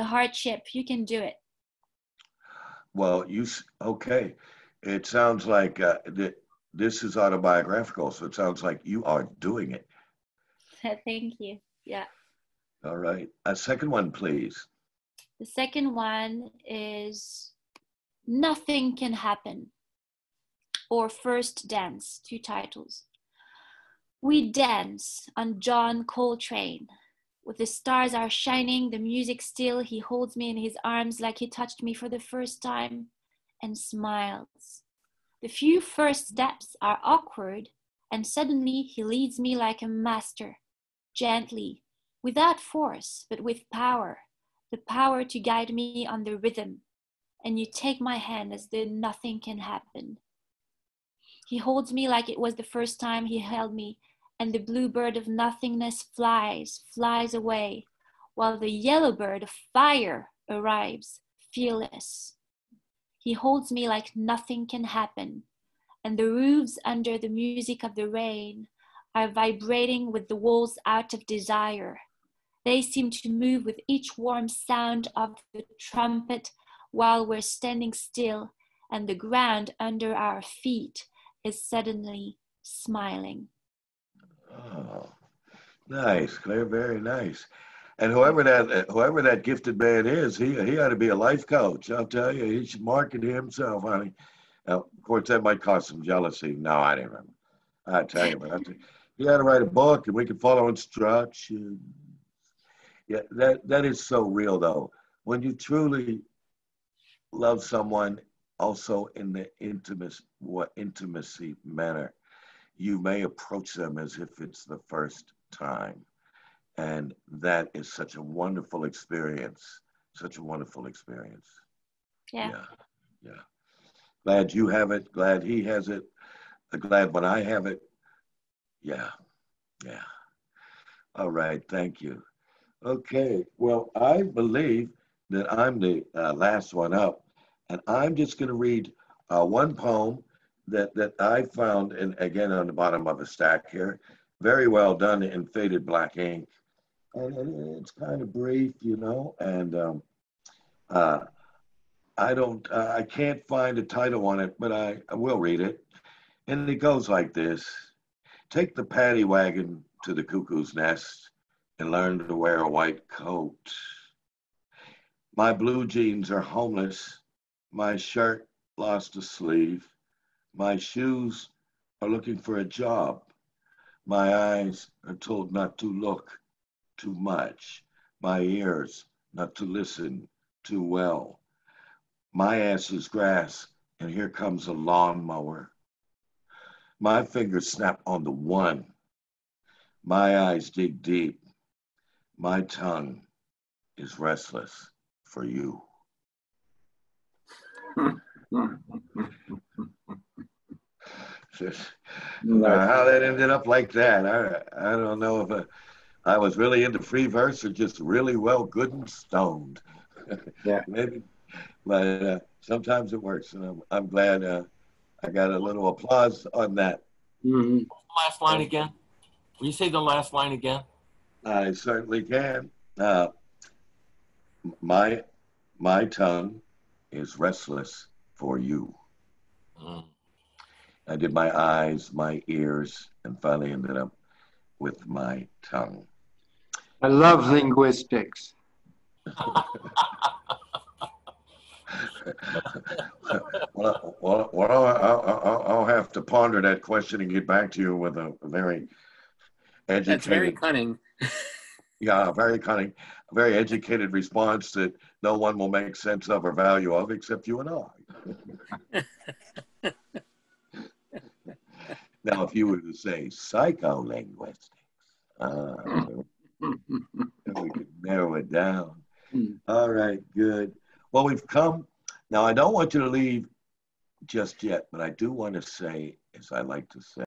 hardship. You can do it. Well, okay. It sounds like this is autobiographical, so it sounds like you are doing it. Thank you. Yeah. All right. A second one, please. The second one is Nothing Can Happen, or First Dance, 2 titles. We dance on John Coltrane. With the stars are shining, the music still, he holds me in his arms like he touched me for the first time and smiles. The few first steps are awkward, and suddenly he leads me like a master, gently, without force, but with power, the power to guide me on the rhythm. And you take my hand as though nothing can happen. He holds me like it was the first time he held me, and the blue bird of nothingness flies away, while the yellow bird of fire arrives, fearless. He holds me like nothing can happen, and the roofs under the music of the rain are vibrating with the walls out of desire. They seem to move with each warm sound of the trumpet while we're standing still, and the ground under our feet is suddenly smiling. Oh, nice, Claire, very nice. And whoever that gifted man is, he ought to be a life coach. I'll tell you, he should market himself, honey. Now, of course, that might cause some jealousy. No, I didn't remember. I tell you, he ought to write a book, and we can follow instructions. Yeah, that is so real though. When you truly love someone, also in the intimacy manner, you may approach them as if it's the first time. And that is such a wonderful experience. Such a wonderful experience. Yeah. Yeah. Yeah. Glad you have it. Glad he has it. Glad when I have it. Yeah. Yeah. All right. Thank you. Okay. Well, I believe that I'm the last one up. And I'm just going to read one poem that I found, and again, on the bottom of a stack here. Very well done in faded black ink. And it's kind of brief, you know, and I can't find a title on it, but I will read it. And it goes like this. Take the paddy wagon to the cuckoo's nest and learn to wear a white coat. My blue jeans are homeless. My shirt lost a sleeve. My shoes are looking for a job. My eyes are told not to look too much. My ears not to listen too well. My ass is grass, and here comes a lawnmower. My fingers snap on the one. My eyes dig deep. My tongue is restless for you. How that ended up like that, I don't know if I was really into free verse or just really well good and stoned. Yeah. Maybe, but sometimes it works, and I'm glad I got a little applause on that. Mm-hmm. Last line again. Will you say the last line again? I certainly can. My tongue is restless for you. Mm. I did my eyes, my ears, and finally ended up with my tongue. I love linguistics. I'll have to ponder that question and get back to you with a very educated. That's very cunning. Yeah, very cunning, very educated response that no one will make sense of or value of except you and I. Now, if you were to say psycholinguistics, we could narrow it down. All right, good. Well, we've come. Now, I don't want you to leave just yet, but I do want to say, as I like to say,